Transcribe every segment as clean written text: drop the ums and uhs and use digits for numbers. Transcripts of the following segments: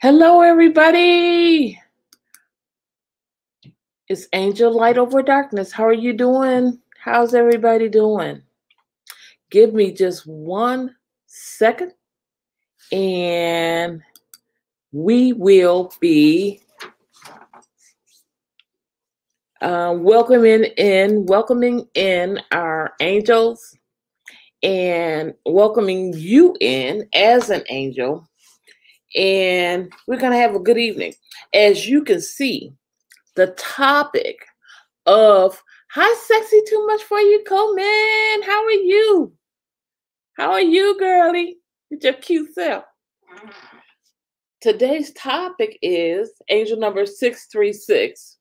Hello, everybody. It's Angel Light Over Darkness. How are you doing? How's everybody doing? Give me just 1 second and we will be welcoming in our angels and welcoming you in as an angel. And we're going to have a good evening. As you can see, the topic of Hi Sexy Too Much For You, Coleman. How are you? How are you, girlie? With your cute self. Today's topic is angel number 636.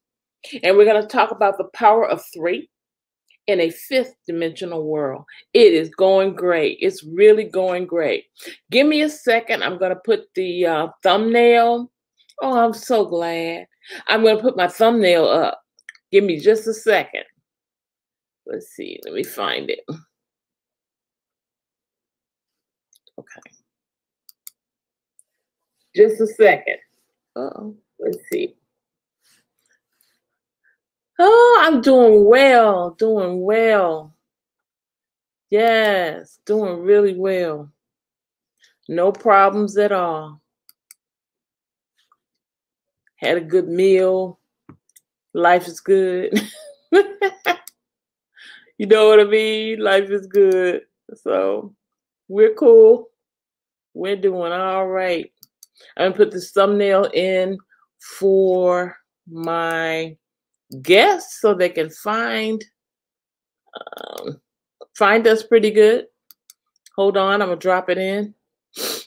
And we're going to talk about the power of 3 in a 5th dimensional world. It is going great. It's really going great. Give me a second. I'm going to put the thumbnail. Oh, I'm so glad. I'm going to put my thumbnail up. Give me just a second. Let's see. Let me find it. Okay. Just a second. Uh-oh. Let's see. Oh, I'm doing well. Doing well. Yes, doing really well. No problems at all. Had a good meal. Life is good. You know what I mean? Life is good. So we're cool. We're doing all right. I'm going to put this thumbnail in for my guests so they can find us pretty good. Hold on, I'm going to drop it in. I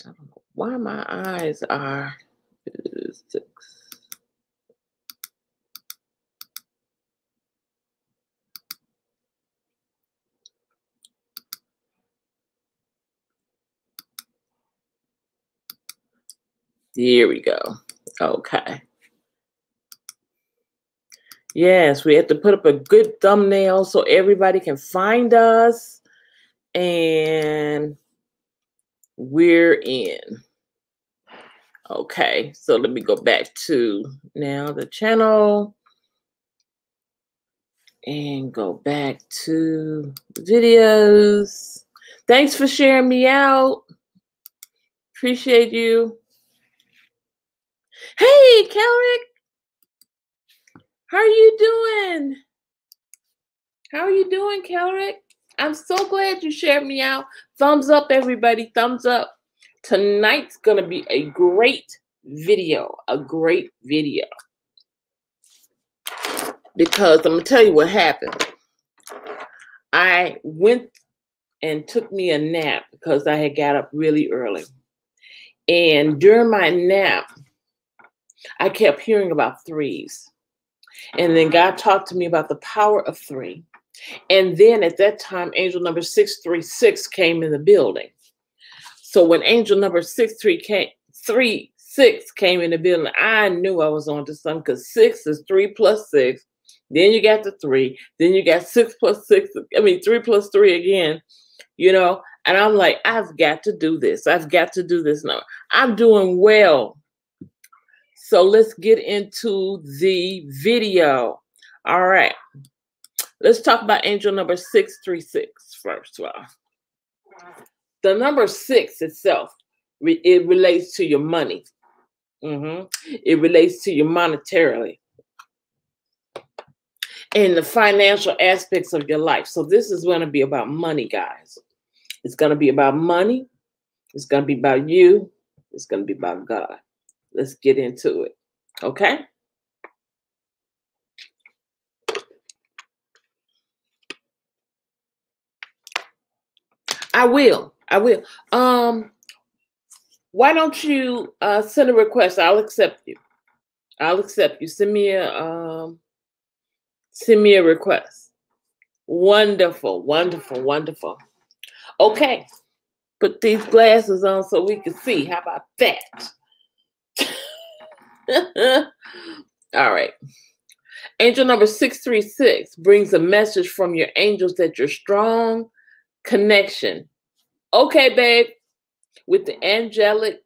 don't know why my eyes are 6. Here we go. Okay. Yes, we have to put up a good thumbnail so everybody can find us. And we're in. Okay, so let me go back to now the channel and go back to videos. Thanks for sharing me out. Appreciate you. Hey, Kelrick. How are you doing? How are you doing, Kelrick? I'm so glad you shared me out. Thumbs up, everybody. Thumbs up. Tonight's going to be a great video. A great video. Because I'm going to tell you what happened. I went and took me a nap because I had got up really early. And during my nap, I kept hearing about 3s. And then God talked to me about the power of 3. And then at that time, angel number 636 came in the building. So when angel number 636 came in the building, I knew I was on to something because 6 is 3 plus 6. Then you got the 3. Then you got 6 plus 6. 3 plus 3 again, you know. And I'm like, I've got to do this. I've got to do this now. I'm doing well. So let's get into the video. All right. Let's talk about angel number 636 first of all. The number 6 itself, it relates to your money. It relates to you monetarily and the financial aspects of your life. So this is going to be about money, guys. It's going to be about money. It's going to be about you. It's going to be about God. Let's get into it. Okay? I will. Why don't you send a request? I'll accept you. I'll accept you. Send me a request. Wonderful, wonderful, wonderful. Okay. Put these glasses on so we can see. How about that? All right. Angel number 636 brings a message from your angels that you're strong connection. Okay, babe. with the angelic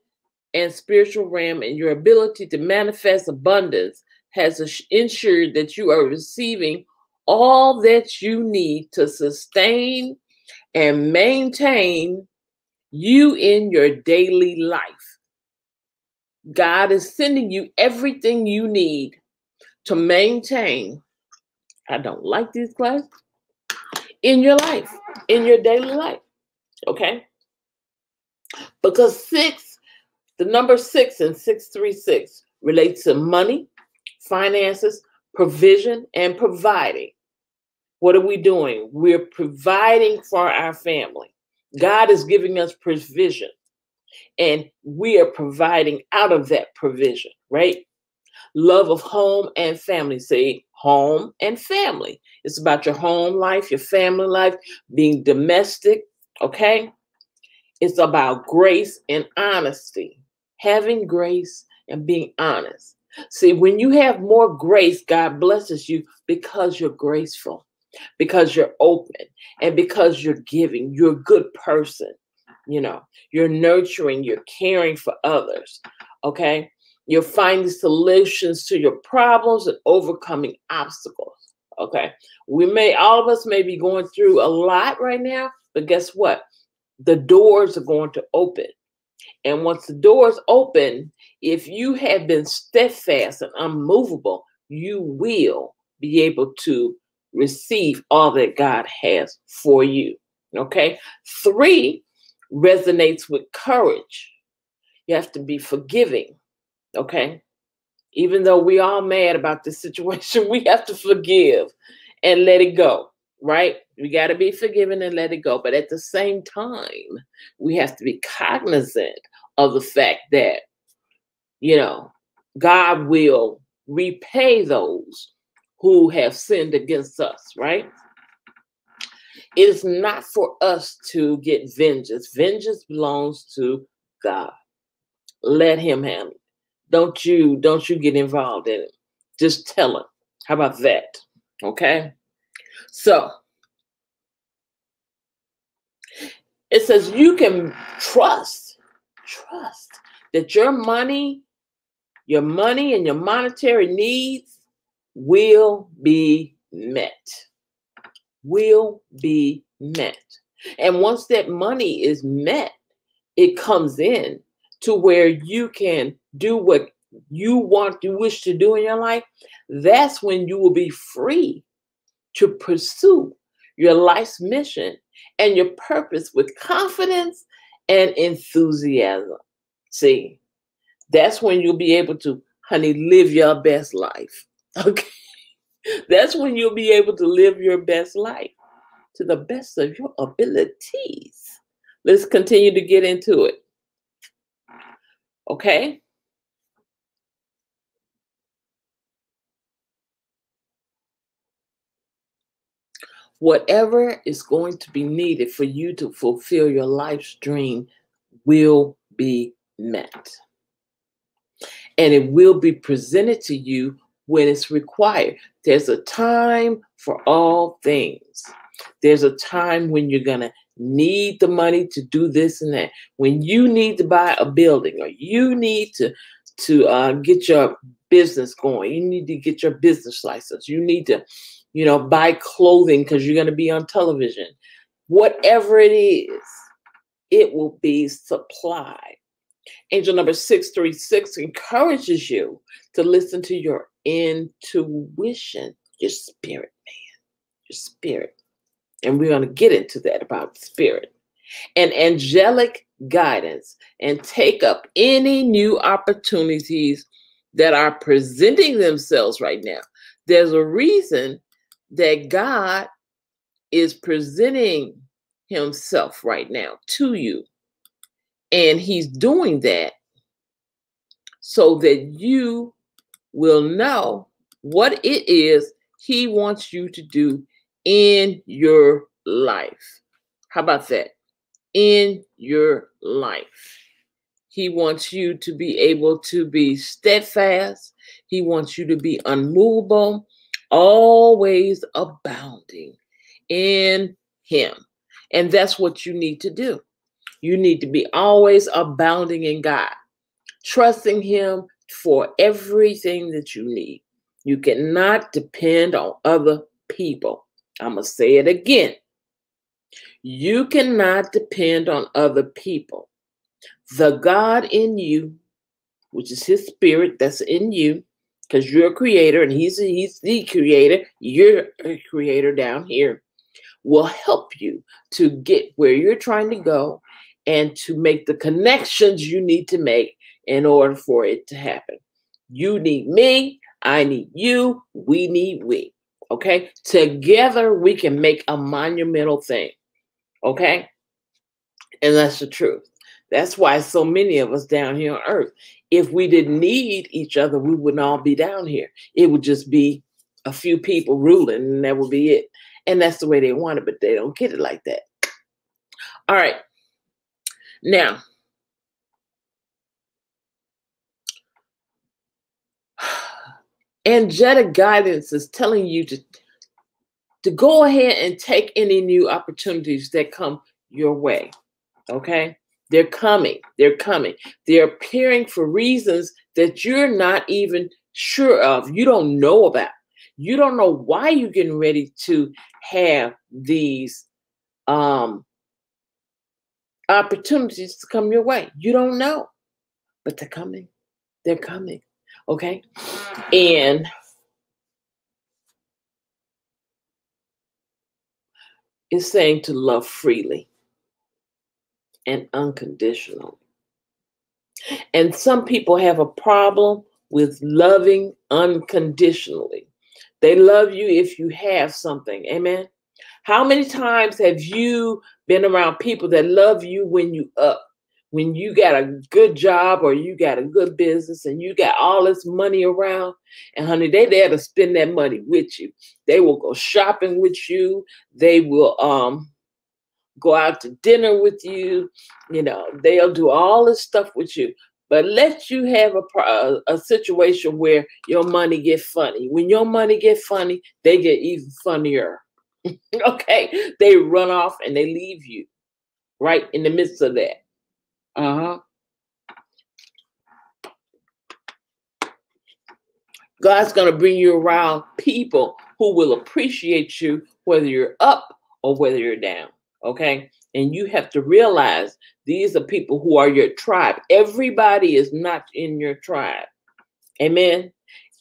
and spiritual realm, and your ability to manifest abundance has ensured that you are receiving all that you need to sustain and maintain you in your daily life. God is sending you everything you need to maintain, I don't like these classes, in your life, in your daily life, okay? Because the number 6 and 636 relates to money, finances, provision, and providing. What are we doing? We're providing for our family. God is giving us provision, and we are providing out of that provision, right? Love of home and family. Say home and family. It's about your home life, your family life, being domestic, okay? It's about grace and honesty. Having grace and being honest. See, when you have more grace, God blesses you because you're graceful, because you're open, and because you're giving. You're a good person. You're nurturing, you're caring for others, okay? You're finding solutions to your problems and overcoming obstacles, okay? All of us may be going through a lot right now, but guess what? The doors are going to open. And once the doors open, if you have been steadfast and unmovable, you will be able to receive all that God has for you. Okay? 3 resonates with courage. You have to be forgiving. Okay? Even though we all mad about this situation, we have to forgive and let it go. Right? We got to be forgiven and let it go. But at the same time, we have to be cognizant of the fact that, God will repay those who have sinned against us, right? It is not for us to get vengeance. Vengeance belongs to God. Let him handle it. Don't you get involved in it. Just tell him. How about that? Okay? So, it says you can trust that your money and your monetary needs will be met. Will be met. And once that money is met, it comes in to where you can do what you wish to do in your life. That's when you will be free to pursue your life's mission and your purpose with confidence and enthusiasm. See, that's when you'll be able to, honey, live your best life. Okay? That's when you'll be able to live your best life to the best of your abilities. Let's continue to get into it. Okay? Whatever is going to be needed for you to fulfill your life's dream will be met. And it will be presented to you when it's required. There's a time for all things. There's a time when you're going to need the money to do this and that. When you need to buy a building, or you need to get your business going. You need to get your business license. You need to, buy clothing because you're going to be on television. Whatever it is, it will be supplied. Angel number 636 encourages you to listen to your intuition, your spirit, man, your spirit. And we're going to get into that about spirit and angelic guidance, and take up any new opportunities that are presenting themselves right now. There's a reason that God is presenting himself right now to you. And he's doing that so that you will know what it is he wants you to do in your life. How about that? In your life. He wants you to be able to be steadfast. He wants you to be unmovable, always abounding in him. And that's what you need to do. You need to be always abounding in God, trusting Him for everything that you need. You cannot depend on other people. I'm going to say it again. You cannot depend on other people. The God in you, which is His spirit that's in you, because you're a creator and he's the creator, you're a creator down here, will help you to get where you're trying to go and to make the connections you need to make in order for it to happen. You need me, I need you, we need we. Okay? Together we can make a monumental thing. Okay? And that's the truth. That's why so many of us down here on earth, if we didn't need each other, we wouldn't all be down here. It would just be a few people ruling and that would be it. And that's the way they want it, but they don't get it like that. All right. Now, angelic guidance is telling you to go ahead and take any new opportunities that come your way. Okay? They're coming. They're coming. They're appearing for reasons that you're not even sure of. You don't know about. You don't know why you're getting ready to have these opportunities to come your way. You don't know, but they're coming. They're coming. Okay? And it's saying to love freely and unconditionally. And some people have a problem with loving unconditionally. They love you if you have something. Amen. How many times have you been around people that love you when you up, when you got a good job or you got a good business and you got all this money around, and honey, they there to spend that money with you. They will go shopping with you. They will go out to dinner with you. You know, they'll do all this stuff with you. But let you have a situation where your money get funny. When your money get funny, they get even funnier. Okay? They run off and they leave you right in the midst of that. God's going to bring you around people who will appreciate you whether you're up or whether you're down. Okay? And you have to realize these are people who are your tribe. Everybody is not in your tribe. Amen?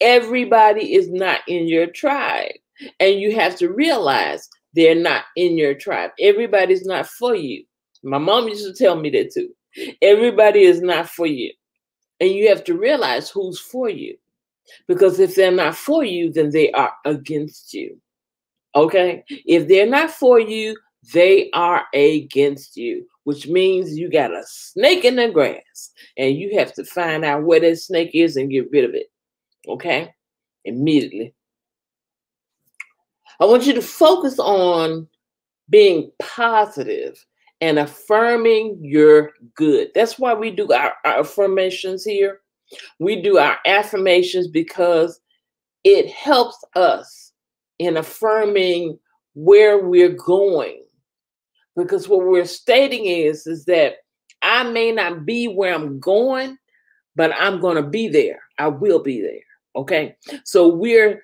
Everybody is not in your tribe. And you have to realize they're not in your tribe. Everybody's not for you. My mom used to tell me that too. Everybody is not for you. And you have to realize who's for you. Because if they're not for you, then they are against you. Okay? If they're not for you, they are against you, which means you got a snake in the grass and you have to find out where that snake is and get rid of it. Okay? Immediately. I want you to focus on being positive and affirming your good. That's why we do our affirmations here. We do our affirmations because it helps us in affirming where we're going. Because what we're stating is that I may not be where I'm going, but I'm going to be there. I will be there. Okay? So we're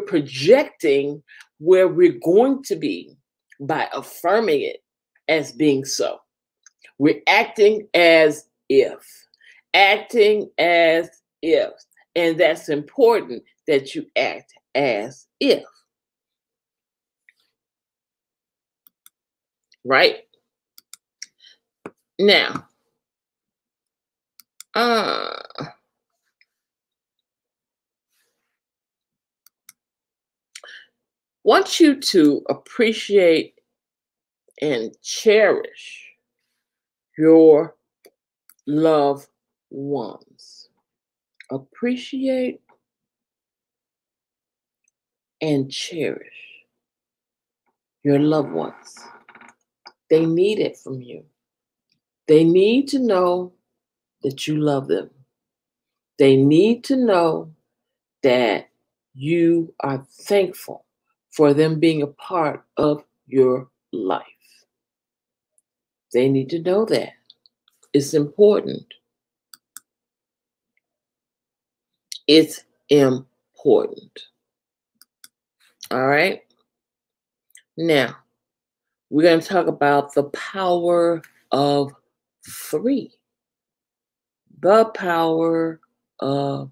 projecting where we're going to be by affirming it as being so. We're acting as if. Acting as if. And that's important that you act as if. Right? Now, want you to appreciate and cherish your loved ones. Appreciate and cherish your loved ones. They need it from you. They need to know that you love them. They need to know that you are thankful for them being a part of your life. They need to know that. It's important. It's important. All right? Now, we're going to talk about the power of 3. The power of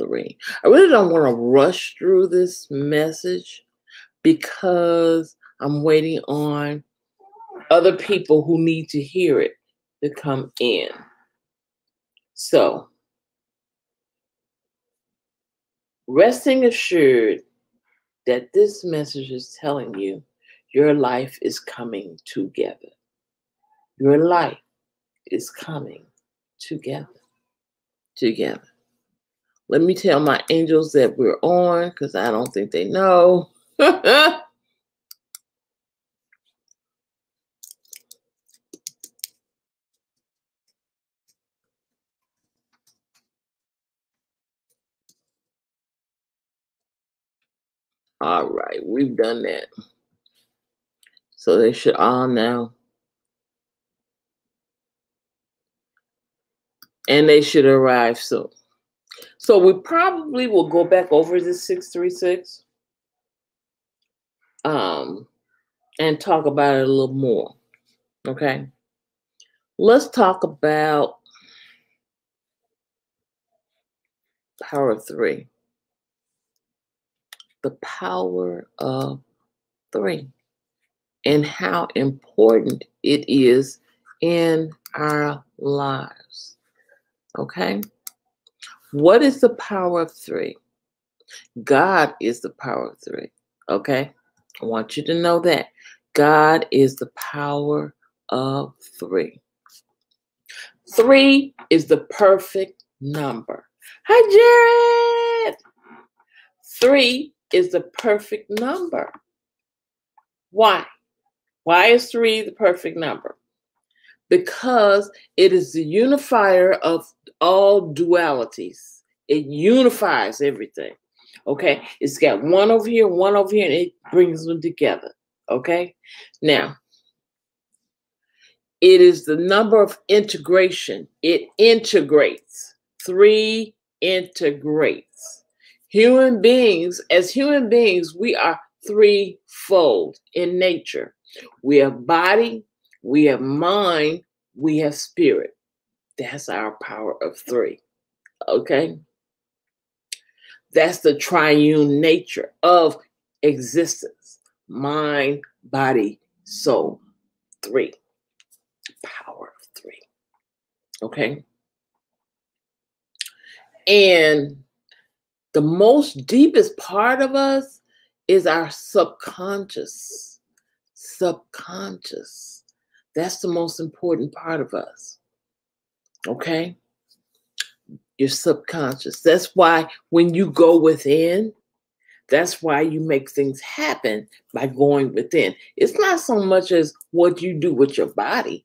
3. I really don't want to rush through this message because I'm waiting on other people who need to hear it to come in. So, resting assured that this message is telling you your life is coming together. Your life is coming together. Together. Let me tell my angels that we're on because I don't think they know. All right, we've done that. So they should all know. And they should arrive soon. So we probably will go back over this 636 and talk about it a little more. Okay? Let's talk about power of 3. The power of 3 and how important it is in our lives. Okay? What is the power of 3? God is the power of 3. Okay? I want you to know that. God is the power of 3. 3 is the perfect number. Hi, Jared. 3 is the perfect number. Why? Why is 3 the perfect number? Because it is the unifier of all dualities. It unifies everything. Okay? It's got one over here, and it brings them together. Okay? Now, it is the number of integration. It integrates. 3 integrates. Human beings, as human beings, we are threefold in nature. We have body, we have mind, we have spirit. That's our power of 3. Okay? That's the triune nature of existence. Mind, body, soul. 3. Power of 3. Okay? And the most deepest part of us is our subconscious. Subconscious. That's the most important part of us. Okay? Your subconscious. That's why when you go within, that's why you make things happen by going within. It's not so much as what you do with your body.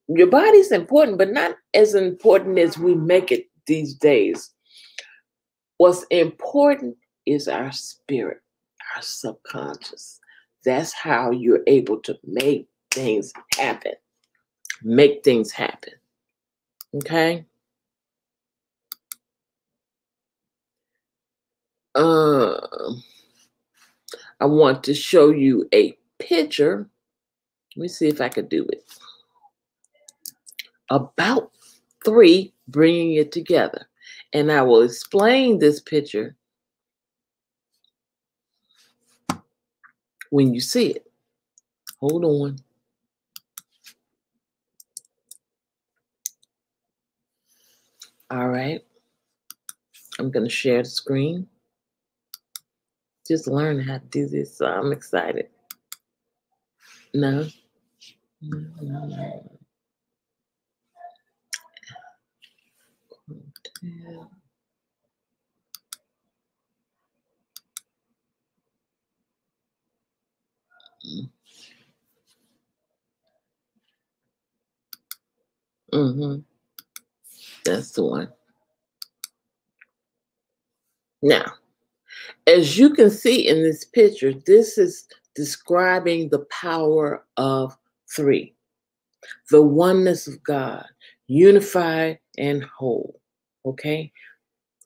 Your body's important, but not as important as we make it these days. What's important is our spirit, our subconscious. That's how you're able to make things happen. Make things happen. Okay? I want to show you a picture. Let me see if I could do it. About 3, bringing it together. And I will explain this picture when you see it. Hold on. All right. I'm going to share the screen. Just learn how to do this, so I'm excited. No. That's the one. Now, as you can see in this picture, this is describing the power of 3. The oneness of God, unified and whole. Okay?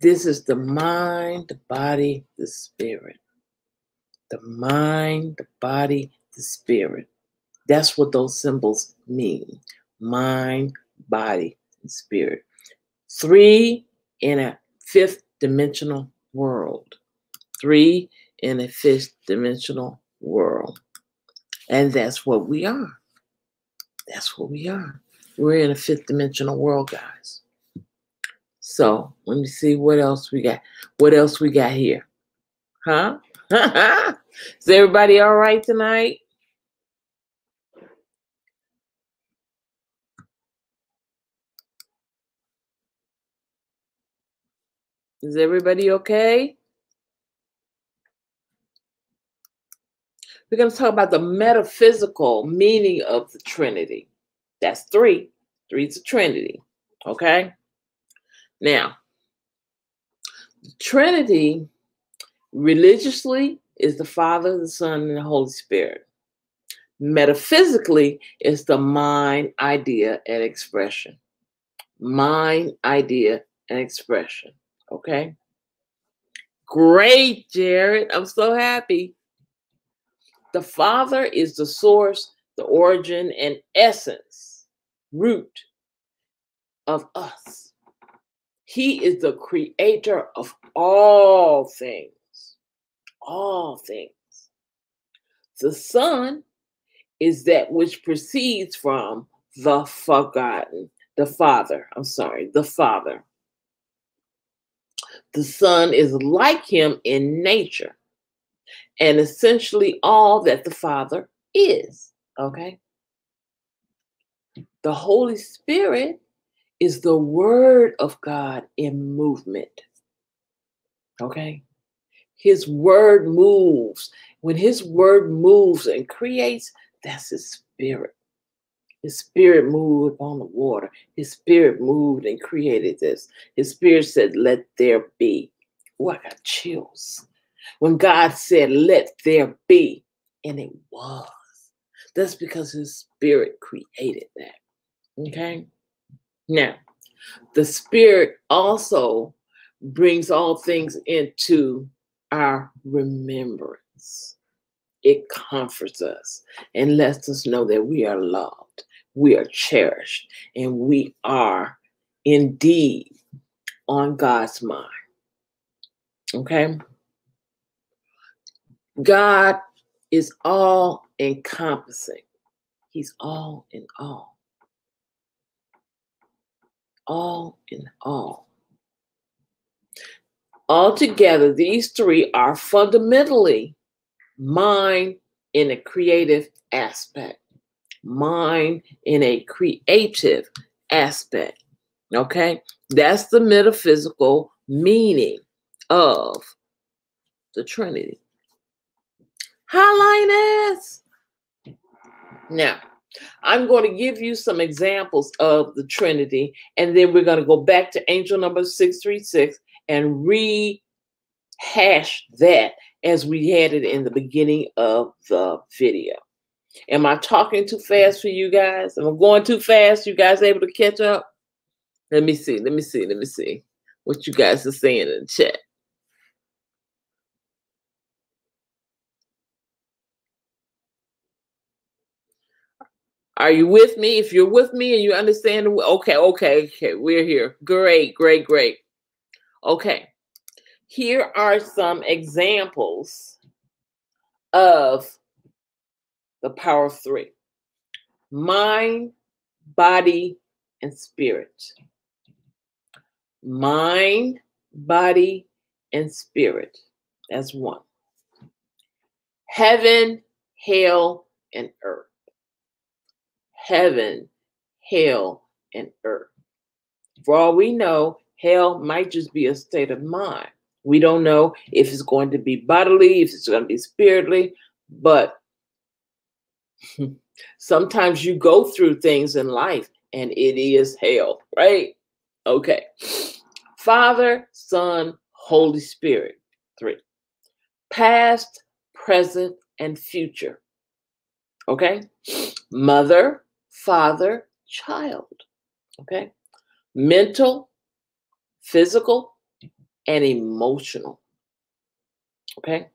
This is the mind, the body, the spirit. The mind, the body, the spirit. That's what those symbols mean. Mind, body, and spirit. 3 in a 5th dimensional world. 3 in a 5th dimensional world. And that's what we are. That's what we are. We're in a 5th dimensional world, guys. So let me see what else we got. What else we got here? Huh? Is everybody all right tonight? Is everybody okay? We're going to talk about the metaphysical meaning of the Trinity. That's 3. 3 is a Trinity. Okay? Now, the Trinity religiously is the Father, the Son, and the Holy Spirit. Metaphysically is the mind, idea, and expression. Mind, idea, and expression. Okay? Great, Jared. I'm so happy. The Father is the source, the origin, and essence, root of us. He is the creator of all things. All things. The Son is that which proceeds from the forgotten, the Father. The Father. The Son is like him in nature and essentially all that the Father is. Okay? The Holy Spirit is the Word of God in movement. Okay? His Word moves. When His Word moves and creates, that's His Spirit. His Spirit moved on the water. His Spirit moved and created this. His Spirit said, let there be. Oh, I got chills. When God said, let there be, and it was. That's because His Spirit created that. Okay? Now, the Spirit also brings all things into our remembrance. It comforts us and lets us know that we are loved, we are cherished, and we are indeed on God's mind. Okay? God is all encompassing. He's all in all. All in all. Altogether, these 3 are fundamentally mind in a creative aspect. Mind in a creative aspect. Okay? That's the metaphysical meaning of the Trinity. Hi, Linus. Now, I'm going to give you some examples of the Trinity, and then we're going to go back to angel number 636 and rehash that as we had it in the beginning of the video. Am I talking too fast for you guys? Am I going too fast? You guys able to catch up? Let me see what you guys are saying in the chat. Are you with me? If you're with me and you understand, okay, we're here. Great. Okay, here are some examples of the power of 3. Mind, body, and spirit. Mind, body, and spirit. That's 1. Heaven, hell, and earth. Heaven, hell, and earth. For all we know, hell might just be a state of mind. We don't know if it's going to be bodily, if it's going to be spiritually, but sometimes you go through things in life and it is hell, right? Okay. Father, Son, Holy Spirit. 3. Past, present, and future. Okay? Mother, father, child. Okay? Mental, physical, and emotional. Okay?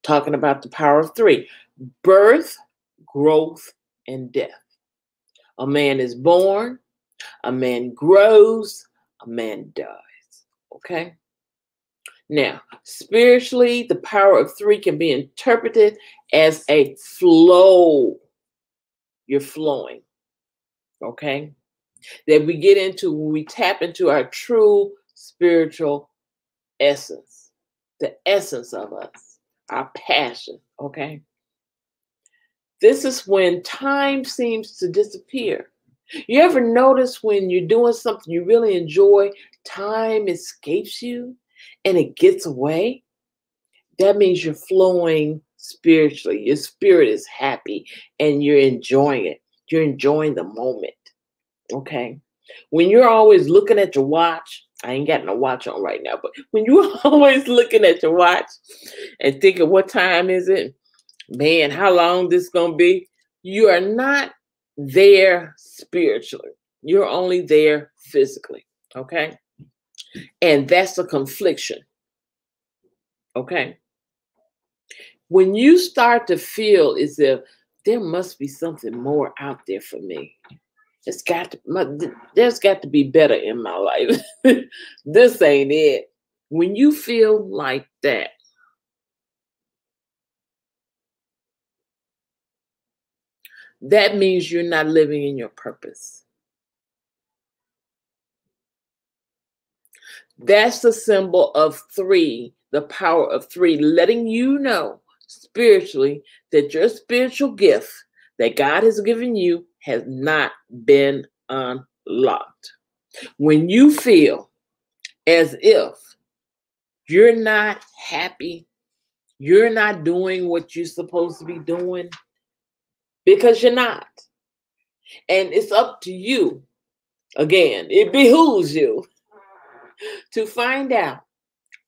Talking about the power of three: birth, growth, and death. A man is born, a man grows, a man dies. Okay? Now, spiritually, the power of three can be interpreted as a flow. You're flowing. Okay? That we get into when we tap into our true spiritual essence, the essence of us, our passion. Okay? This is when time seems to disappear. You ever notice when you're doing something you really enjoy, time escapes you and it gets away? That means you're flowing spiritually. Your spirit is happy and you're enjoying it. You're enjoying the moment. Okay? When you're always looking at your watch, I ain't got no watch on right now, but when you're always looking at your watch and thinking, what time is it? Man, how long this gonna be? You are not there spiritually. You're only there physically. Okay? And that's a confliction. Okay? When you start to feel as if there must be something more out there for me, there's got to be better in my life. This ain't it. When you feel like that, that means you're not living in your purpose. That's the symbol of three, the power of three, letting you know spiritually that your spiritual gift that God has given you has not been unlocked. When you feel as if you're not happy, you're not doing what you're supposed to be doing, because you're not. And it's up to you. Again, it behooves you to find out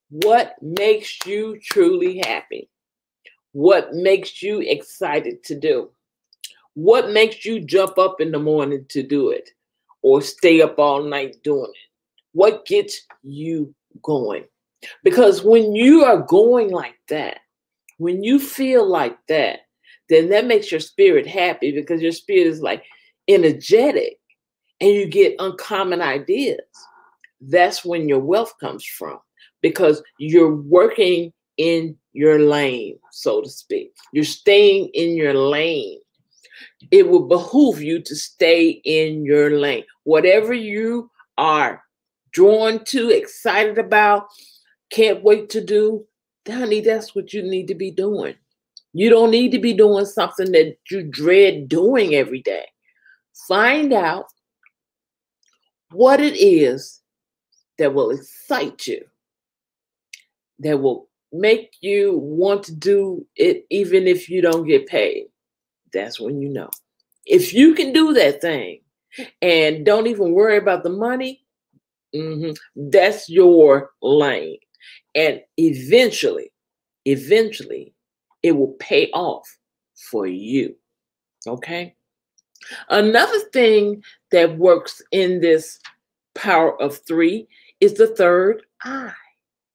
what makes you truly happy, what makes you excited to do, what makes you jump up in the morning to do it or stay up all night doing it, what gets you going. Because when you are going like that, when you feel like that, then that makes your spirit happy, because your spirit is like energetic and you get uncommon ideas. That's when your wealth comes from, because you're working in your lane, so to speak. You're staying in your lane. It will behoove you to stay in your lane. Whatever you are drawn to, excited about, can't wait to do, honey, that's what you need to be doing. You don't need to be doing something that you dread doing every day. Find out what it is that will excite you, that will make you want to do it even if you don't get paid. That's when you know. If you can do that thing and don't even worry about the money, that's your lane. And eventually, it will pay off for you. Okay? Another thing that works in this power of three is the third eye.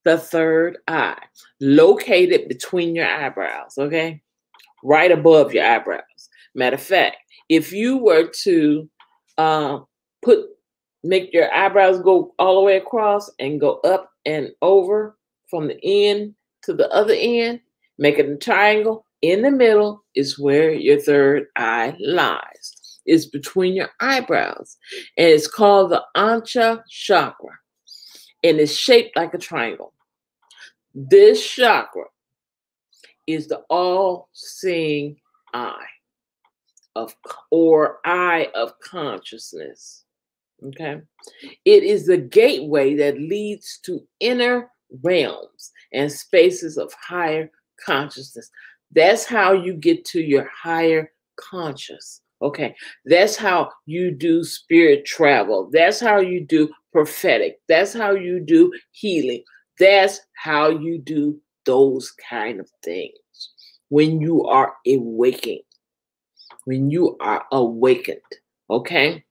The third eye, located between your eyebrows, okay? Right above your eyebrows. Matter of fact, if you were to make your eyebrows go all the way across and go up and over from the end to the other end, make it a triangle. In the middle is where your third eye lies. It's between your eyebrows, and it's called the Ancha Chakra, and it's shaped like a triangle. This chakra is the all-seeing eye of consciousness. Okay? It is the gateway that leads to inner realms and spaces of higher consciousness. That's how you get to your higher conscious. Okay? That's how you do spirit travel. That's how you do prophetic. That's how you do healing. That's how you do those kind of things when you are awakening. when you are awakened, okay?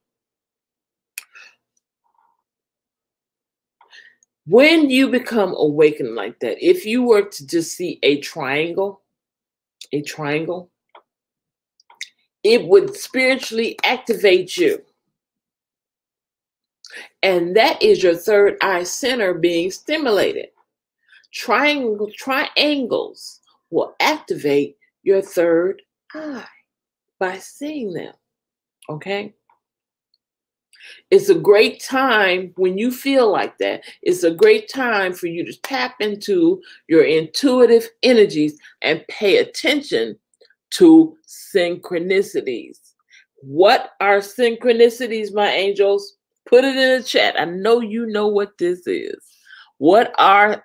When you become awakened like that, if you were to just see a triangle, it would spiritually activate you. And that is your third eye center being stimulated. Triangles will activate your third eye by seeing them, okay? It's a great time when you feel like that. It's a great time for you to tap into your intuitive energies and pay attention to synchronicities. What are synchronicities, my angels? Put it in the chat. I know you know what this is. What are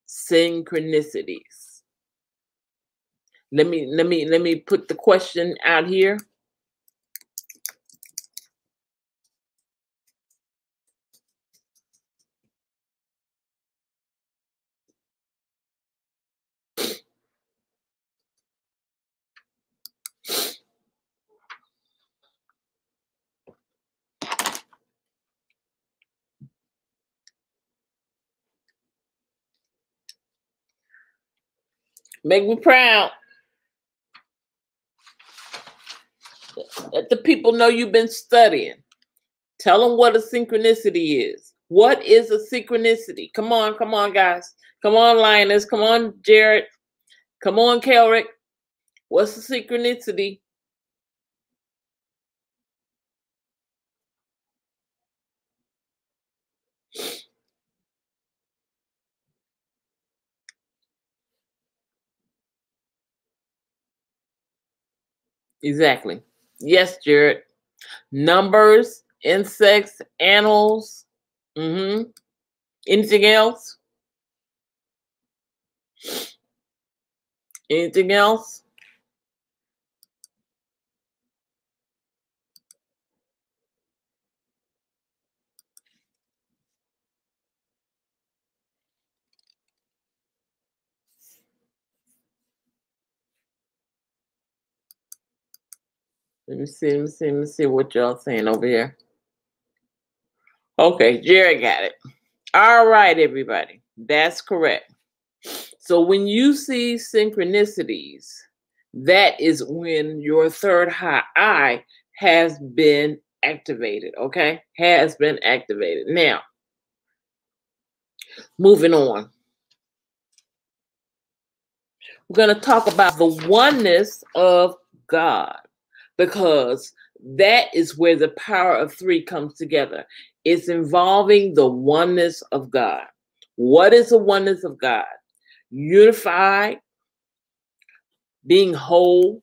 synchronicities? Let me put the question out here. Make me proud. Let the people know you've been studying. Tell them what a synchronicity is. What is a synchronicity? Come on, guys. Come on, Lioness. Come on, Jared. Come on, Kelrick. What's a synchronicity? Exactly. Yes, Jared. Numbers, insects, animals. Anything else? Anything else? Let me see what y'all saying over here. Okay, Jared got it. All right, everybody. That's correct. So when you see synchronicities, that is when your third eye has been activated, okay? Has been activated. Now, moving on. We're going to talk about the oneness of God, because that is where the power of three comes together. It's involving the oneness of God. What is the oneness of God? Unified, being whole.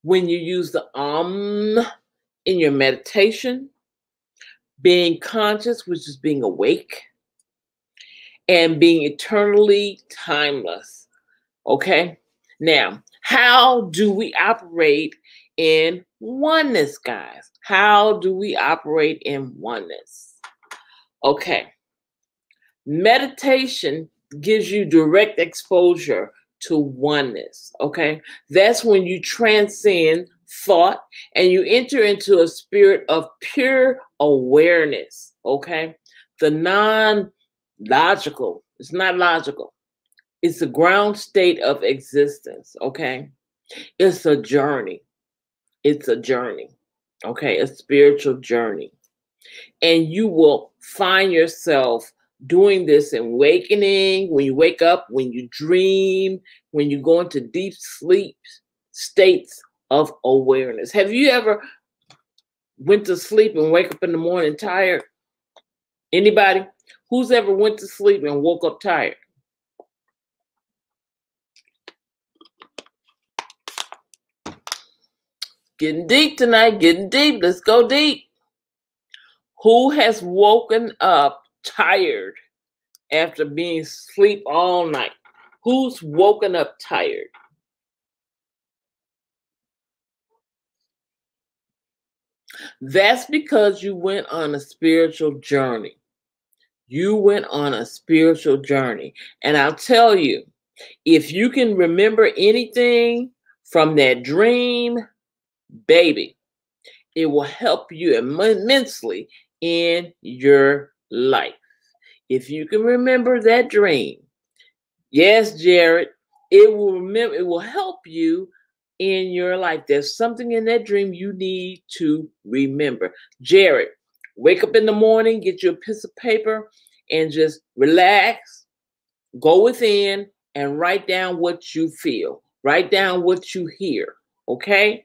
When you use the in your meditation, being conscious, which is being awake, and being eternally timeless. Okay? Now, how do we operate in oneness, guys? How do we operate in oneness? Okay. Meditation gives you direct exposure to oneness. Okay? That's when you transcend thought and you enter into a spirit of pure awareness. Okay? The non-logical, it's not logical. It's a ground state of existence. Okay? It's a journey. It's a journey. Okay? A spiritual journey. And you will find yourself doing this in awakening, when you wake up, when you dream, when you go into deep sleep states of awareness. Have you ever went to sleep and wake up in the morning tired? Anybody? Who's ever went to sleep and woke up tired? Getting deep tonight, getting deep. Let's go deep. Who has woken up tired after being asleep all night? Who's woken up tired? That's because you went on a spiritual journey. You went on a spiritual journey. And I'll tell you, if you can remember anything from that dream, baby, it will help you immensely in your life. If you can remember that dream, yes, Jared, it will help you in your life. There's something in that dream you need to remember. Jared, wake up in the morning, get you a piece of paper, and just relax, go within, and write down what you feel. Write down what you hear, okay?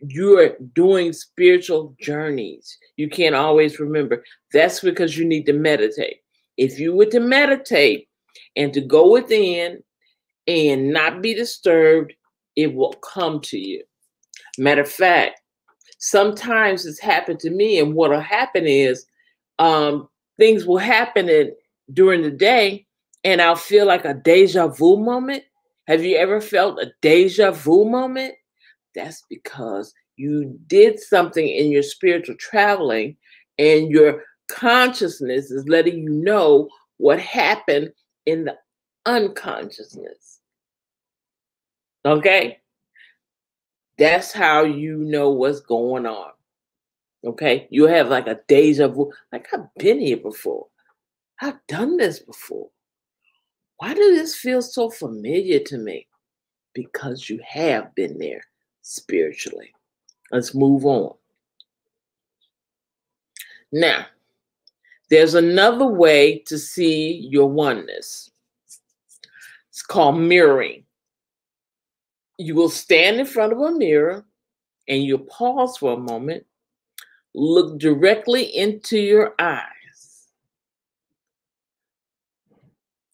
You're doing spiritual journeys. You can't always remember. That's because you need to meditate. If you were to meditate and to go within and not be disturbed, it will come to you. Matter of fact, sometimes it's happened to me, and what will happen is things will happen during the day, and I'll feel like a deja vu moment. Have you ever felt a deja vu moment? That's because you did something in your spiritual traveling, and your consciousness is letting you know what happened in the unconsciousness. Okay? That's how you know what's going on. Okay? You have like a deja vu. Like, I've been here before. I've done this before. Why does this feel so familiar to me? Because you have been there spiritually. Let's move on. Now, there's another way to see your oneness. It's called mirroring. You will stand in front of a mirror and you'll pause for a moment, look directly into your eyes,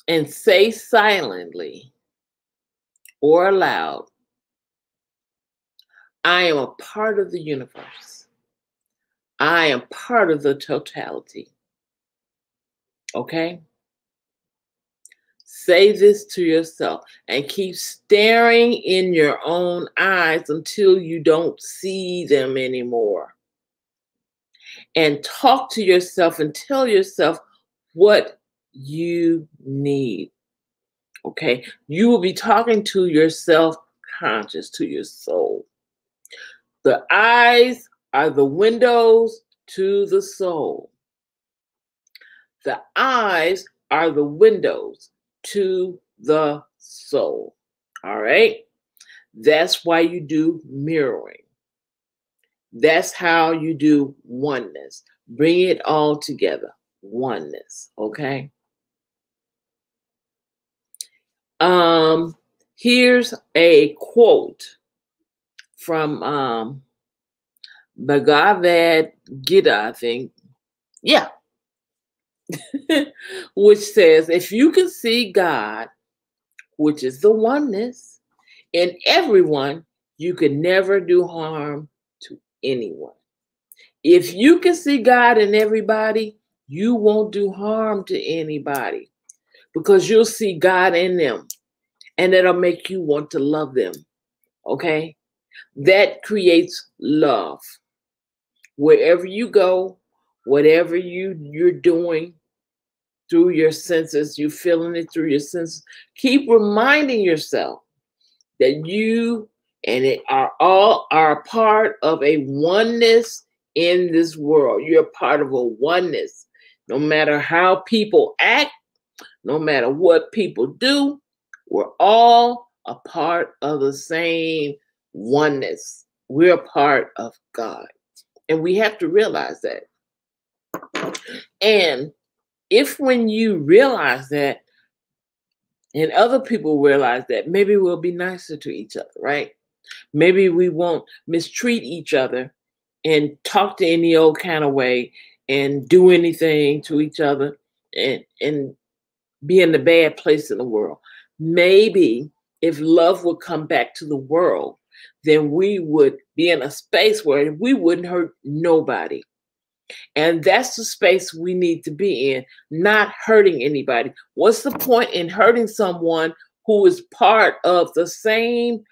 and say silently or aloud, I am a part of the universe. I am part of the totality. Okay? Say this to yourself and keep staring in your own eyes until you don't see them anymore. And talk to yourself and tell yourself what you need. Okay? You will be talking to yourself conscious, to your soul. The eyes are the windows to the soul. The eyes are the windows to the soul. All right? That's why you do mirroring. That's how you do oneness. Bring it all together. Oneness. Okay? Here's a quote from Bhagavad Gita, I think. Yeah. Which says, if you can see God, which is the oneness, in everyone, you can never do harm to anyone. If you can see God in everybody, you won't do harm to anybody because you'll see God in them, and that'll make you want to love them. Okay? That creates love. Wherever you go, whatever you're doing through your senses, you're feeling it through your senses, keep reminding yourself that you and it are part of a oneness in this world. You're part of a oneness. No matter how people act, no matter what people do, we're all a part of the same oneness. We're a part of God. And we have to realize that. And if when you realize that, and other people realize that, maybe we'll be nicer to each other, right? Maybe we won't mistreat each other and talk to any old kind of way and do anything to each other and be in the bad place in the world. Maybe if love would come back to the world, then we would be in a space where we wouldn't hurt nobody. And that's the space we need to be in, not hurting anybody. What's the point in hurting someone who is part of the same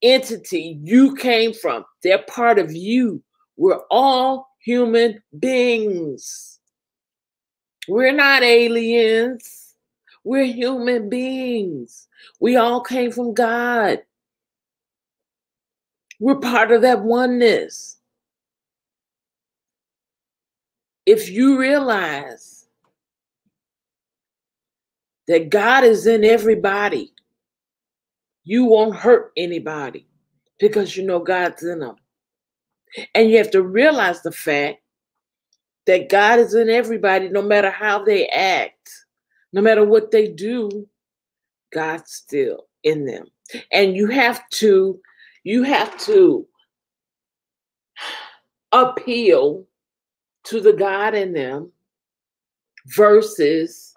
entity you came from? They're part of you. We're all human beings. We're not aliens. We're human beings. We all came from God. We're part of that oneness. If you realize that God is in everybody, you won't hurt anybody because you know God's in them. And you have to realize the fact that God is in everybody, no matter how they act, no matter what they do, God's still in them. And you have to appeal to the God in them versus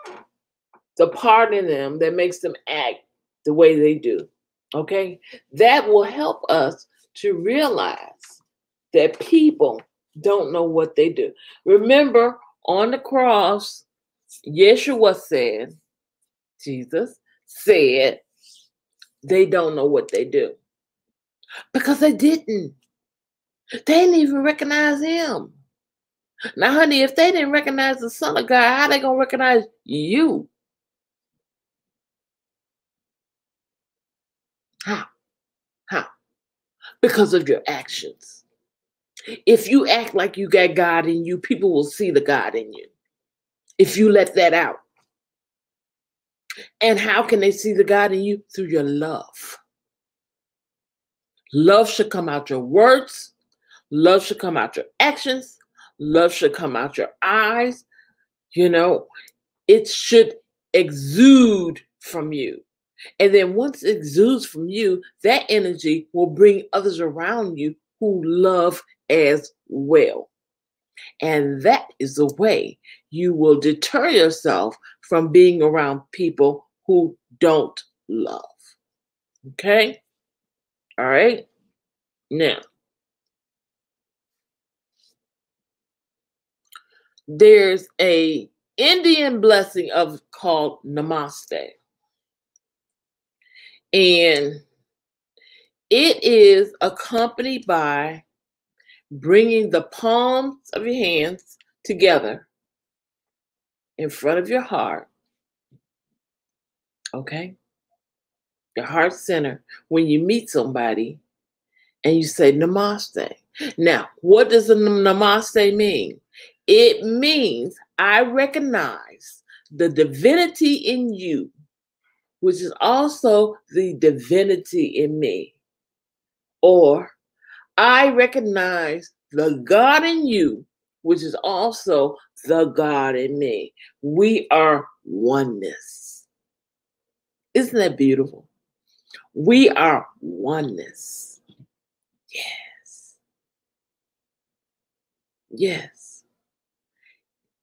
the part in them that makes them act the way they do. Okay? That will help us to realize that people don't know what they do. Remember, on the cross, Yeshua said, Jesus said, they don't know what they do. Because they didn't. They didn't even recognize him. Now, honey, if they didn't recognize the Son of God, how they going to recognize you? How? How? Because of your actions. If you act like you got God in you, people will see the God in you. If you let that out. And how can they see the God in you? Through your love. Love should come out your words. Love should come out your actions. Love should come out your eyes. You know, it should exude from you. And then once it exudes from you, that energy will bring others around you who love as well. And that is the way you will deter yourself from being around people who don't love. Okay? All right? Now, there's a Indian blessing called Namaste. And it is accompanied by bringing the palms of your hands together in front of your heart. Okay? Your heart center. When you meet somebody and you say Namaste. Now, what does a Namaste mean? It means I recognize the divinity in you, which is also the divinity in me. Or I recognize the God in you, which is also the God in me. We are oneness. Isn't that beautiful? We are oneness. Yes. Yes.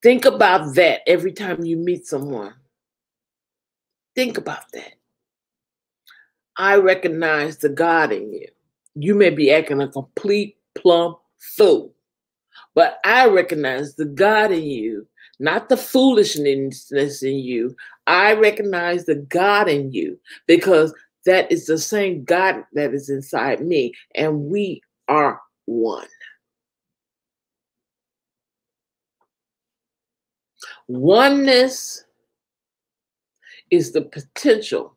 Think about that every time you meet someone. Think about that. I recognize the God in you. You may be acting a complete plumb fool, but I recognize the God in you, not the foolishness in you. I recognize the God in you because that is the same God that is inside me, and we are one. Oneness is the potential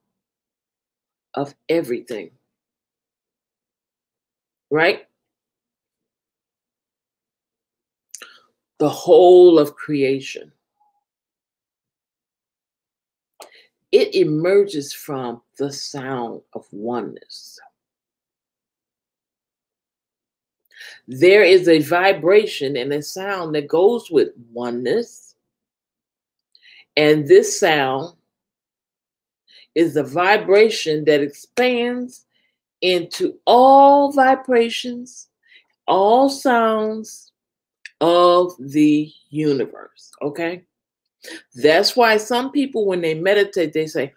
of everything, right? The whole of creation. It emerges from the sound of oneness. There is a vibration and a sound that goes with oneness. And this sound is a vibration that expands into all vibrations, all sounds of the universe, okay? That's why some people, when they meditate, they say,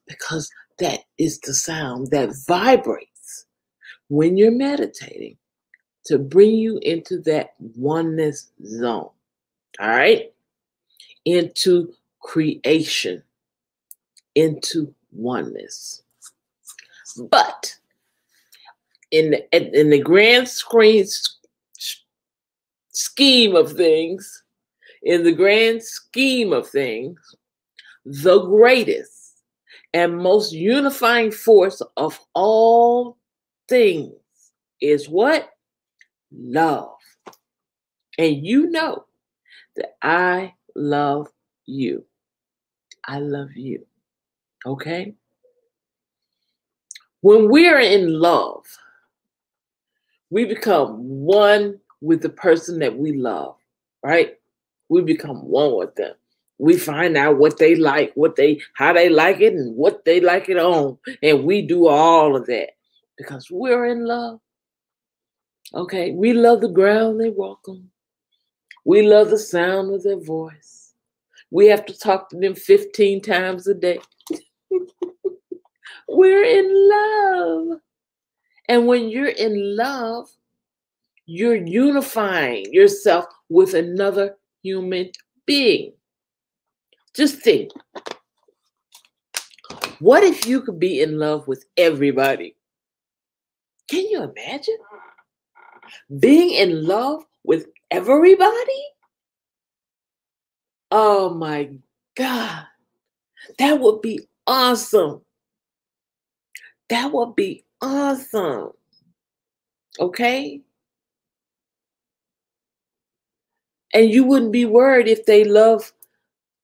because that is the sound that vibrates when you're meditating to bring you into that oneness zone, all right? Into creation, into oneness. But in the grand scheme of things, the greatest and most unifying force of all things is what? Love. And you know that I love you. I love you. Okay? When we're in love, we become one with the person that we love, right? We become one with them. We find out what they like, how they like it, and what they like it on. And we do all of that because we're in love. Okay? We love the ground they walk on. We love the sound of their voice. We have to talk to them 15 times a day. We're in love. And when you're in love, you're unifying yourself with another human being. Just think, what if you could be in love with everybody? Can you imagine being in love with everybody? Oh my God, that would be awesome. That would be awesome. Okay? And you wouldn't be worried if they love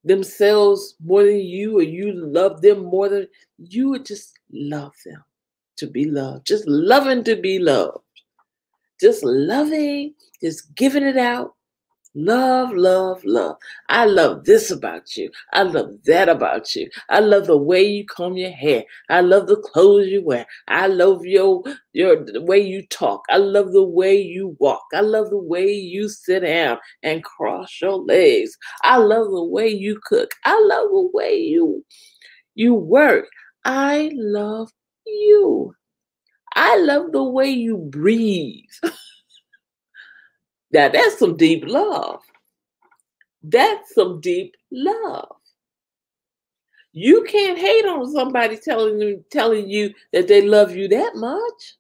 themselves more than you or you love them more than you would just love them to be loved. Just loving to be loved. Just loving, just giving it out. Love, love, love. I love this about you. I love that about you. I love the way you comb your hair. I love the clothes you wear. I love the way you talk. I love the way you walk. I love the way you sit down and cross your legs. I love the way you cook. I love the way you work. I love you. I love the way you breathe. Now that's some deep love. That's some deep love. You can't hate on somebody telling you that they love you that much.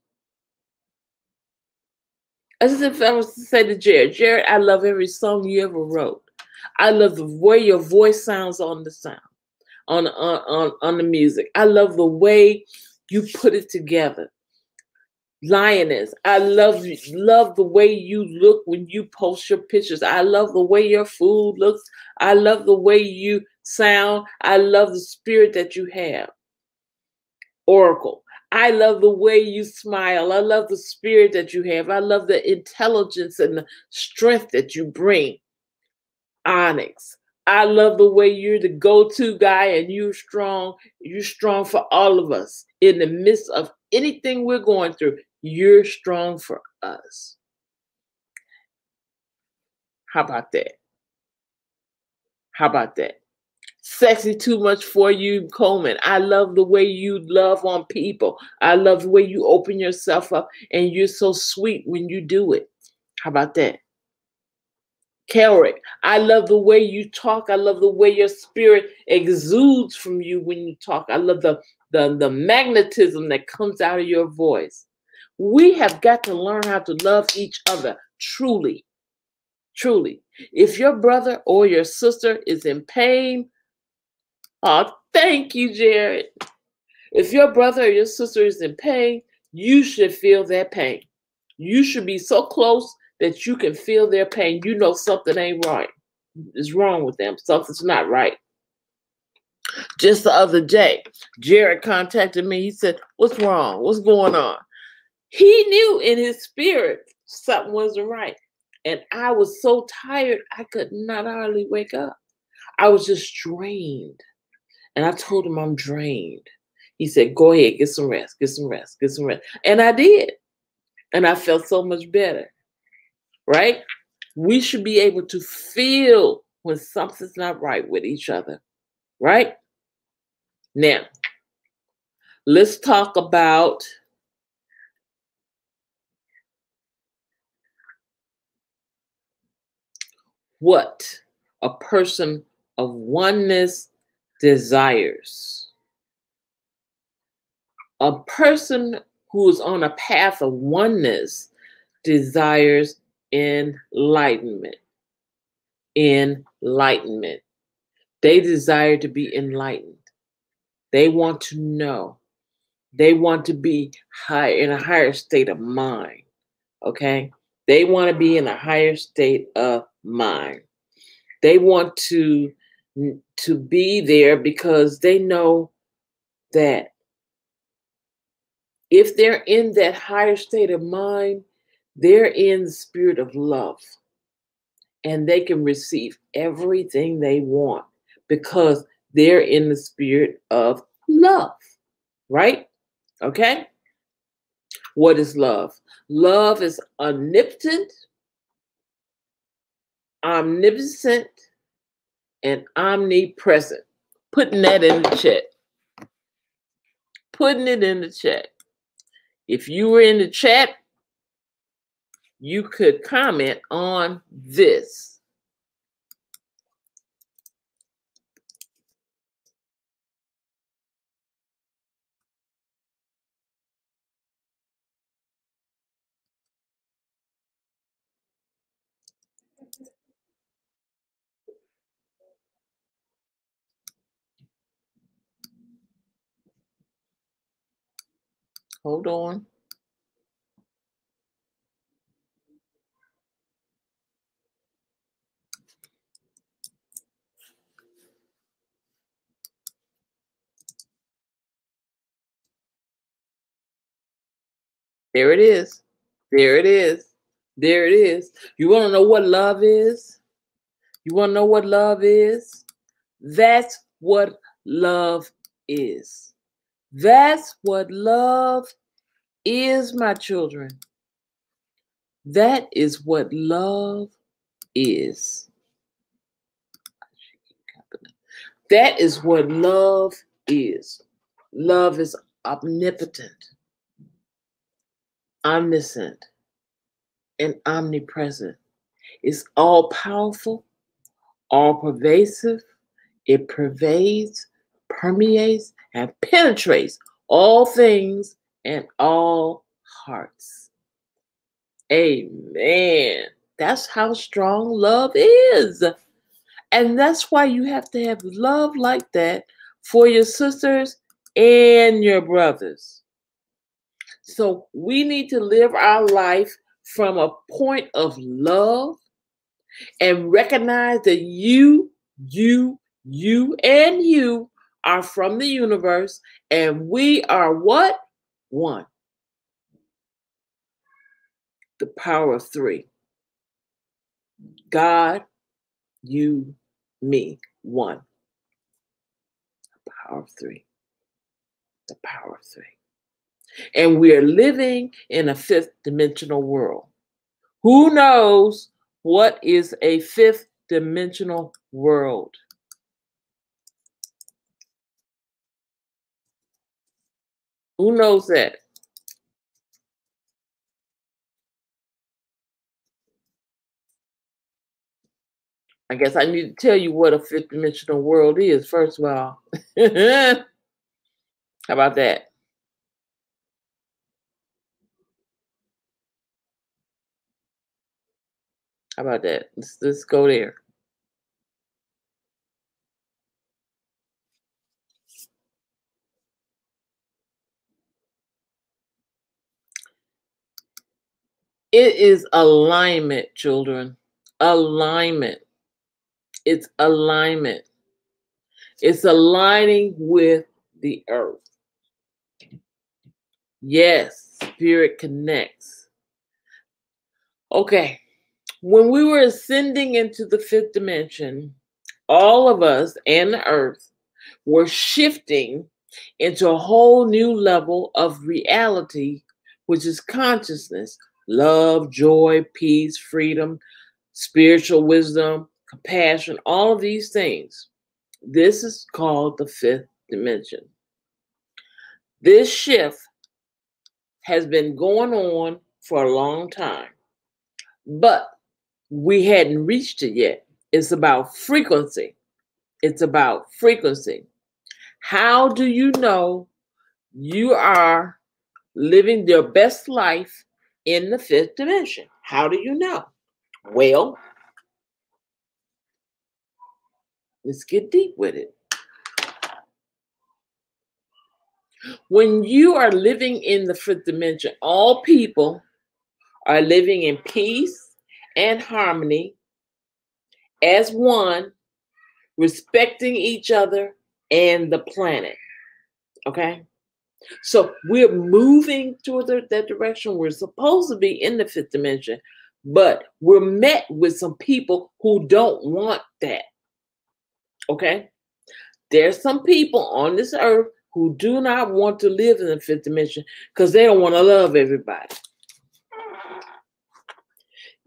As if I was to say to Jared, I love every song you ever wrote. I love the way your voice sounds on the sound, on the music. I love the way you put it together. Lioness, I love the way you look when you post your pictures. I love the way your food looks. I love the way you sound. I love the spirit that you have. Oracle, I love the way you smile. I love the spirit that you have. I love the intelligence and the strength that you bring. Onyx, I love the way you're the go-to guy and you're strong. You're strong for all of us in the midst of anything we're going through. You're strong for us. How about that? How about that? Sexy too much for you, Coleman. I love the way you love on people. I love the way you open yourself up and you're so sweet when you do it. How about that? Kelrick, I love the way you talk. I love the way your spirit exudes from you when you talk. I love the magnetism that comes out of your voice. We have got to learn how to love each other truly. Truly. If your brother or your sister is in pain, oh, thank you, Jared. If your brother or your sister is in pain, you should feel their pain. You should be so close that you can feel their pain. You know something ain't right. It's wrong with them. Something's not right. Just the other day, Jared contacted me. He said, "What's wrong? What's going on?" He knew in his spirit something wasn't right. And I was so tired, I could not hardly wake up. I was just drained. And I told him I'm drained. He said, "Go ahead, get some rest, get some rest, get some rest." And I did. And I felt so much better. Right? We should be able to feel when something's not right with each other. Right? Now, let's talk about what a person of oneness desires. A person who is on a path of oneness desires enlightenment. Enlightenment. They desire to be enlightened. They want to know. They want to be in a higher state of mind. Okay? They want to be in a higher state of mind. They want to be there because they know that if they're in that higher state of mind, they're in the spirit of love. And they can receive everything they want because they're in the spirit of love. Right? Okay? What is love? Love is omnipotent, omnipotent, and omnipresent. Putting that in the chat. Putting it in the chat. If you were in the chat, you could comment on this. Hold on. There it is. There it is. There it is. You want to know what love is? You want to know what love is? That's what love is. That's what love is, my children. That is what love is. That is what love is. Love is omnipotent, omniscient, and omnipresent. It's all powerful, all pervasive. It pervades, permeates, and penetrates all things and all hearts. Amen. That's how strong love is. And that's why you have to have love like that for your sisters and your brothers. So we need to live our life from a point of love and recognize that you, and you are from the universe, and we are what? One. The power of three. God, you, me, one. The power of three. The power of three. And we are living in a fifth dimensional world. Who knows what is a fifth dimensional world? Who knows that? I guess I need to tell you what a fifth dimensional world is, first of all. How about that? How about that? Let's go there. It is alignment, children. Alignment. It's alignment. It's aligning with the earth. Yes, spirit connects. Okay. When we were ascending into the fifth dimension, all of us and the earth were shifting into a whole new level of reality, which is consciousness, love, joy, peace, freedom, spiritual wisdom, compassion, all of these things. This is called the fifth dimension. This shift has been going on for a long time, but we hadn't reached it yet. It's about frequency. It's about frequency. How do you know you are living your best life in the fifth dimension? How do you know? Well, Let's get deep with it. When you are living in the fifth dimension, all people are living in peace and harmony as one, respecting each other and the planet. Okay? So we're moving toward that direction. We're supposed to be in the fifth dimension, but we're met with some people who don't want that. Okay? There's some people on this earth who do not want to live in the fifth dimension because they don't want to love everybody.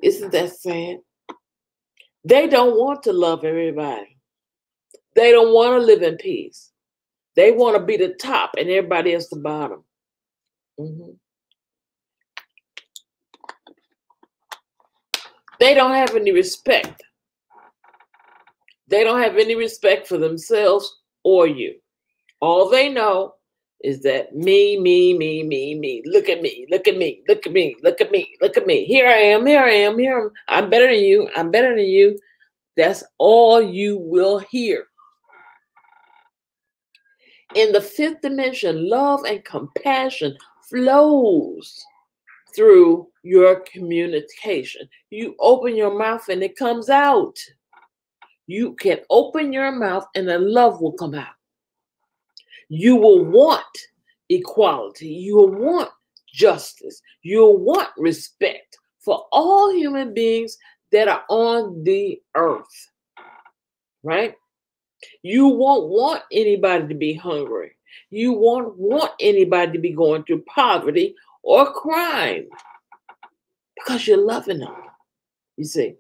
Isn't that sad? They don't want to love everybody. They don't want to live in peace. They want to be the top and everybody else the bottom. They don't have any respect. They don't have any respect for themselves or you. All they know is that me. Look at me, look at me, look at me, look at me, look at me. Here I am, here I am, here I am. I'm better than you, I'm better than you. That's all you will hear. In the fifth dimension, love and compassion flows through your communication. You open your mouth and it comes out. You can open your mouth and the love will come out. You will want equality. You will want justice. You'll want respect for all human beings that are on the earth, right? You won't want anybody to be hungry. You won't want anybody to be going through poverty or crime because you're loving them, you see.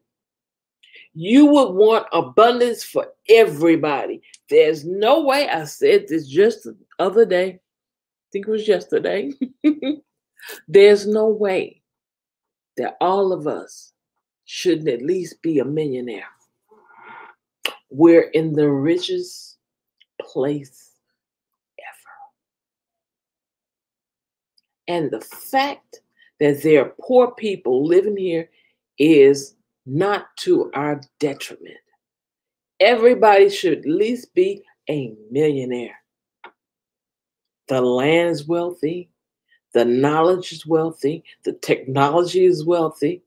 You would want abundance for everybody. There's no way, I said this just the other day, I think it was yesterday. There's no way that all of us shouldn't at least be a millionaire. We're in the richest place ever. And the fact that there are poor people living here is not to our detriment. Everybody should at least be a millionaire. The land is wealthy. The knowledge is wealthy. The technology is wealthy.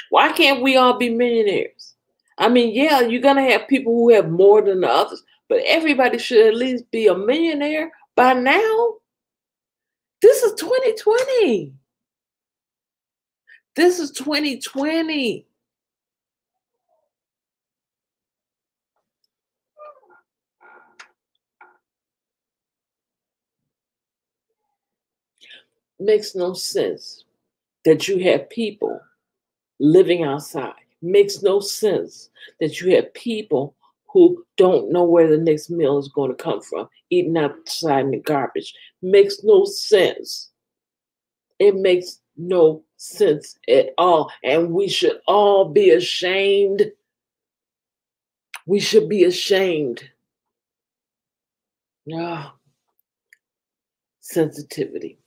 Why can't we all be millionaires? I mean, yeah, you're going to have people who have more than the others, but everybody should at least be a millionaire by now. This is 2020. This is 2020. Makes no sense that you have people living outside. Makes no sense that you have people who don't know where the next meal is going to come from, eating outside in the garbage. Makes no sense. It makes no sense at all. And we should all be ashamed. We should be ashamed. Sensitivity.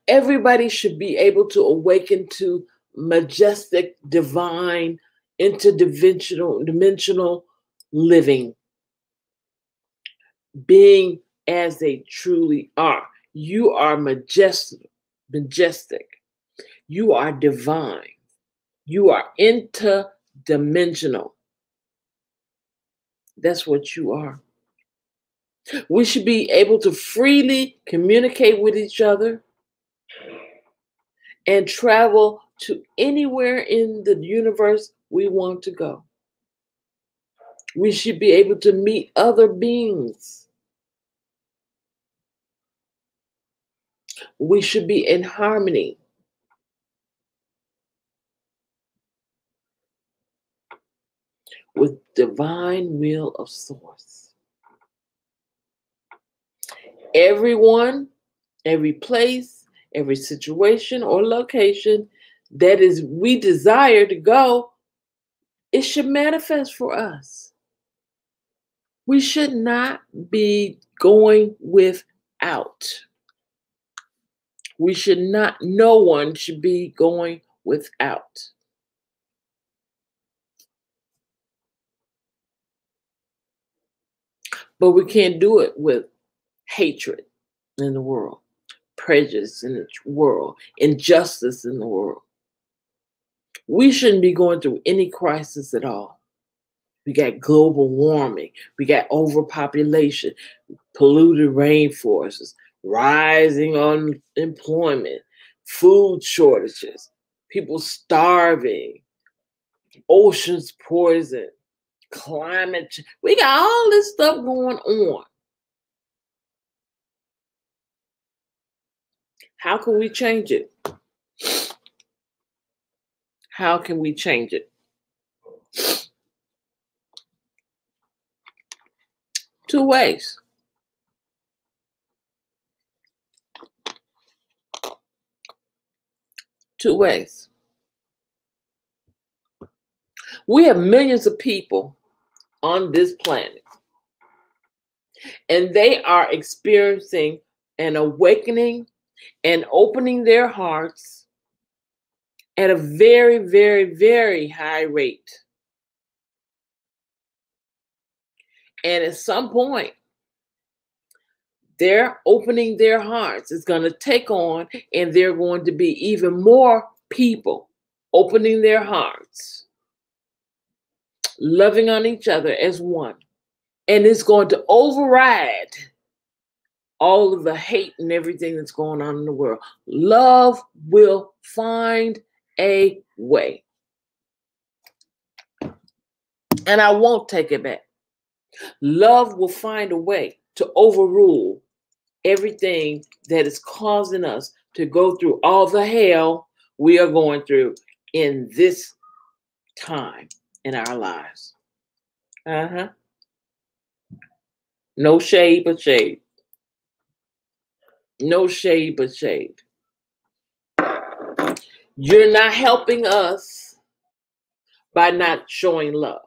Everybody should be able to awaken to majestic, divine, interdimensional living. Being as they truly are. You are majestic. You are divine. You are interdimensional. That's what you are. We should be able to freely communicate with each other and travel to anywhere in the universe we want to go. We should be able to meet other beings. We should be in harmony. With divine will of source. Everyone, every place, every situation or location that is we desire to go, it should manifest for us. We should not be going without. We should not, no one should be going without. But we can't do it with hatred in the world, prejudice in the world, injustice in the world. We shouldn't be going through any crisis at all. We got global warming. We got overpopulation, polluted rainforests, rising unemployment, food shortages, people starving, oceans poisoned, climate change. We got all this stuff going on. How can we change it? How can we change it? Two ways. Two ways. We have millions of people on this planet, and they are experiencing an awakening and opening their hearts at a very, very, very high rate. And at some point, they're opening their hearts. It's going to take on, and they're going to be even more people opening their hearts, loving on each other as one. And it's going to override all of the hate and everything that's going on in the world. Love will find a way. And I won't take it back. Love will find a way to overrule everything that is causing us to go through all the hell we are going through in this time in our lives. No shade but shade. No shade but shade. You're not helping us by not showing love.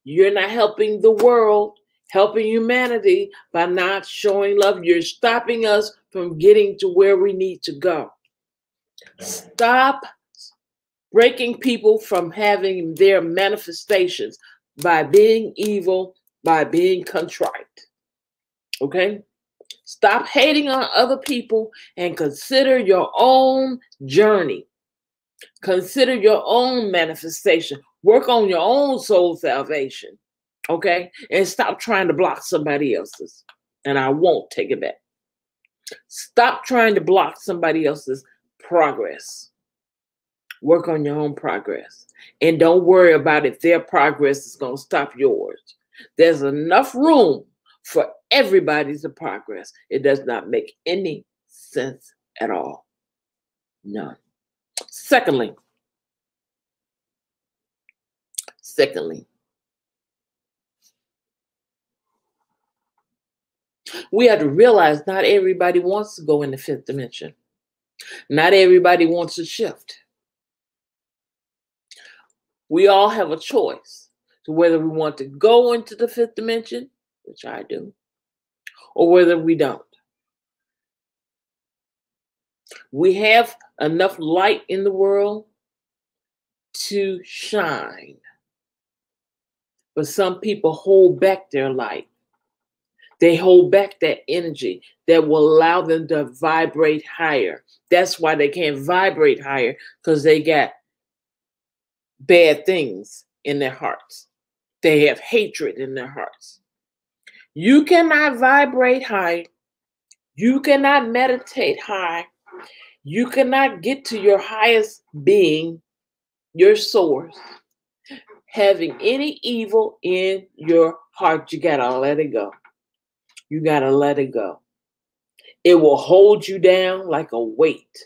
You're not helping the world, helping humanity by not showing love. You're stopping us from getting to where we need to go. Stop breaking people from having their manifestations by being evil, by being contrite. Okay? Stop hating on other people and consider your own journey. Consider your own manifestation. Work on your own soul salvation. Okay? And stop trying to block somebody else's. And I won't take it back. Stop trying to block somebody else's progress. Work on your own progress. And don't worry about if their progress is going to stop yours. There's enough room for everybody to progress. It does not make any sense at all. None. Secondly, we have to realize not everybody wants to go in the fifth dimension. Not everybody wants to shift. We all have a choice to whether we want to go into the fifth dimension, which I do, or whether we don't. We have enough light in the world to shine. But some people hold back their light. They hold back that energy that will allow them to vibrate higher. That's why they can't vibrate higher, because they got bad things in their hearts. They have hatred in their hearts. You cannot vibrate high. You cannot meditate high. You cannot get to your highest being, your source, having any evil in your heart. You got to let it go. You got to let it go. It will hold you down like a weight.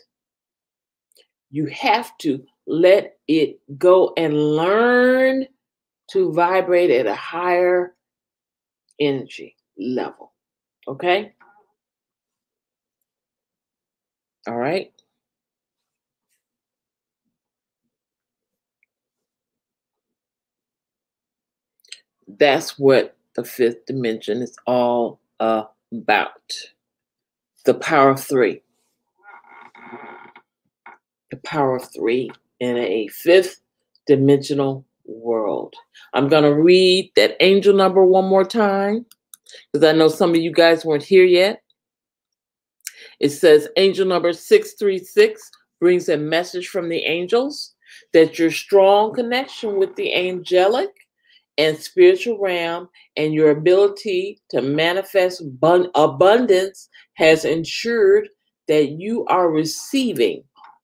You have to let it go and learn to vibrate at a higher energy level. Okay? All right? That's what the fifth dimension is all about. The power of three. the power of three in a fifth dimensional world. I'm going to read that angel number one more time because I know some of you guys weren't here yet. It says angel number 636 brings a message from the angels that your strong connection with the angelic and spiritual realm and your ability to manifest abundance has ensured that you are receiving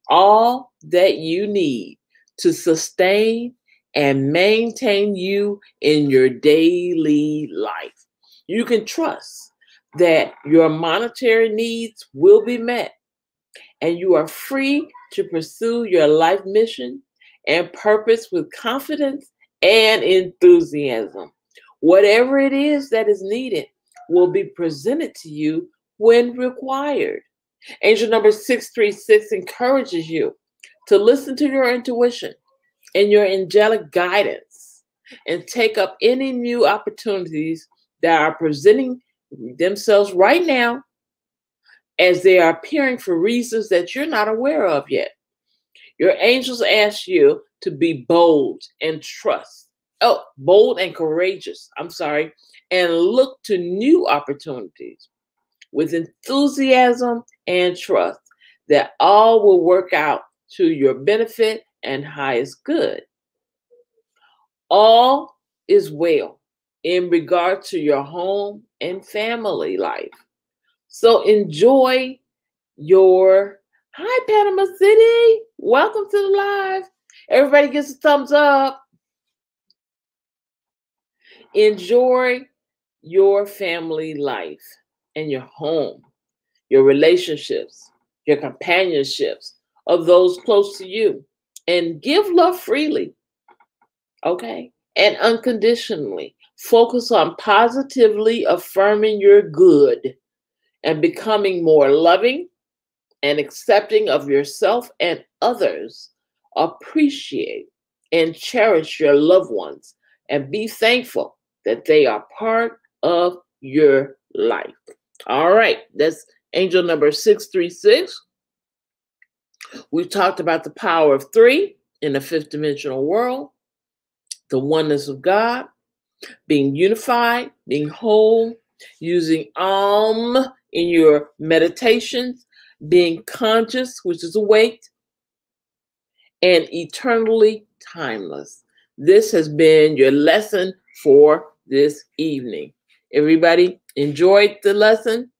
all that you need to sustain and maintain you in your daily life. You can trust that your monetary needs will be met and you are free to pursue your life mission and purpose with confidence and enthusiasm. Whatever it is that is needed will be presented to you when required. Angel number 636 encourages you to listen to your intuition and your angelic guidance and take up any new opportunities that are presenting themselves right now as they are appearing for reasons that you're not aware of yet. Your angels ask you to be bold and bold and courageous, and look to new opportunities with enthusiasm and trust that all will work out to your benefit and highest good. All is well in regard to your home and family life. So enjoy your hi Panama City. Welcome to the live. Everybody gets a thumbs up. Enjoy your family life and your home, your relationships, your companionships of those close to you, and give love freely, okay? And unconditionally. Focus on positively affirming your good and becoming more loving and accepting of yourself and others. Appreciate and cherish your loved ones and be thankful that they are part of your life. All right, that's angel number 636. We talked about the power of three in the fifth dimensional world, the oneness of God, being unified, being whole, using in your meditations, being conscious, which is awake, and eternally timeless. This has been your lesson for this evening. Everybody enjoyed the lesson?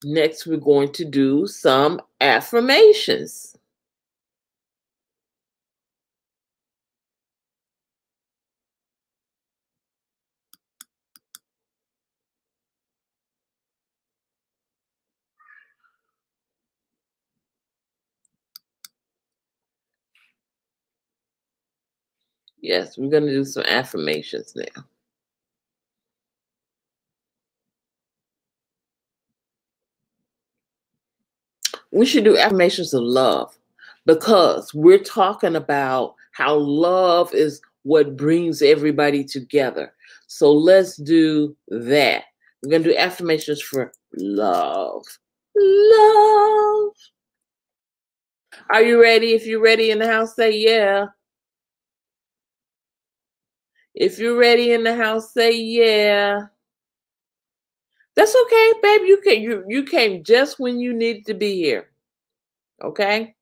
Next, we're going to do some affirmations. Yes, we're going to do some affirmations now. We should do affirmations of love because we're talking about how love is what brings everybody together. So let's do that. We're going to do affirmations for love. Love. Are you ready? If you're ready in the house, say yeah. If you're ready in the house, say yeah. That's okay, babe. You came just when you needed to be here. Okay?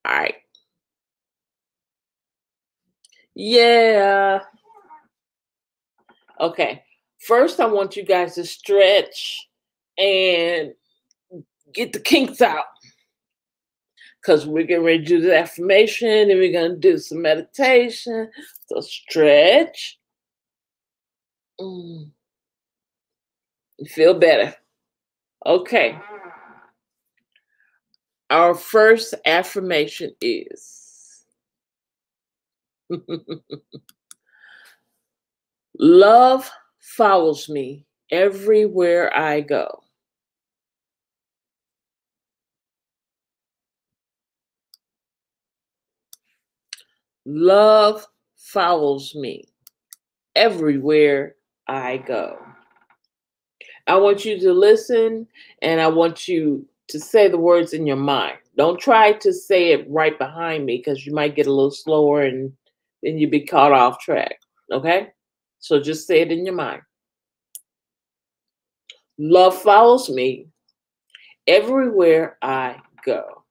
All right. Yeah. Okay. First, I want you guys to stretch and get the kinks out because we're getting ready to do the affirmation and we're going to do some meditation. So stretch. You feel better. Okay. Our first affirmation is love follows me everywhere I go. Love follows me everywhere I go. I want you to listen, and I want you to say the words in your mind. Don't try to say it right behind me, because you might get a little slower and then you'll be caught off track. Okay? So just say it in your mind. Love follows me everywhere I go.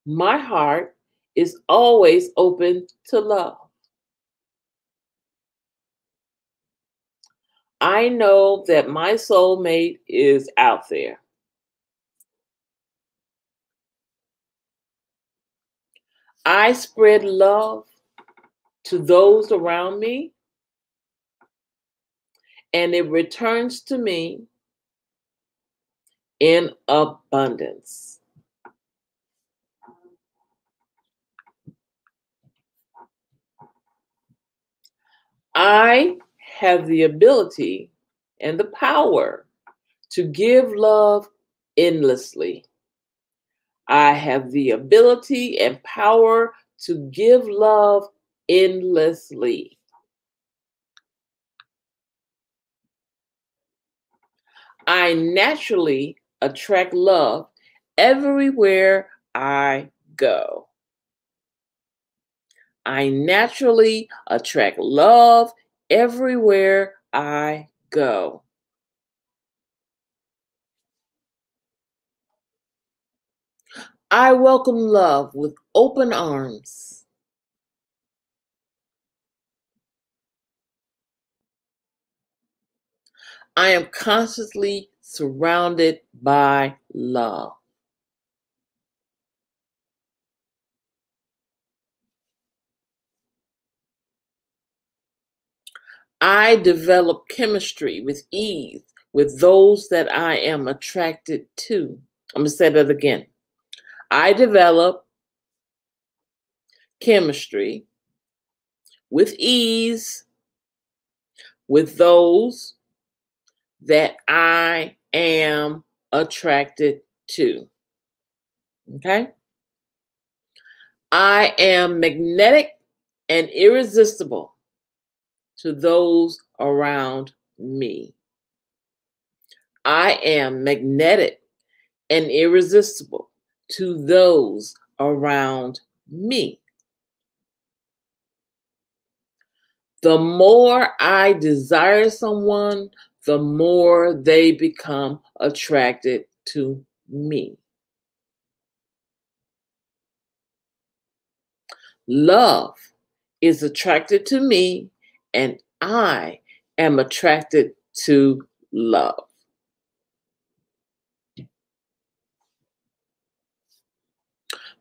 My heart is always open to love. I know that my soulmate is out there. I spread love to those around me, and it returns to me in abundance. I have the ability and the power to give love endlessly. I have the ability and power to give love endlessly. I naturally attract love everywhere I go. I naturally attract love everywhere I go. I welcome love with open arms. I am constantly surrounded by love. I develop chemistry with ease with those that I am attracted to. I'm going to say that again. I develop chemistry with ease with those that I am attracted to. Okay? I am magnetic and irresistible to those around me. I am magnetic and irresistible to those around me. The more I desire someone, the more they become attracted to me. Love is attracted to me, and I am attracted to love.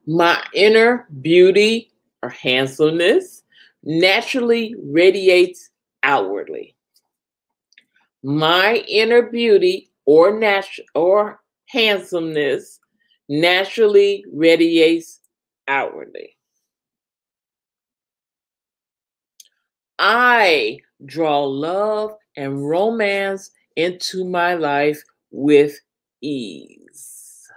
My inner beauty or handsomeness naturally radiates outwardly. My inner beauty or handsomeness naturally radiates outwardly. I draw love and romance into my life with ease.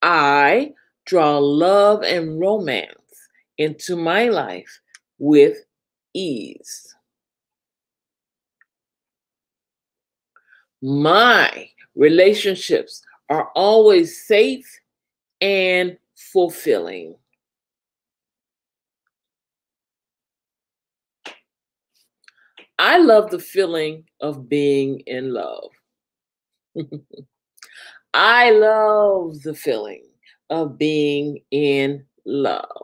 I draw love and romance into my life with ease. My relationships are always safe and fulfilling. I love the feeling of being in love. I love the feeling of being in love.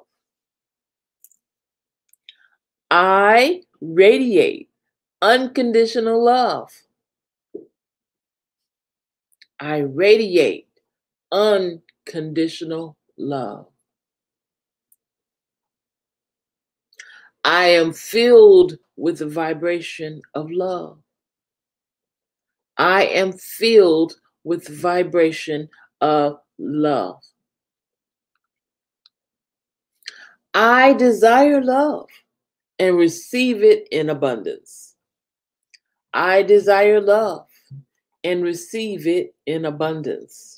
I radiate unconditional love. I radiate unconditional love. I am filled with the vibration of love. I am filled with the vibration of love. I desire love and receive it in abundance. I desire love and receive it in abundance.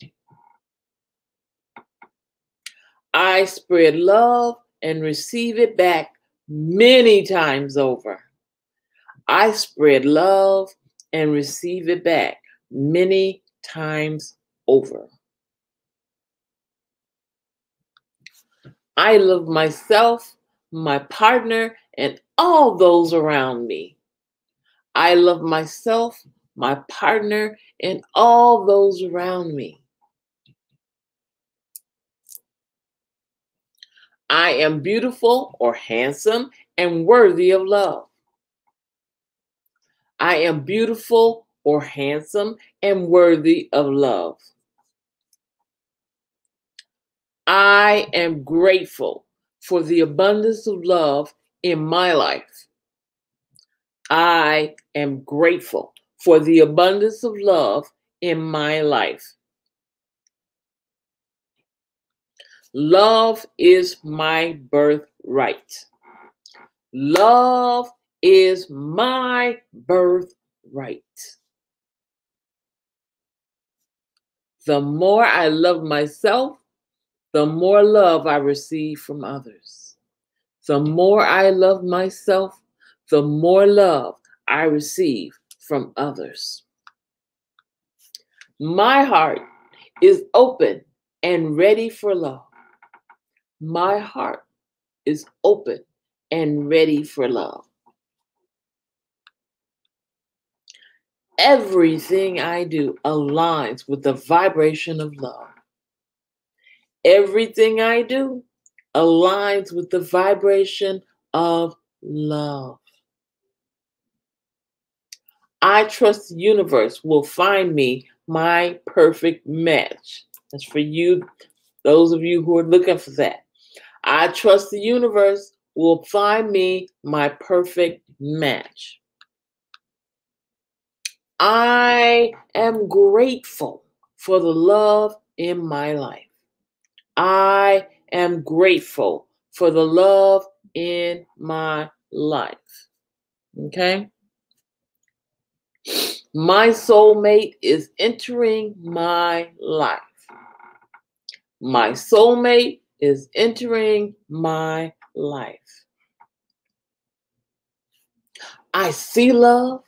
I spread love and receive it back many times over. I spread love and receive it back many times over. I love myself, my partner, and all those around me. I love myself, my partner, and all those around me. I am beautiful or handsome and worthy of love. I am beautiful or handsome and worthy of love. I am grateful for the abundance of love in my life. I am grateful for the abundance of love in my life. Love is my birthright. Love is my birthright. The more I love myself, the more love I receive from others. The more I love myself, the more love I receive from others. My heart is open and ready for love. My heart is open and ready for love. Everything I do aligns with the vibration of love. Everything I do aligns with the vibration of love. I trust the universe will find me my perfect match. That's for you, those of you who are looking for that. I trust the universe will find me my perfect match. I am grateful for the love in my life. I am grateful for the love in my life. Okay? My soulmate is entering my life. My soulmate is entering my life. I see love.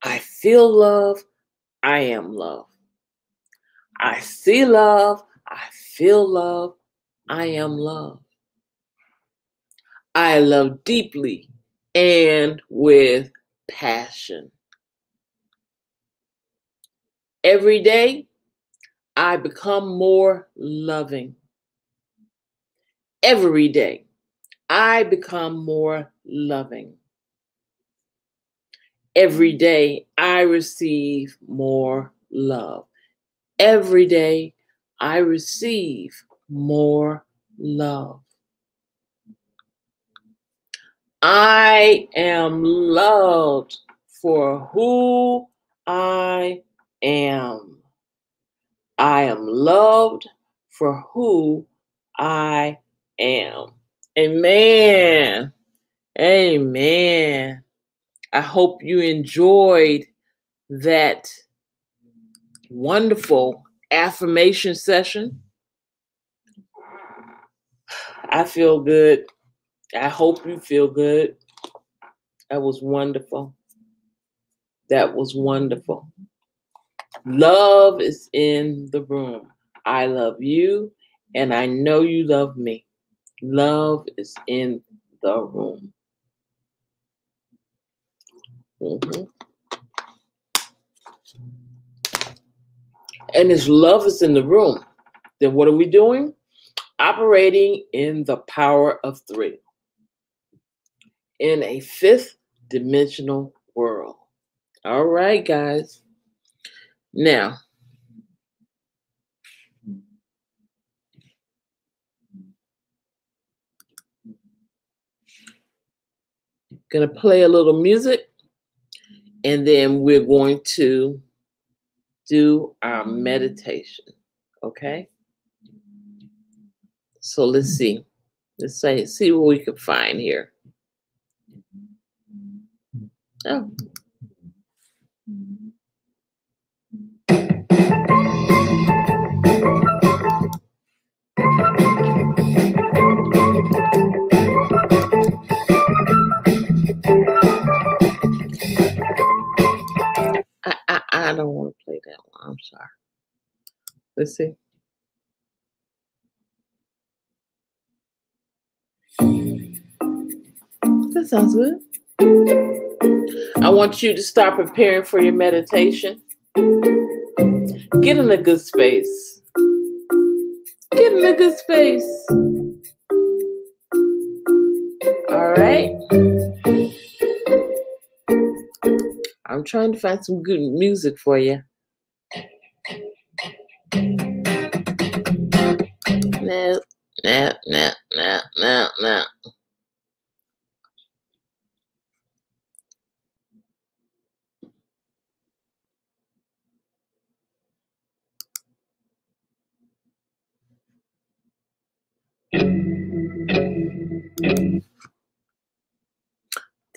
I feel love. I am love. I see love. I feel love. I am love. I love deeply and with passion. Every day, I become more loving. Every day, I become more loving. Every day, I receive more love. Every day, I receive more love. I am loved for who I am. I am loved for who I am. Amen. Amen. I hope you enjoyed that wonderful affirmation session. I feel good. I hope you feel good. That was wonderful. That was wonderful. Love is in the room. I love you, and I know you love me. Love is in the room. Mm-hmm. And as love is in the room, then what are we doing? Operating in the power of 3. In a 5th dimensional world. All right, guys. Now, going to play a little music, and then we're going to do our meditation. Okay? So let's see. Let's see what we can find here. Oh. I don't want to play that one. I'm sorry. Let's see. That sounds good. I want you to start preparing for your meditation. Get in a good space. Get in a good space. All right. I'm trying to find some good music for you. No.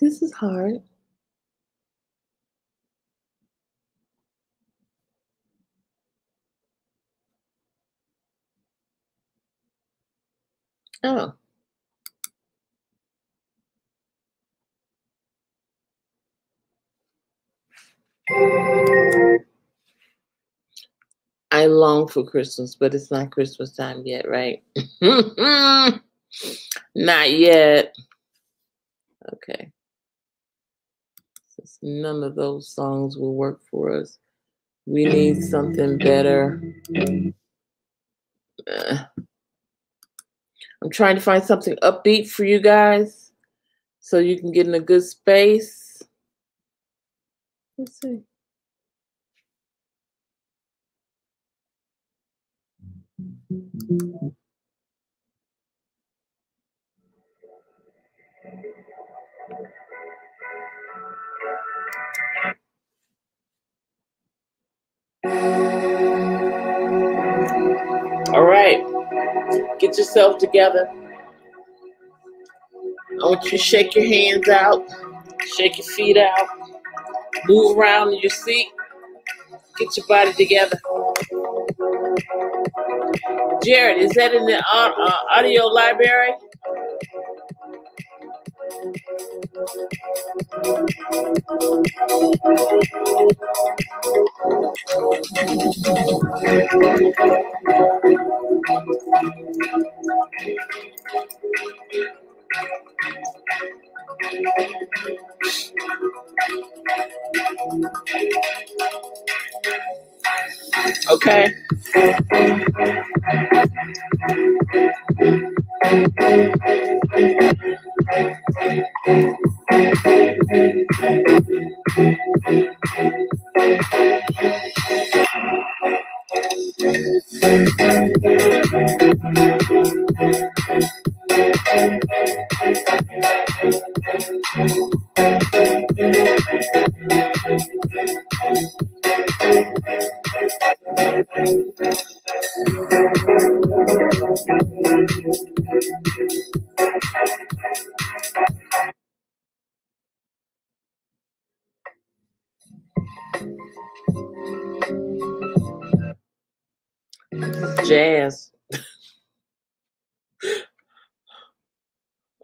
This is hard. Oh. I long for Christmas, but it's not Christmas time yet, right? Not yet. Okay. Since none of those songs will work for us, we need something better. I'm trying to find something upbeat for you guys so you can get in a good space. Let's see. All right. Get yourself together. I want you to shake your hands out, shake your feet out, move around in your seat, get your body together. Jared, is that in the audio library? Okay. Jazz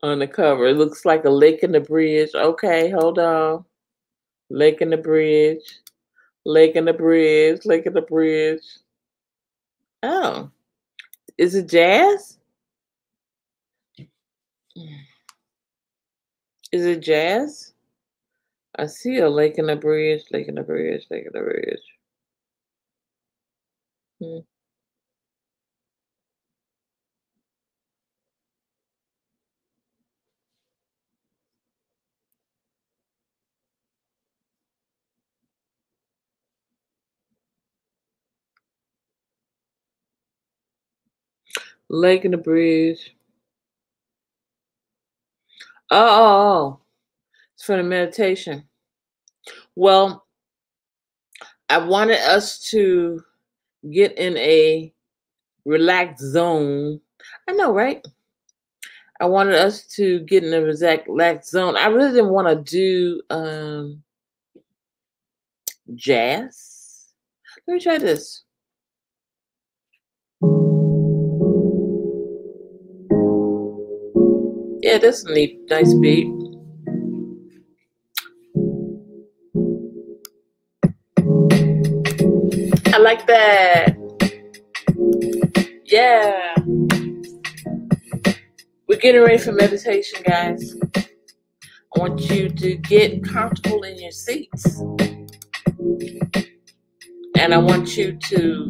on the cover. It looks like a lake in the bridge. Okay, hold on. Lake in the bridge. Lake in the bridge. Lake in the bridge. Oh. Is it jazz? Is it jazz? I see a lake in the bridge. Lake in the bridge. Lake in the bridge. Lake in the bridge. Oh. It's for the meditation. Well, I wanted us to get in a relaxed zone. I know, right? I wanted us to get in a relaxed zone. I really didn't want to do jazz. Let me try this. Yeah, that's a neat, nice beat. like that. Yeah. We're getting ready for meditation, guys. I want you to get comfortable in your seats. And I want you to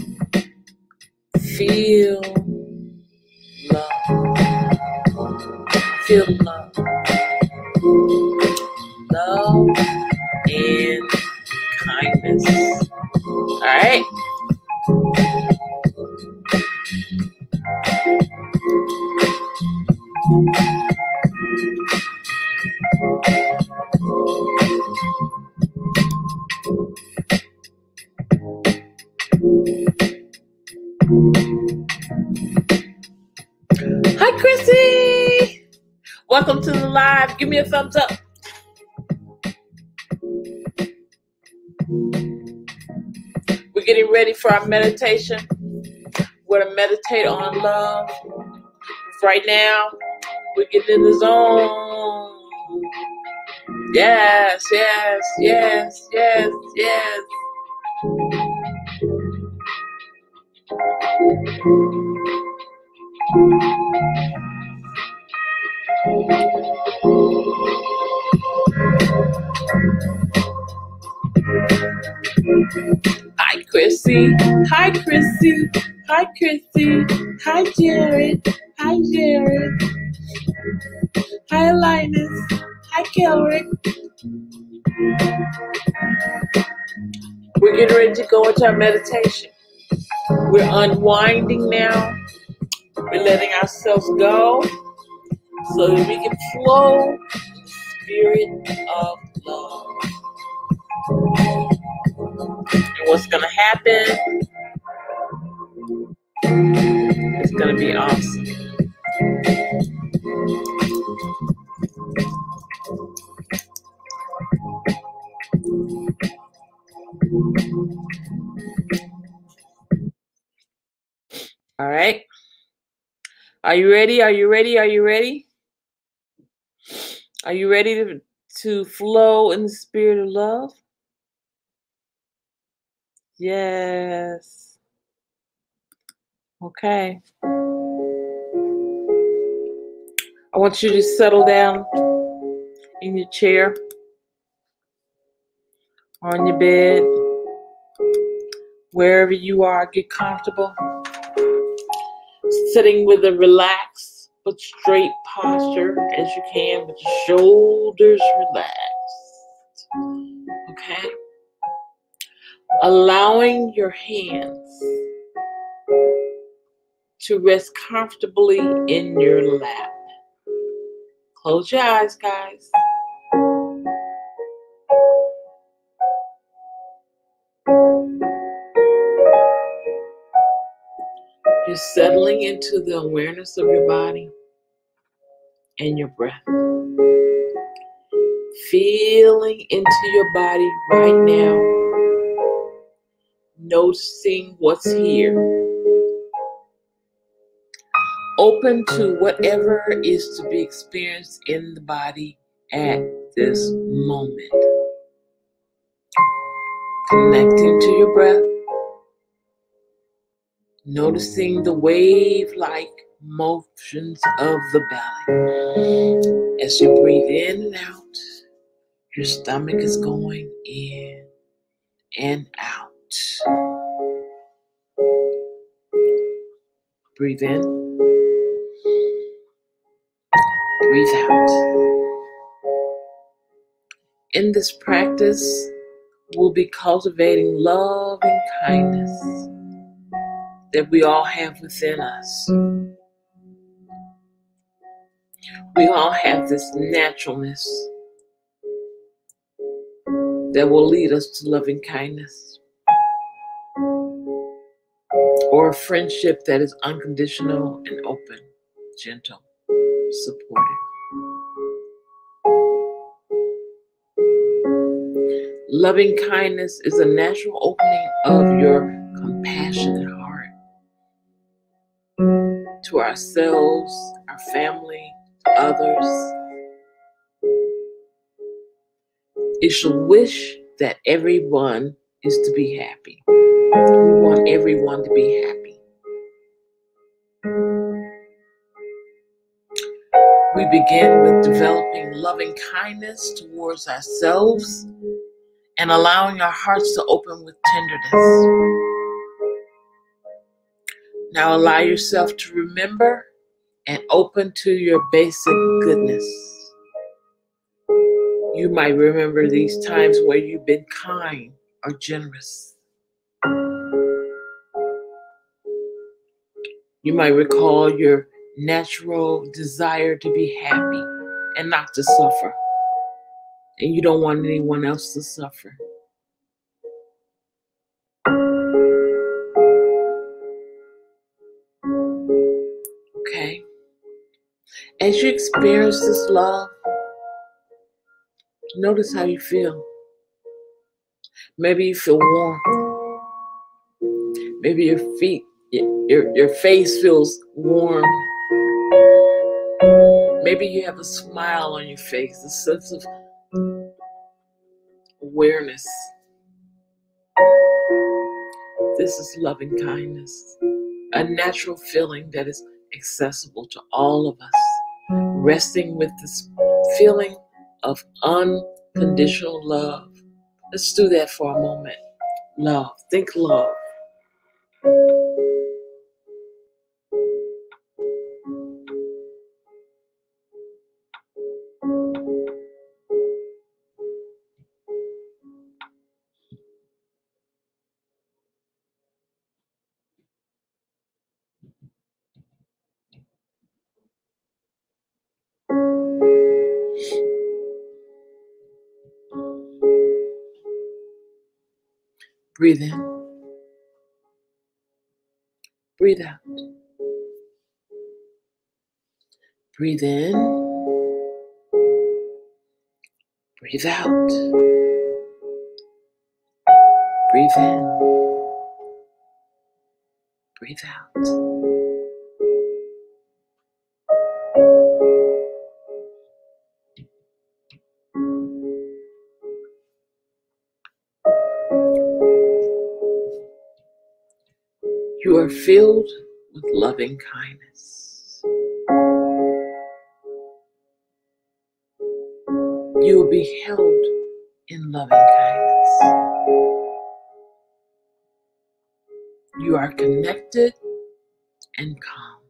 feel love. Feel love. Love and kindness. All right? Hi, Chrissy. Welcome to the live. Give me a thumbs up. We're getting ready for our meditation. We're going to meditate on love. Right now, we're getting in the zone. Yes, yes, yes, yes, yes. Hi, Chrissy. Hi, Chrissy. Hi, Chrissy. Hi, Jared. Hi, Jared. Hi, Linus. Hi, Kelrick. We're getting ready to go into our meditation. We're unwinding now. We're letting ourselves go so that we can flow in the spirit of love. And what's going to happen? It's going to be awesome. All right. Are you ready? Are you ready? Are you ready? Are you ready to flow in the spirit of love? Yes. Okay. I want you to settle down in your chair, on your bed, wherever you are. Get comfortable. Sitting with a relaxed but straight posture as you can, with your shoulders relaxed. Okay? Allowing your hands to rest comfortably in your lap. Close your eyes, guys. You're settling into the awareness of your body and your breath. Feeling into your body right now. Noticing what's here. Open to whatever is to be experienced in the body at this moment. Connecting to your breath. Noticing the wave-like motions of the belly. As you breathe in and out, your stomach is going in and out. Breathe in. Breathe out. In this practice, we'll be cultivating love and kindness that we all have within us. We all have this naturalness that will lead us to loving kindness, or a friendship that is unconditional and open, gentle, supportive. Loving kindness is a natural opening of your compassionate heart to ourselves, our family, others. You should wish that everyone is to be happy. We want everyone to be happy. We begin with developing loving kindness towards ourselves and allowing our hearts to open with tenderness. Now allow yourself to remember and open to your basic goodness. You might remember these times where you've been kind or generous. You might recall your natural desire to be happy and not to suffer. And you don't want anyone else to suffer. Okay? As you experience this love, notice how you feel. Maybe you feel warm. Maybe your face feels warm. Maybe you have a smile on your face, a sense of awareness. This is loving kindness, a natural feeling that is accessible to all of us, resting with this feeling of unconditional love. Let's do that for a moment. Love. Think love. Breathe in. Breathe out. Breathe in. Breathe out. Breathe in. Breathe out. You are filled with loving kindness. You will be held in loving kindness. You are connected and calm.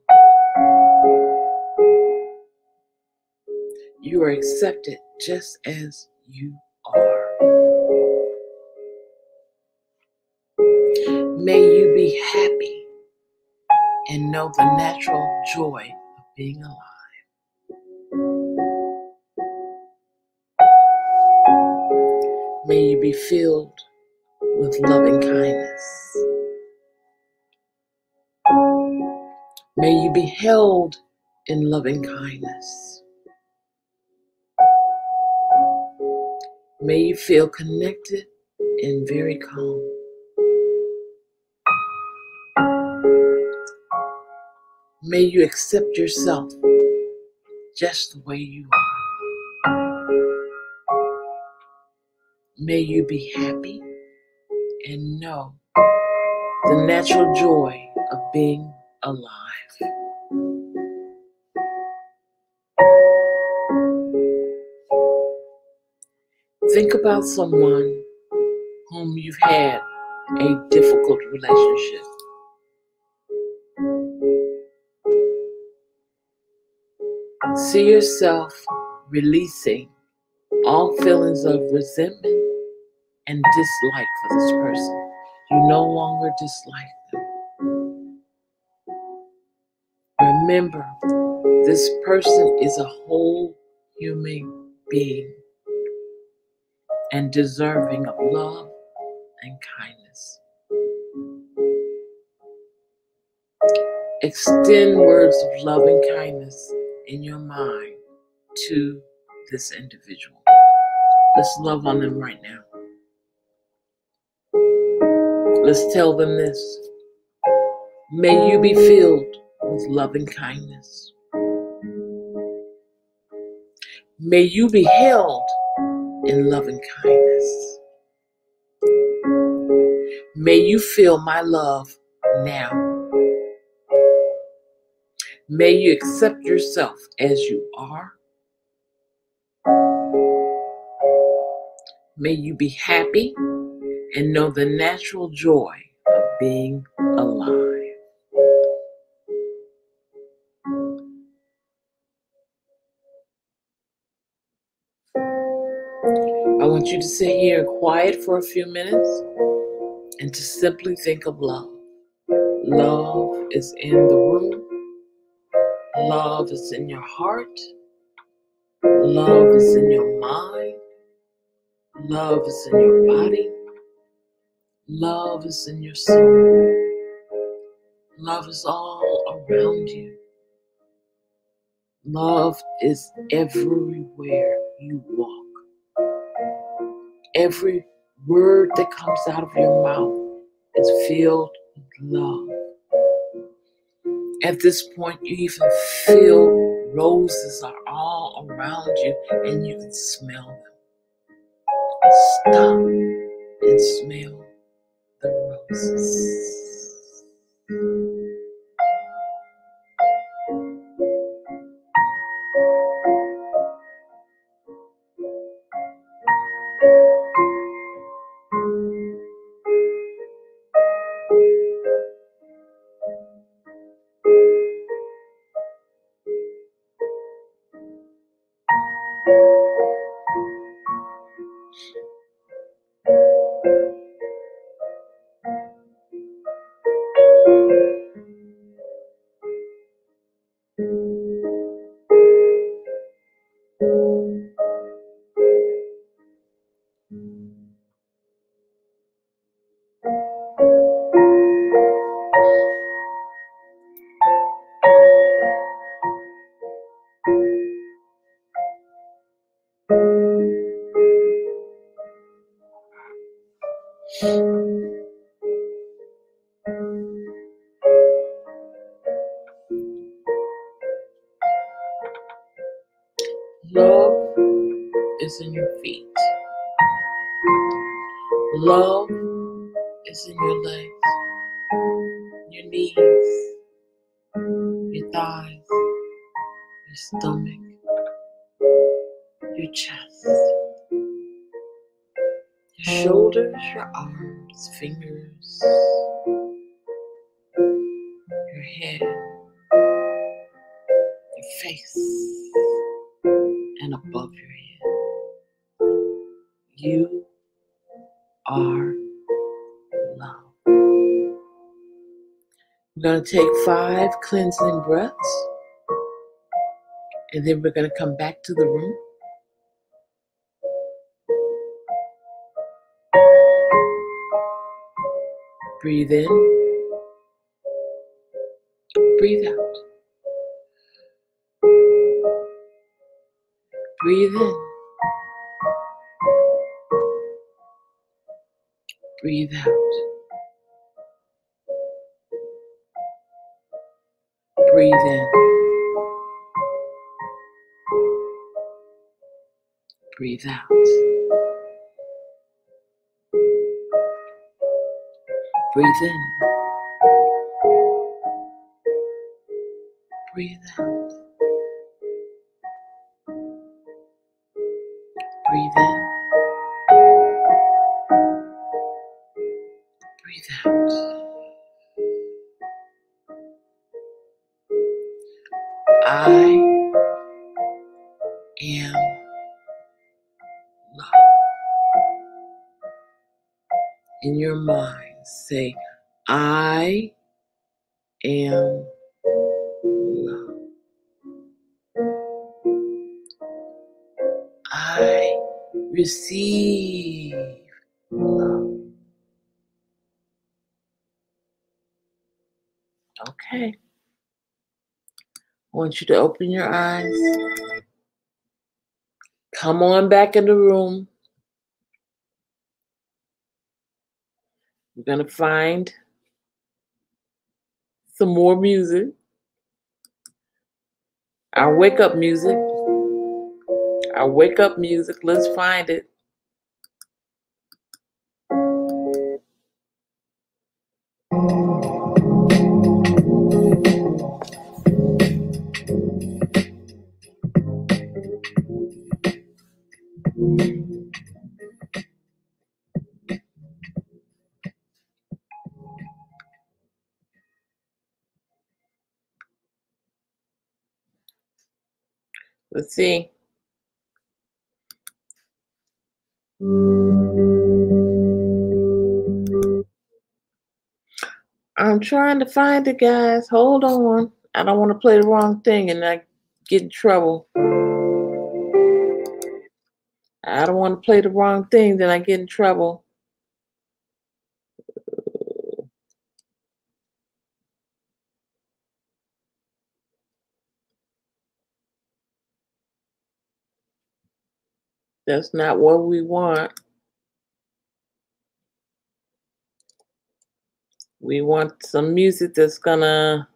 You are accepted just as you are. May you be happy and know the natural joy of being alive. May you be filled with loving kindness. May you be held in loving kindness. May you feel connected and very calm. May you accept yourself just the way you are. May you be happy and know the natural joy of being alive. Think about someone whom you've had a difficult relationship. See yourself releasing all feelings of resentment and dislike for this person. You no longer dislike them. Remember, this person is a whole human being and deserving of love and kindness. Extend words of love and kindness in your mind to this individual. Let's love on them right now. Let's tell them this. May you be filled with loving kindness. May you be held in loving kindness. May you feel my love now. May you accept yourself as you are. May you be happy and know the natural joy of being alive. I want you to sit here quiet for a few minutes and to simply think of love. Love is in the room. Love is in your heart. Love is in your mind. Love is in your body. Love is in your soul. Love is all around you. Love is everywhere you walk. Every word that comes out of your mouth is filled with love. At this point, you even feel roses are all around you and you can smell them. Stop and smell the roses. Love is in your feet. Love is in your legs, your knees, your thighs, your stomach, your chest, your shoulders, your arms, fingers, your head, your face, and above your head. You are love. We're going to take 5 cleansing breaths, and then we're going to come back to the room. Breathe in, breathe out. Breathe in, breathe out. Breathe in, breathe out. Breathe in, breathe out. Breathe in, breathe out. I am love. In your mind, say, I am love. I receive love. Okay. I want you to open your eyes. Come on back in the room. We're going to find some more music. Our wake up music. Our wake up music. Let's find it. Let's see. I'm trying to find it, guys. Hold on. I don't want to play the wrong thing and I get in trouble. I don't want to play the wrong thing, then I get in trouble. That's not what we want. We want some music that's gonna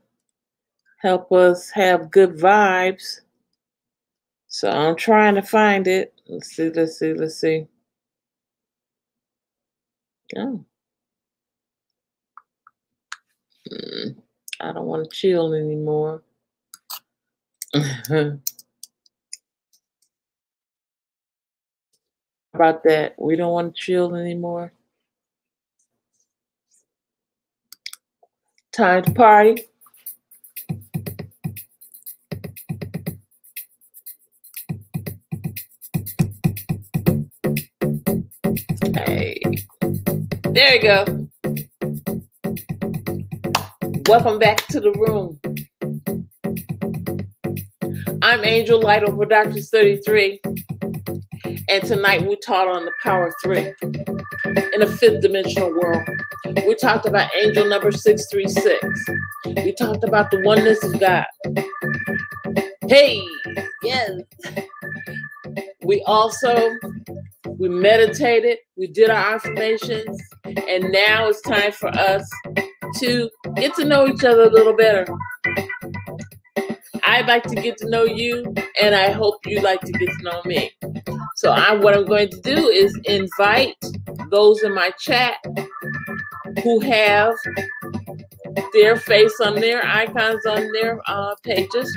help us have good vibes. So I'm trying to find it. Let's see. Oh. I don't want to chill anymore. About that. We don't want to chill anymore. Time to party. Hey. There you go. Welcome back to the room. I'm Angel Lightoverdarkness33. And tonight we taught on the power of 3 in a 5th dimensional world. We talked about angel number 636. We talked about the oneness of God. Hey, yes. We meditated, we did our affirmations, and now it's time for us to get to know each other a little better. I'd like to get to know you, and I hope you'd like to get to know me. So what I'm going to do is invite those in my chat who have their face on their icons on their pages.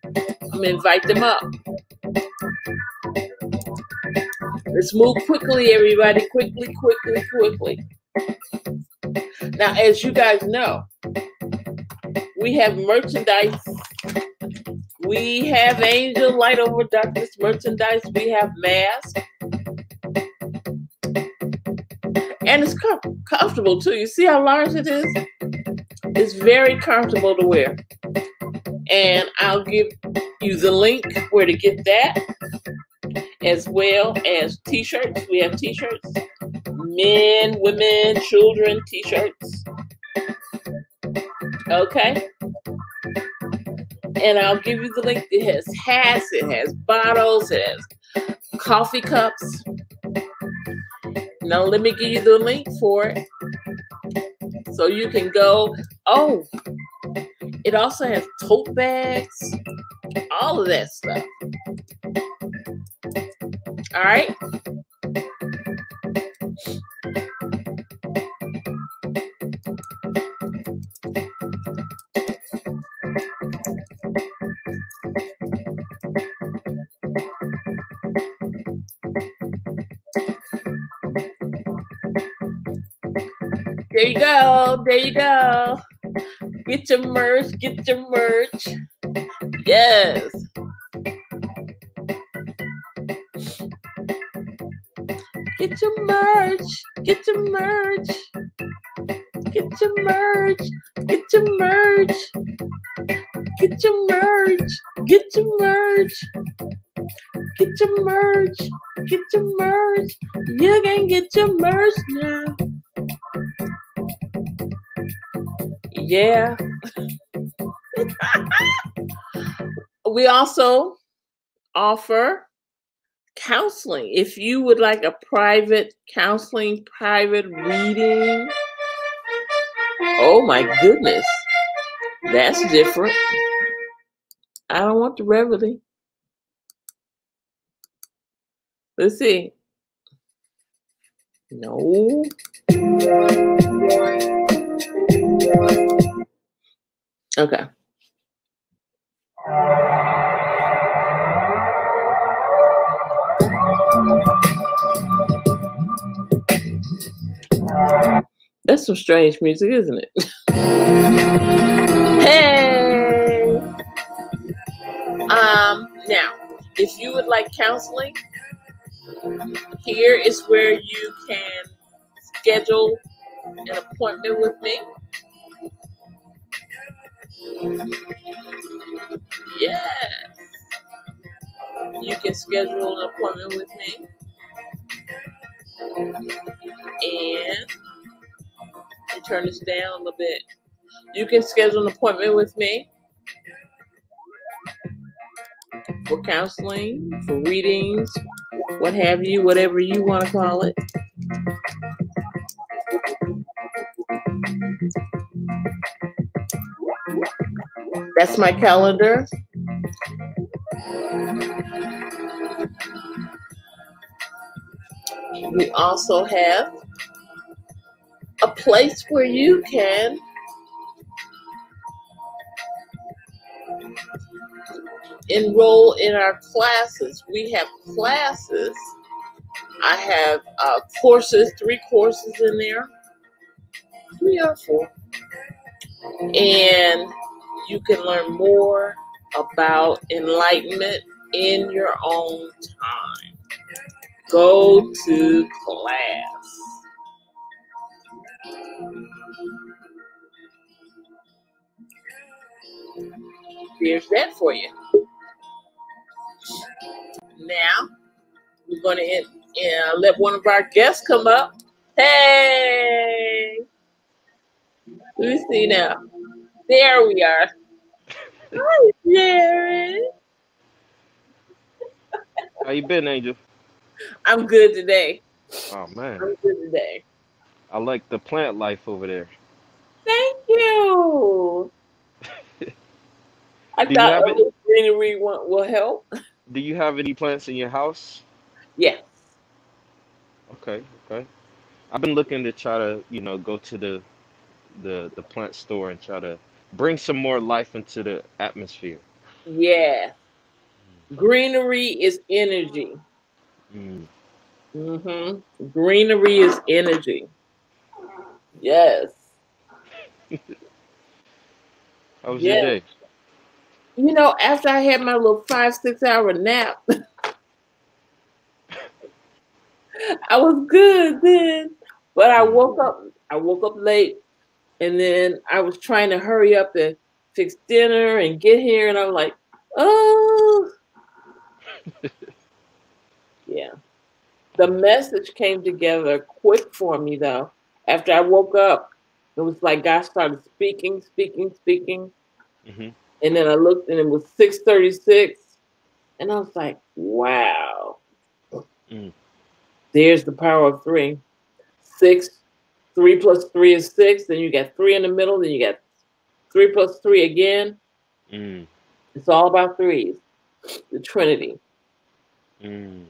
I'm going to invite them up. Let's move quickly, everybody. Quickly. Now, as you guys know, we have merchandise. We have Angel Light Over Darkness merchandise. We have masks. And it's comfortable, too. You see how large it is? It's very comfortable to wear. And I'll give you the link where to get that, as well as t-shirts. We have t-shirts. Men, women, children t-shirts. Okay? And I'll give you the link. It has hats, it has bottles, it has coffee cups. Now let me give you the link for it. So you can go. Oh, it also has tote bags. All of that stuff. All right? There you go. There you go. Get your merch. Get your merch. Yes. Get your merch. Get your merch. Get your merch. Get your merch. Get your merch. Get your merch. Get your merch. Get your merch. You can get your merch now. Yeah. We also offer counseling. If you would like a private counseling, private reading. Oh my goodness. That's different. I don't want the remedy. Let's see. No. Okay. That's some strange music, isn't it? Hey. Now, if you would like counseling, here is where you can schedule an appointment with me. Yes. You can schedule an appointment with me. And I'll turn this down a little bit. You can schedule an appointment with me for counseling, for readings, what have you, whatever you want to call it. That's my calendar. We also have a place where you can enroll in our classes. We have classes. I have courses, 3 courses in there. 3 or 4. And you can learn more about enlightenment in your own time. Go to class. Here's that for you. Now, we're going to let one of our guests come up. Hey! Let me see now. There we are. Hi, Jared. How you been, Angel? I'm good today. Oh man, I'm good today. I like the plant life over there. Thank you. I Do you thought have a it? little greenery will help. Do you have any plants in your house? Yes. Okay, okay. I've been looking to try to, go to the plant store and try to bring some more life into the atmosphere. Yeah. Greenery is energy. Mm. Greenery is energy. Yes. How was your Yes. day? After I had my little 5-6 hour nap, I was good then. But I Mm. woke up late, and then I was trying to hurry up and fix dinner and get here, and I'm like, oh, yeah. The message came together quick for me though. After I woke up, it was like God started speaking, Mm-hmm. and then I looked and it was 6:36, and I was like, wow, Mm. there's the power of 3. 6, 3 plus 3 is 6. Then you got 3 in the middle. Then you got 3 plus 3 again. Mm. It's all about threes. The Trinity. Mm.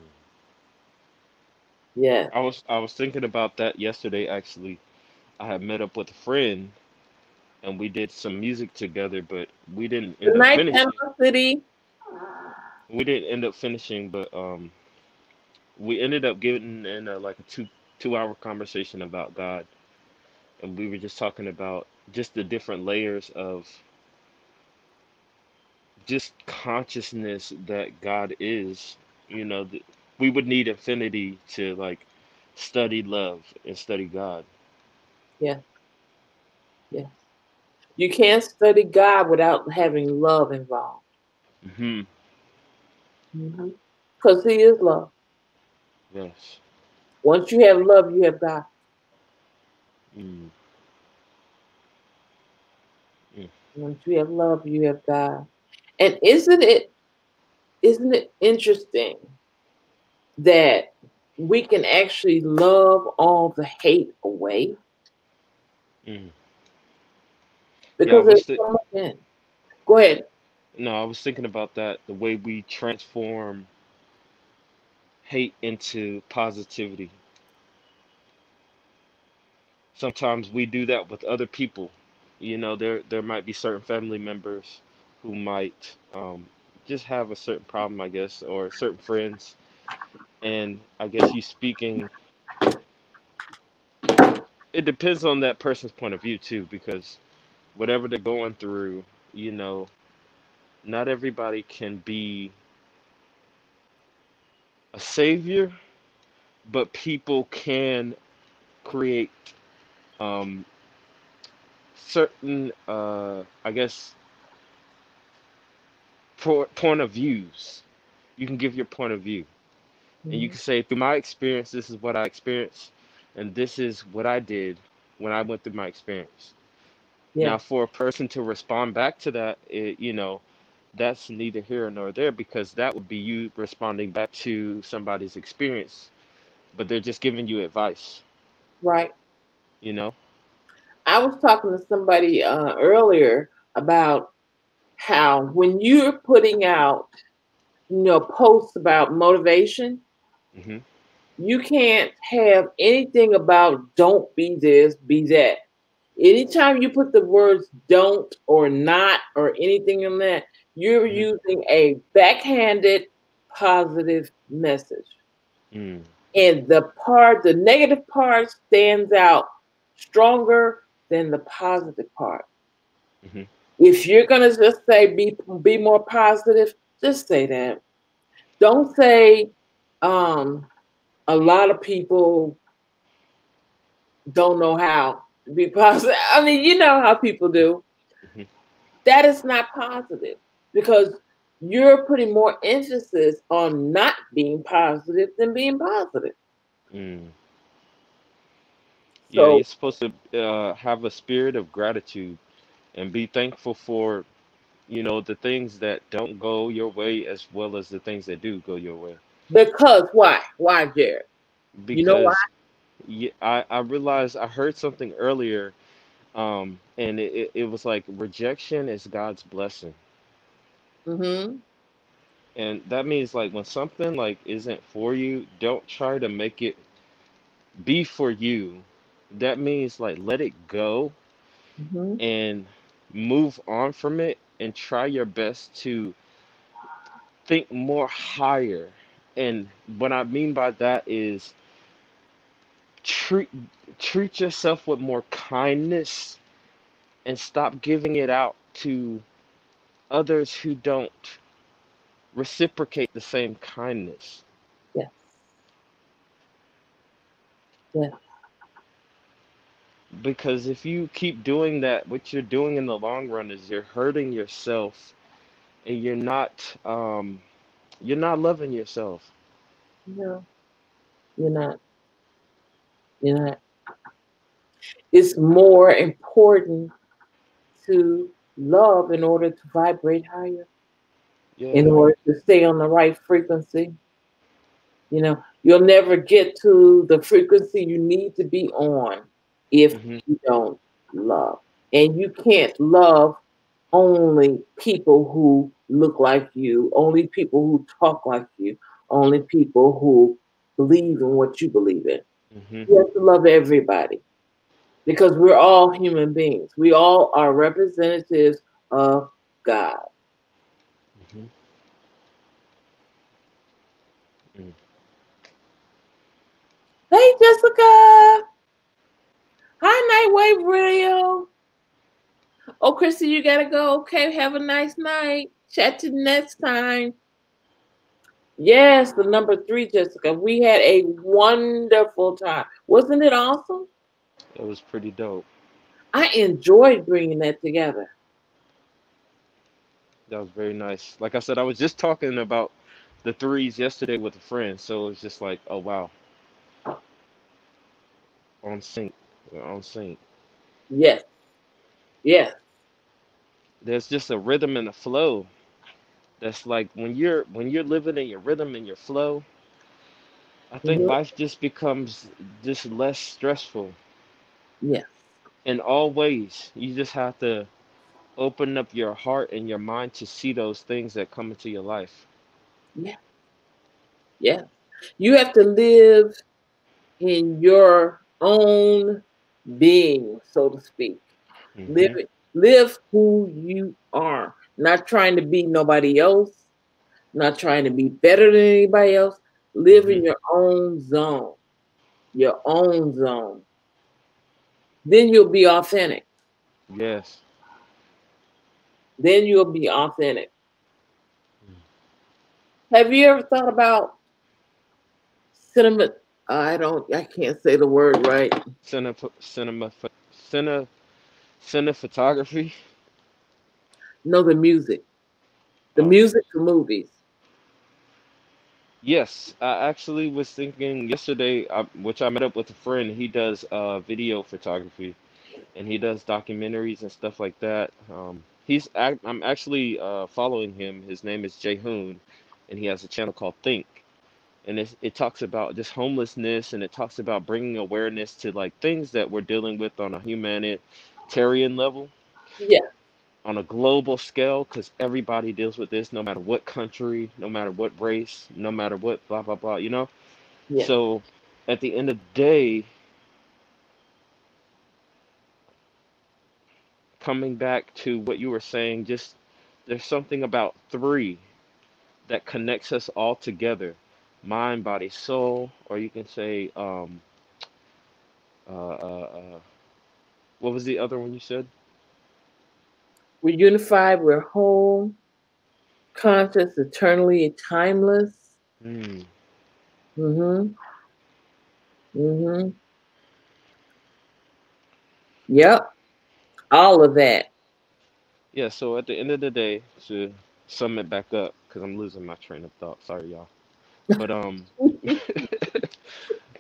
Yeah. I was thinking about that yesterday actually. I had met up with a friend and we did some music together, but we didn't The end up nighttime finishing. city. We didn't end up finishing, but we ended up getting in like a two-hour conversation about God, and we were just talking about just the different layers of just consciousness that God is. We would need infinity to like study love and study God. Yeah. Yeah. You can't study God without having love involved. Hmm. Because He is love. Yes. Once you have love, you have God. Mm. Mm. Once you have love, you have God. And isn't it interesting that we can actually love all the hate away? Mm. Yeah, Because there's so much in. Go ahead. no, I was thinking about that, the way we transform hate into positivity. Sometimes we do that with other people. There might be certain family members who might just have a certain problem, I guess, or certain friends. And I guess you speaking, it depends on that person's point of view too, because whatever they're going through, you know, not everybody can be a savior, but people can create um, certain, I guess, point of views. You can give your point of view, and you Mhm. can say, through my experience, this is what I experienced, and this is what I did when I went through my experience. Now, Yeah, for a person to respond back to that, that's neither here nor there, because that would be you responding back to somebody's experience, but they're just giving you advice, right. you know? I was talking to somebody earlier about how when you're putting out, posts about motivation, Hmm. you can't have anything about don't be this, be that. Anytime you put the words don't or not or anything in that, you're Hmm. using a backhanded positive message. Mm. And the negative part stands out stronger than the positive part. Hmm. If you're gonna just say be more positive, just say that. Don't say a lot of people don't know how to be positive. I mean, you know how people do. Hmm. That is not positive because you're putting more emphasis on not being positive than being positive. Mm. Yeah, So you're supposed to have a spirit of gratitude and be thankful for, the things that don't go your way as well as the things that do go your way. because why? Why, Jared? You know why? Because I realized I heard something earlier, and it was like rejection is God's blessing. Mm-hmm. And that means like when something like isn't for you, don't try to make it be for you. That means like let it go Mm-hmm. and move on from it and try your best to think more higher. And what I mean by that is treat treat yourself with more kindness and stop giving it out to others who don't reciprocate the same kindness. Yes. Yeah. Because if you keep doing that, what you're doing in the long run is you're hurting yourself and you're not loving yourself. No, you're not. You're not. It's more important to love in order to vibrate higher, in Yeah. order to stay on the right frequency. You'll never get to the frequency you need to be on if Hmm. you don't love. And you can't love only people who look like you, only people who talk like you, only people who believe in what you believe in. Hmm. You have to love everybody because we're all human beings. We all are representatives of God. Hmm. Mm. Hey, Jessica. Hi, Nightwave Radio. Oh, Chrissy, you gotta go. Okay, have a nice night. Chat to you next time. Yes, the number 3, Jessica. We had a wonderful time. Wasn't it awesome? It was pretty dope. I enjoyed bringing that together. That was very nice. Like I said, I was just talking about the threes yesterday with a friend, so it's just like, oh wow, on sync, we're on sync. Yes, yes. There's just a rhythm and a flow. That's like when you're living in your rhythm and your flow, I think Mhm. life just becomes just less stressful Yes, in all ways. You just have to open up your heart and your mind to see those things that come into your life. yeah, yeah. You have to live in your own being, so to speak. Live Hmm. it. Live who you are. Not trying to be nobody else. Not trying to be better than anybody else. Live Hmm. in your own zone. Your own zone. Then you'll be authentic. Yes. Then you'll be authentic. Have you ever thought about Cinema. I can't say the word right. cinema, cine, cinematography. No, the music. The Oh, music for movies. yes. I actually was thinking yesterday, which I met up with a friend. He does video photography and he does documentaries and stuff like that. I'm actually following him. His name is Jay Hoon, and he has a channel called Think. And it talks about just homelessness, and it talks about bringing awareness to like things that we're dealing with on a humanitarian level, Yeah, on a global scale, because everybody deals with this, no matter what country, no matter what race, no matter what blah blah blah, you know. yeah. So at the end of the day, coming back to what you were saying, just there's something about three that connects us all together: mind, body, soul, or you can say uh, uh, uh, what was the other one you said? We're unified. We're whole, conscious, eternally timeless. Mm. Mm-hmm. Mm-hmm. Yep. All of that. Yeah, so at the end of the day, to sum it back up, because I'm losing my train of thought. Sorry, y'all. But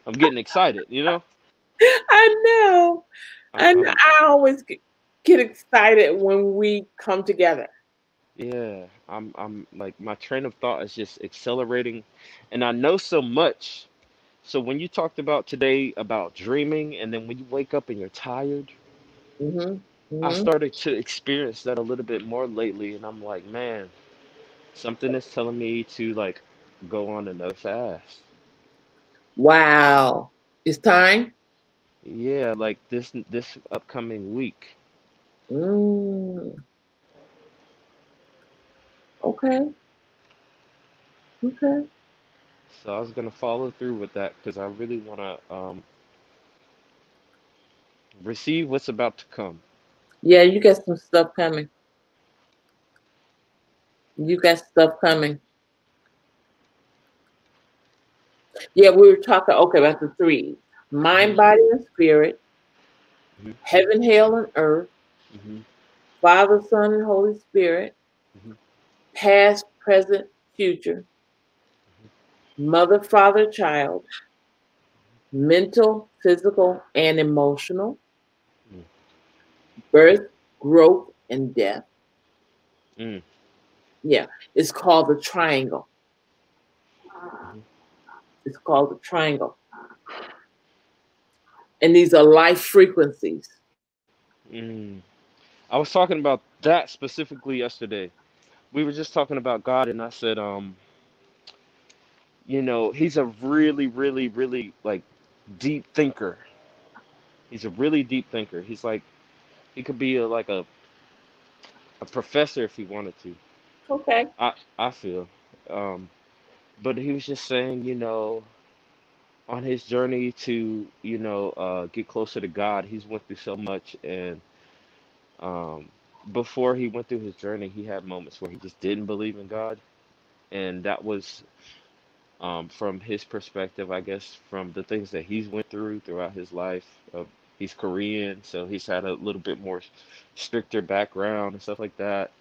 I'm getting excited, you know? I know. I'm, And I'm I always get excited when we come together. yeah, I'm like my train of thought is just accelerating, and I know so much. So when you talked about today about dreaming, and then when you wake up and you're tired, Mm-hmm. I Mm-hmm. started to experience that a little bit more lately, and I'm like, man, something is telling me to like go on another fast. Wow. It's time? Yeah, like this upcoming week. Mm, okay. Okay. So I was gonna follow through with that because I really wanna receive what's about to come. Yeah, you got some stuff coming. You got stuff coming. Yeah, we were talking, okay, about the three: Hmm. mind, body, and spirit, Hmm. heaven, hell, and earth, Hmm. Father, Son, and Holy Spirit, Hmm. past, present, future, mother, father, child, mental, physical, and emotional, birth, growth, and death. Mm. Yeah, it's called the triangle. Hmm. It's called the triangle. And these are life frequencies. Mm. I was talking about that specifically yesterday. We were just talking about God, and I said, he's a really, really, really like deep thinker. He's a really deep thinker. He's like he could be like a professor if he wanted to. Okay. I feel. Um, but he was just saying, on his journey to, get closer to God, he's went through so much, and um, before he went through his journey, he had moments where he just didn't believe in God, and that was from his perspective, I guess, from the things that he's went through throughout his life. He's Korean, so he's had a little bit more stricter background and stuff like that.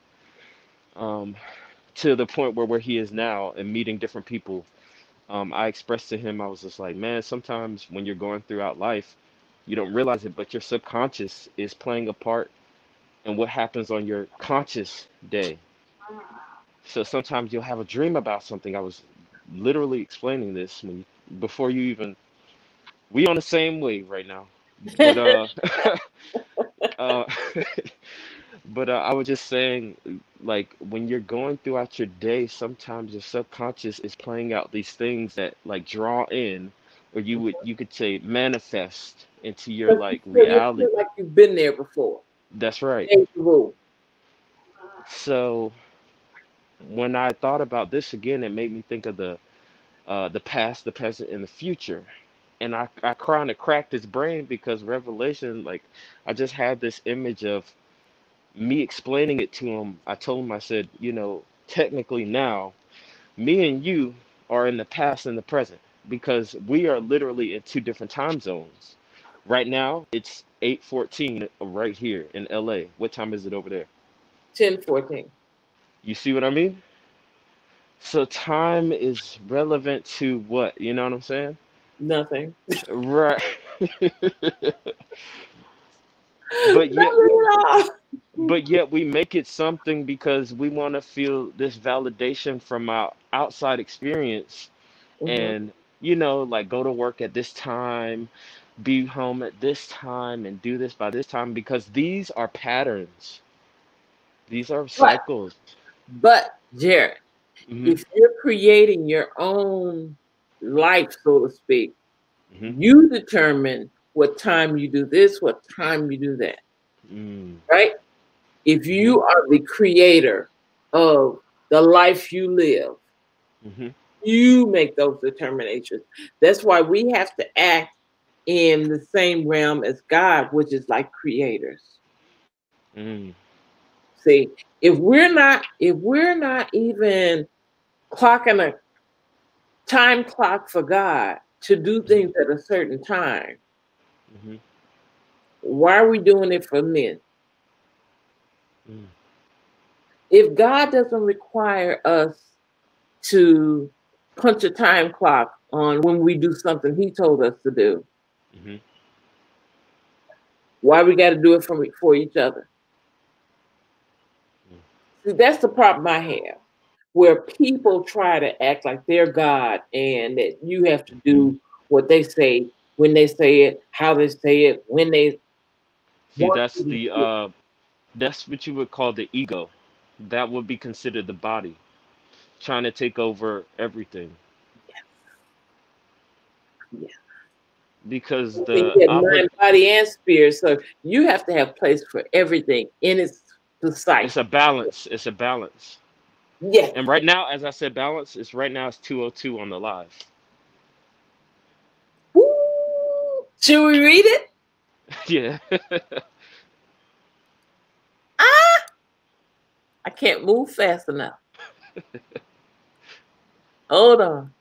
Um, to the point where he is now and meeting different people. I expressed to him, I was just like, man, sometimes when you're going throughout life, you don't realize it, but your subconscious is playing a part in what happens on your conscious day. So sometimes you'll have a dream about something. I was literally explaining this before you even, we on the same wave right now. But uh but I was just saying, like, when you're going throughout your day, sometimes your subconscious is playing out these things that like draw in, or you could say manifest into your But like you feel reality. like you've been there before. That's right. Deja vu. So when I thought about this again, it made me think of the past, the present, and the future. And I kind of cracked his brain because Revelation, like, I just had this image of me explaining it to him. I told him, I said, technically now, me and you are in the past and the present. because we are literally in two different time zones. Right now, it's 8:14 right here in LA. What time is it over there? 10:14. You see what I mean? So time is relevant to what? You know what I'm saying? Nothing. Right. But yet, Nothing at all. but yet we make it something because we want to feel this validation from our outside experience, Mhm. and like go to work at this time, be home at this time, and do this by this time, because these are patterns. These are But, cycles. but, Jared, Hmm. if you're creating your own life, so to speak, Hmm. you determine what time you do this, what time you do that, Mm. right? If Hmm. you are the creator of the life you live, Hmm. you make those determinations. That's why we have to act in the same realm as God, which is like creators. Mm. See, if we're not even clocking a time clock for God to do Hmm. things at a certain time, Hmm. why are we doing it for men? Mm. If God doesn't require us to punch a time clock on when we do something he told us to do, Hmm. why we got to do it for each other? See, that's the problem I have, where people try to act like they're God and that you have to do what they say, when they say it, how they say it, when they See, want you to do it. that's what you would call the ego. That would be considered the body trying to take over everything, Yeah. because You the get oblig mind, body, and spirit. So you have to have place for everything in its it's precise. a balance. It's a balance. Yes. And right now, as I said, balance is right now it's 2:02 on the live. Woo! Should we read it? Yeah. Ah, I can't move fast enough. Hold on.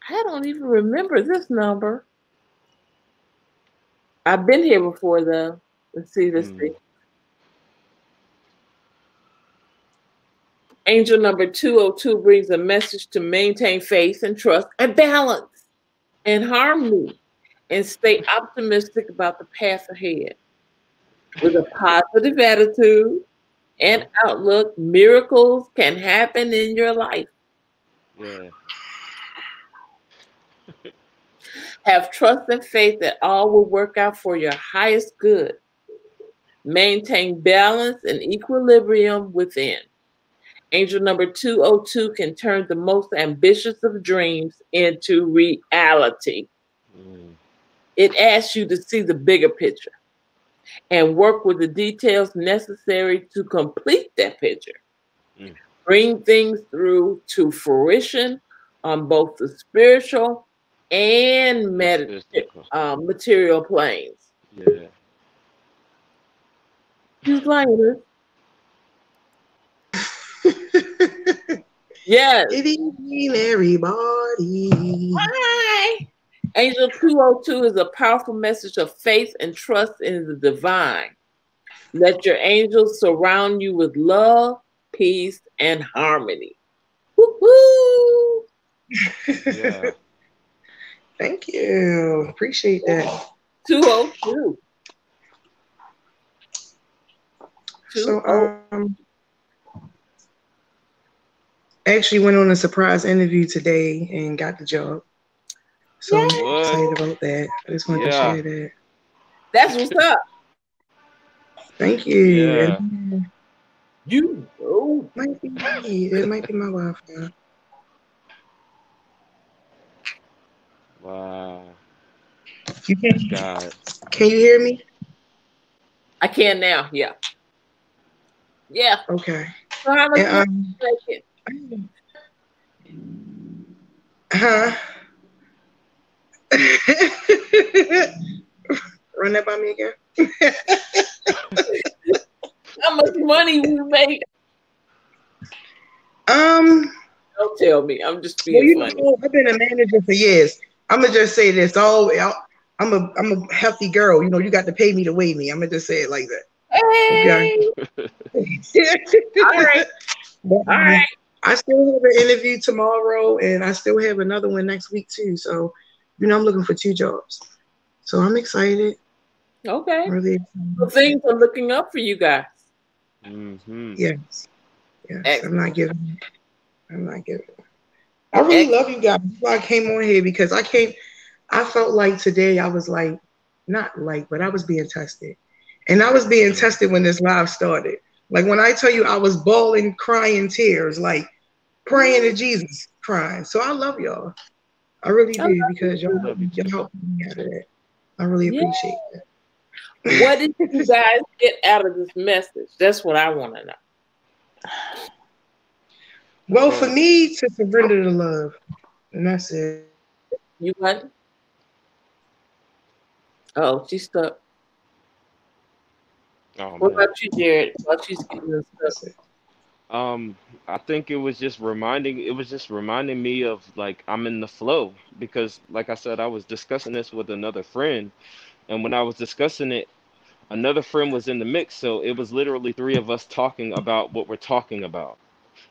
I don't even remember this number. I've been here before, though. Let's see. Let's Hmm. see. Angel number 202 brings a message to maintain faith and trust and balance and harmony and stay optimistic about the path ahead. With a positive attitude and outlook, miracles can happen in your life. Yeah. Have trust and faith that all will work out for your highest good. Maintain balance and equilibrium within. Angel number 202 can turn the most ambitious of dreams into reality. Hmm. It asks you to see the bigger picture and work with the details necessary to complete that picture. Hmm. Bring things through to fruition on both the spiritual and The physical. material planes. Yeah. He's lying. Yes. Good evening, everybody. Hi. Angel 202 is a powerful message of faith and trust in the divine. Let your angels surround you with love, peace, and harmony. Woo-hoo! Yeah. Thank you. Appreciate that. 202. So, 20. actually went on a surprise interview today and got the job. So I'm What? excited about that. I just wanted to Yeah. share that. That's what's up. Thank you. Yeah. And You know. it might be my Wi-Fi. Wow. You God. can you hear me? I can now. Yeah. Yeah. Okay. So how much money And you making? huh? Run that by me again. How much money you make? Um, Don't tell me. I'm just Well, being funny. I've been a manager for years. I'm gonna just say this. I'm a healthy girl. You got to pay me to weigh me. I'm gonna just say it like that. Okay. Hey, all right, But, all right. I still have an interview tomorrow, and I still have another one next week too. So, I'm looking for 2 jobs. So I'm excited. Okay. Really So excited. things are looking up for you guys. Mm-hmm. Yes. Yes. I'm not Excellent. giving. I'm not giving. I really Excellent. love you guys. That's why I came on here because I felt like today I was like, not like, but I was being tested. And I was being tested when this live started. Like when I tell you I was bawling, crying tears, like praying to Jesus, crying. So I love y'all. I really I love do you because y'all too. Love you too. helped me out of that. I really Yeah. appreciate that. What did you guys get out of this message? That's what I want to know. Well, for Well, me to surrender to love, and that's it. You what? Oh, she's stuck. oh What man. about you, Jared? While she's getting stuck. That's it. Um, I think it was just reminding me of like I'm in the flow because like I said, I was discussing this with another friend, and when I was discussing it, another friend was in the mix, so it was literally 3 of us talking about what we're talking about.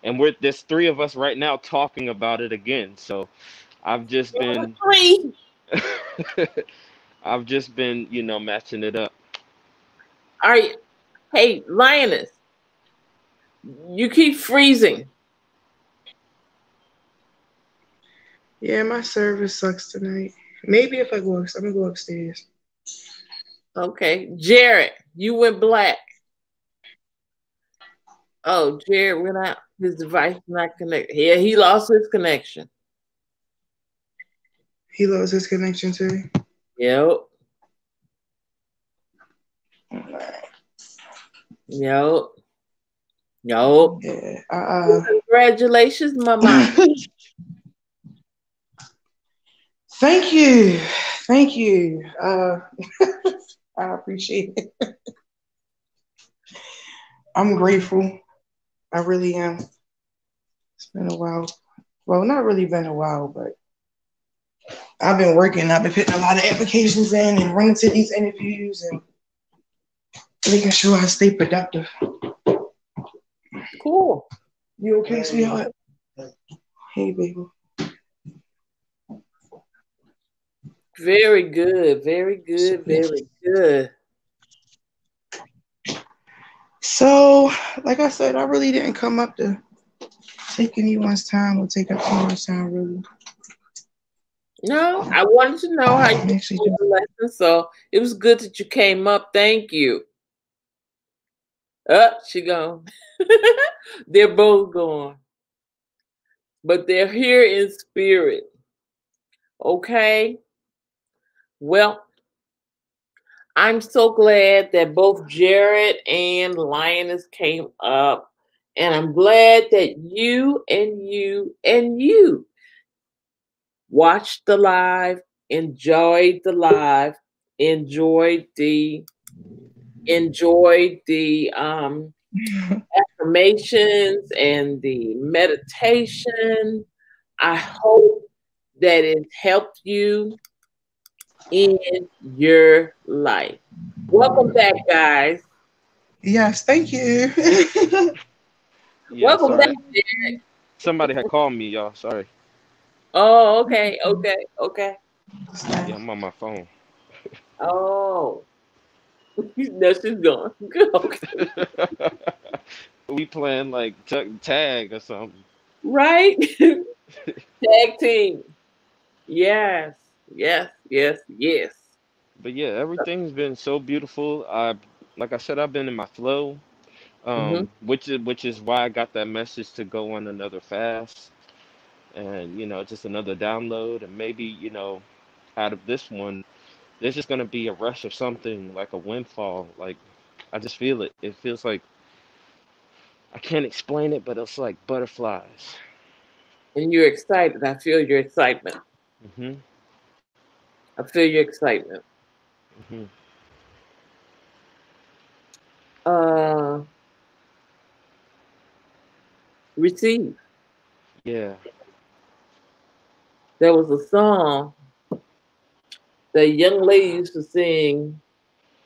And there's 3 of us right now talking about it again. So I've just been Three. I've just been, matching it up. All right. Hey, Lioness, you keep freezing. Yeah, my service sucks tonight. Maybe if I'm gonna go upstairs. Okay. Jared, you went black. Oh, Jared went out. His device is not connected. Yeah, he lost his connection. He lost his connection too. Yep. Yep. Yep. Yeah. Congratulations, Mama. Thank you. Thank you. I appreciate it. I'm grateful. I really am. It's been a while. Well, not really been a while, but I've been working. I've been putting a lot of applications in and running to these interviews and making sure I stay productive. Cool. You okay, sweetheart? Hey, baby. Very good. Very good. Very good. So, like I said, I really didn't come up to take anyone's time or take up too much time, really. No, I wanted to know how you did Actually, the lesson, so it was good that you came up. Thank you. She gone. They're both gone, but they're here in spirit. Okay. Well, I'm so glad that both Jared and Lioness came up, and I'm glad that you watched the live, enjoyed the live, enjoyed the affirmations and the meditation. I hope that it helped you in your life. Welcome back, guys. yes, thank you. Yeah, Welcome back. sorry. Somebody had called me, y'all. Sorry. Oh, okay, okay. Yeah, I'm on my phone. Oh, no, she's gone. Okay. We playing like tag or something. Right? Tag team. Yes, yes. But yeah, everything's been so beautiful. Like I said, I've been in my flow. Mm-hmm. Which is why I got that message to go on another fast and just another download and maybe out of this one there's just gonna be a rush of something like a windfall. Like I just feel it. It feels like I can't explain it, but it's like butterflies. And you're excited. I feel your excitement. Hmm. I feel your excitement. Hmm. Uh, receive. Yeah. There was a song that a young lady used to sing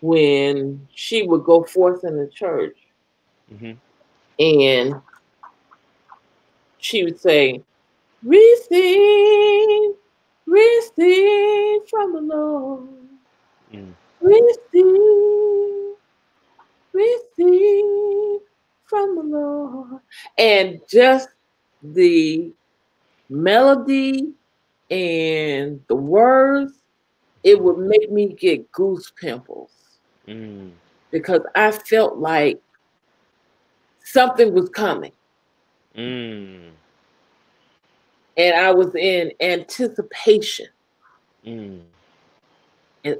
when she would go forth in the church. Mm-hmm. And she would say, receive, receive from the Lord. Mm. Receive, receive from the Lord. And just the melody and the words, it would make me get goose pimples Mm. because I felt like something was coming. Mm. And I was in anticipation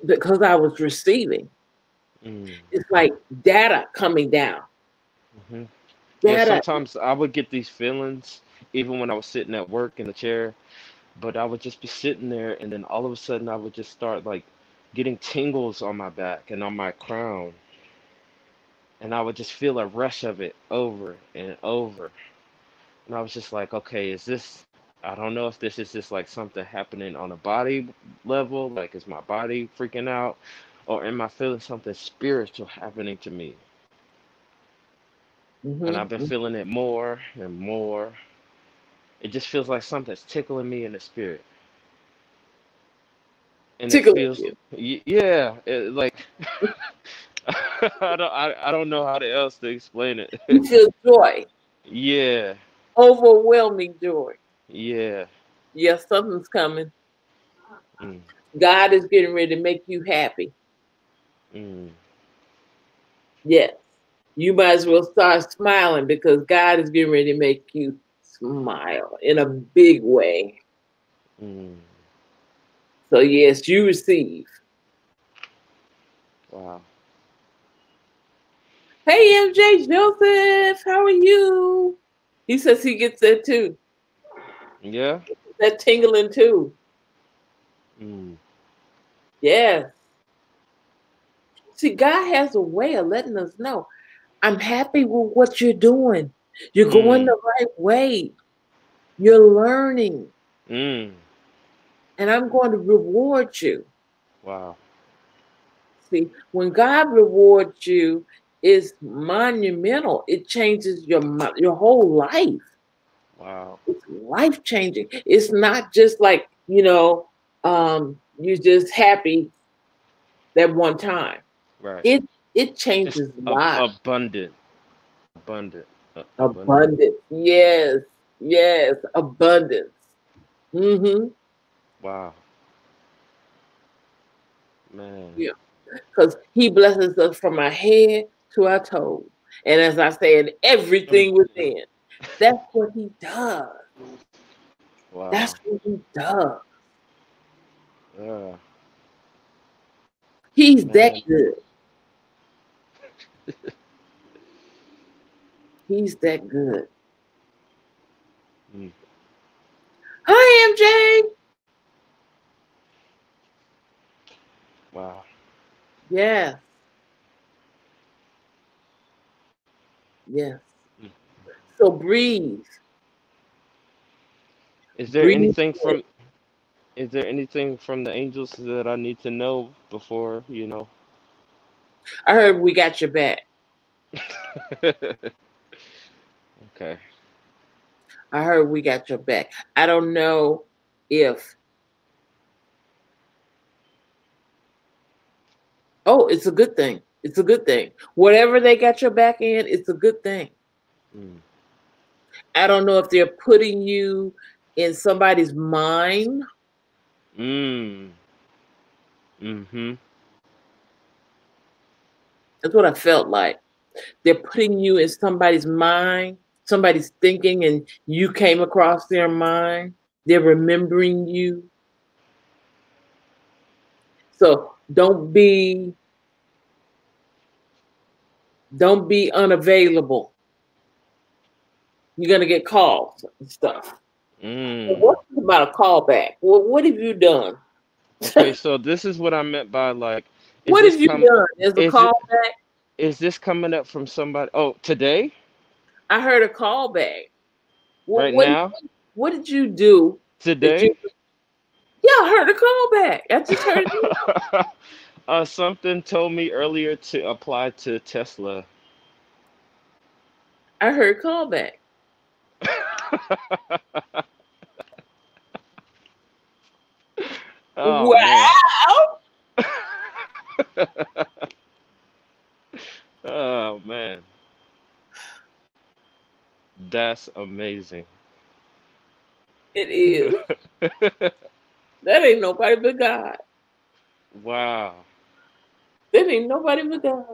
because I was receiving. Mm. It's like data coming down. Mm-hmm. Yeah, Data. sometimes I would get these feelings even when I was sitting at work in the chair, but I would just be sitting there and then all of a sudden I would just start like getting tingles on my back and on my crown, and I would just feel a rush of it over and over. And I was just like, okay, is this, I don't know if this is just like something happening on a body level, like is my body freaking out, or am I feeling something spiritual happening to me? And I've been Mm-hmm. feeling it more and more. It just feels like something's tickling me in the spirit. And it Tickling feels, you. yeah, like I don't know how else to explain it. You feel joy, Yeah, overwhelming joy. yeah. Yes, something's coming. Mm, God is getting ready to make you happy. mm, Yes. You might as well start smiling because God is getting ready to make you smile in a big way. mm. So, yes, you receive. Wow. Hey, MJ Joseph, how are you? He says he gets that too. Yeah. That tingling too. Mm, Yes. See, God has a way of letting us know, I'm happy with what you're doing. You're going mm, the right way. You're learning. mm. And I'm going to reward you. Wow. See, when God rewards you, it's monumental. It changes your whole life. Wow. It's life changing. It's not just like, you're just happy that one time. Right. It It's changes lives. abundant. Abundant. Abundant. Abundance. Yes. Yes. Abundance. Mm-hmm. Wow. Man. Yeah. Because he blesses us from our head to our toes. And as I said, everything Everything. within. That's what he does. Wow. That's what he does. Yeah. He's that Man. good. He's that good. Mm. Hi, MJ. Wow. Yes. Yes. Mm. So breathe. Is there Breathe anything in. from is there anything from the angels that I need to know before, I heard we got your back. Okay. I heard we got your back. I don't know if, oh, it's a good thing. It's a good thing. Whatever they got your back in, it's a good thing. Mm. I don't know if they're putting you in somebody's mind. Mm. Mm-hmm. That's what I felt like. They're putting you in somebody's mind, somebody's thinking, and you came across their mind. They're remembering you. So don't be unavailable. You're gonna get calls and stuff. Well, Mm. what's about a callback? Well, what have you done? Okay, so this is what I meant by like, is What this have you come done? Is a is it callback? is this coming up from somebody? Oh, today? I heard a callback. Right What now? What did you do that you? Today, Yeah, I heard a call back. I just heard it. something told me earlier to apply to Tesla. I heard call back. Oh man. Wow. Oh man. That's amazing. It is. That ain't nobody but God. Wow. That ain't nobody but God.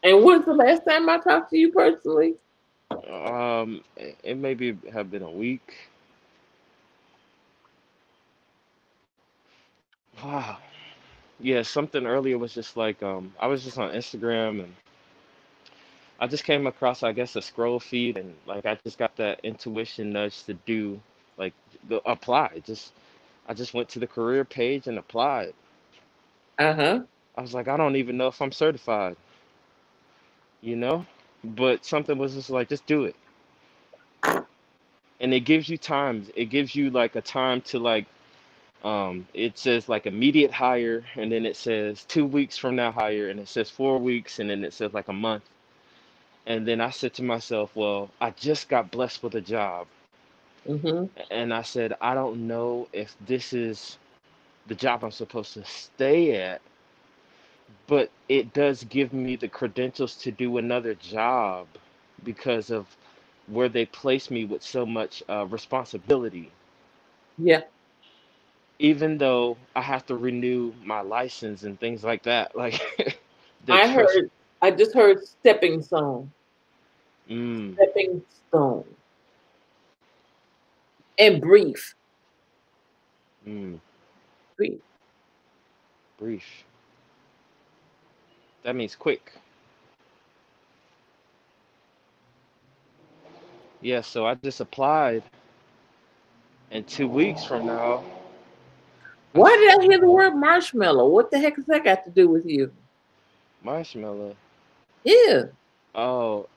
And when's the last time I talked to you personally? It maybe have been a week. Wow. Yeah, something earlier was just like I was just on Instagram and I just came across I guess a scroll feed and like I just got that intuition nudge to do like apply. Just I just went to the career page and applied. Uh-huh. I was like, I don't even know if I'm certified, you know? But something was just like, just do it. And it gives you time. It gives you like a time to like, it says like immediate hire, and then it says 2 weeks from now hire, and it says 4 weeks, and then it says like a month. And then I said to myself, well, I just got blessed with a job. Mm-hmm. And I said, I don't know if this is the job I'm supposed to stay at, but it does give me the credentials to do another job because of where they place me with so much responsibility. Yeah. Even though I have to renew my license and things like that, like the I trust. heard I just heard stepping stone. Mm, Stepping stone. And brief. mm, Brief. brief. That means quick. Yeah, so I just applied, and 2 weeks from now, I Why sh- did I hear the word marshmallow? What the heck has that got to do with you? marshmallow. Yeah. Oh,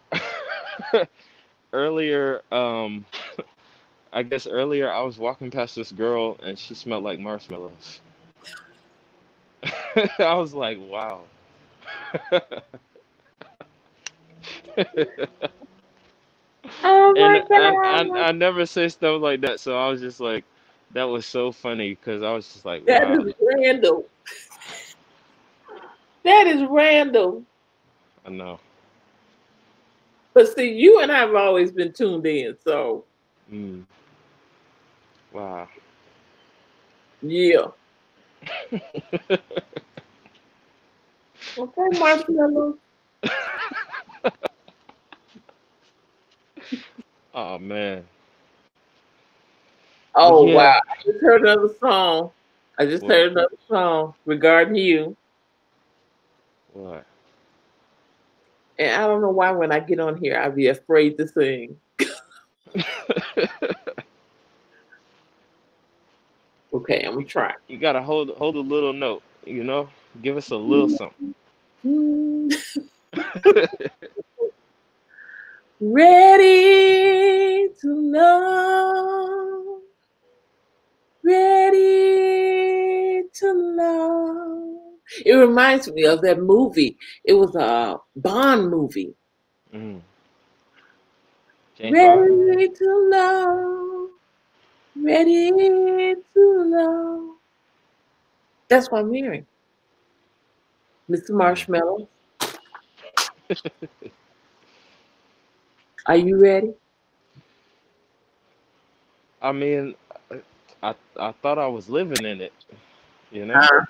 earlier, I guess earlier I was walking past this girl and she smelled like marshmallows. I was like, wow. Oh And my I God. never say stuff like that, so I was just like, that was so funny because I was just like, That wow. is random. That is random. I know. But see, you and I have always been tuned in. So, Mm, wow. yeah. Okay, marshmallow. Oh man. But Oh, wow. yeah. I just heard another song. I just What? heard another song regarding you. What? And I don't know why when I get on here, I'd be afraid to sing. Okay, I'm going to try. You gotta hold a little note, you know? Give us a little something. Ready to love, ready to love. It reminds me of that movie. It was a Bond movie. Mm. James Bond? Ready to love, ready to love. That's what I'm hearing. Mr. Mm. Marshmallow, are you ready? I mean, I thought I was living in it, you know? Huh?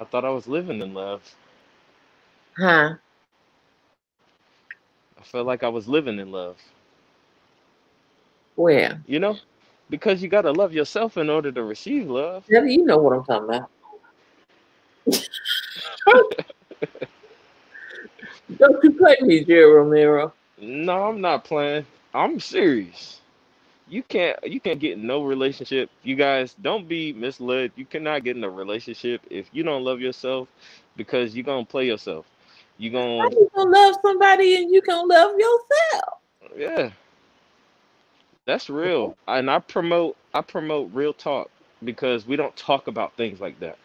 I thought I was living in love. Huh? I felt like I was living in love, Where? you know? Because you gotta love yourself in order to receive love. Debbie, you know what I'm talking about. Don't you play me, Jerry Romero. No, I'm not playing. I'm serious. You can't get in no relationship. You guys don't be misled. You cannot get in a relationship if you don't love yourself because you're gonna play yourself. You How gonna you gonna love somebody and you gonna love yourself? Yeah, that's real. And I promote real talk because we don't talk about things like that.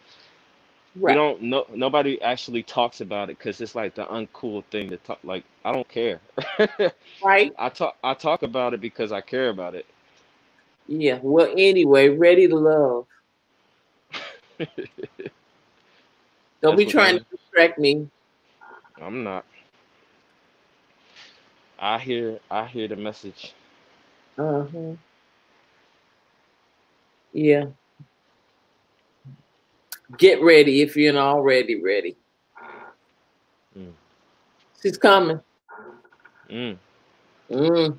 We Right. don't know, nobody actually talks about it because it's like the uncool thing to talk. Like, I don't care. Right. I talk about it because I care about it. Yeah. Well, anyway, ready to love. Don't That's be what that trying to is. distract me. I'm not. I hear the message. Uh-huh. Yeah. Get ready if you're not already ready. Mm. She's coming. Mm. Mm.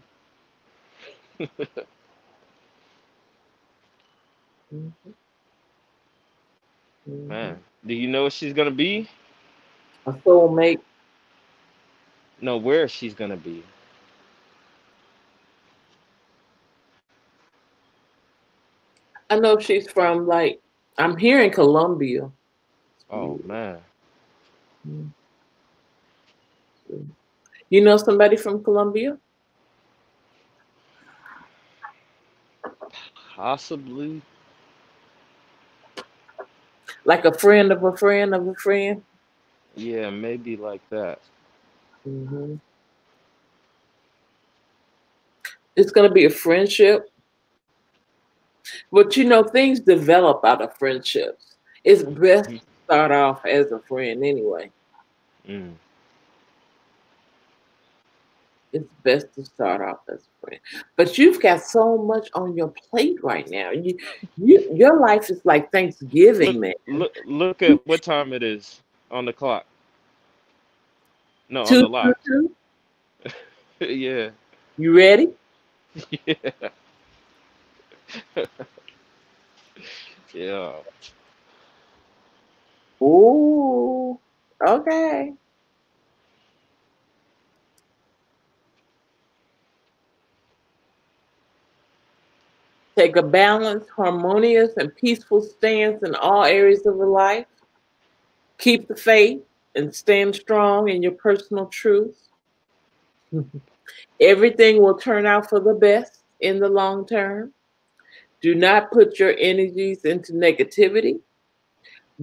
Mhm. Mhm. Man, do you know what she's gonna be? A soulmate. No, where she's gonna be. I know she's from like I'm here in Colombia. Oh man, Mhm. You know somebody from Colombia? possibly. Like a friend of a friend of a friend? Yeah, maybe like that. Hmm. It's going to be a friendship. But you know, things develop out of friendships. It's best Mhm. to start off as a friend anyway. Mm. It's best to start off as a friend. But you've got so much on your plate right now. Your life is like Look, Thanksgiving, man. look at what time it is on the clock. No, on Two, the two, live. two. Yeah, You ready? yeah, yeah. Ooh, okay. Take a balanced, harmonious, and peaceful stance in all areas of your life. Keep the faith and stand strong in your personal truth. Everything will turn out for the best in the long term. Do not put your energies into negativity.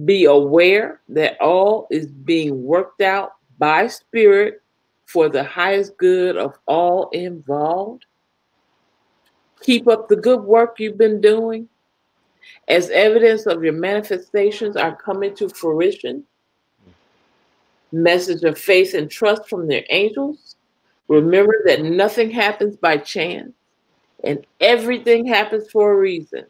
Be aware that all is being worked out by spirit for the highest good of all involved. Keep up the good work you've been doing. As evidence of your manifestations are coming to fruition, message of faith and trust from their angels. Mm. Remember that nothing happens by chance and everything happens for a reason.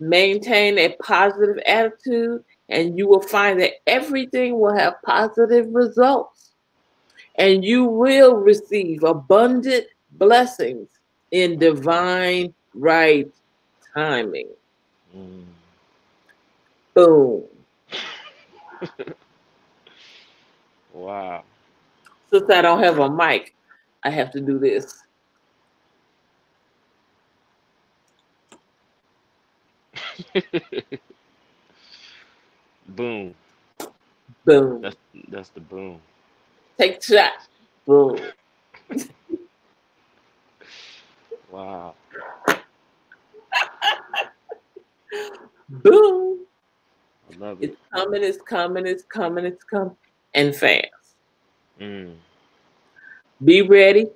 Maintain a positive attitude, and you will find that everything will have positive results, and you will receive abundant blessings in divine right timing. Mm. Boom. Wow. Since I don't have a mic, I have to do this. Boom. Boom. That's the boom. Take a shot. Boom. Wow. Boom. I love it. It's coming, it's coming, it's coming, it's coming. And fast. Mm. Be ready.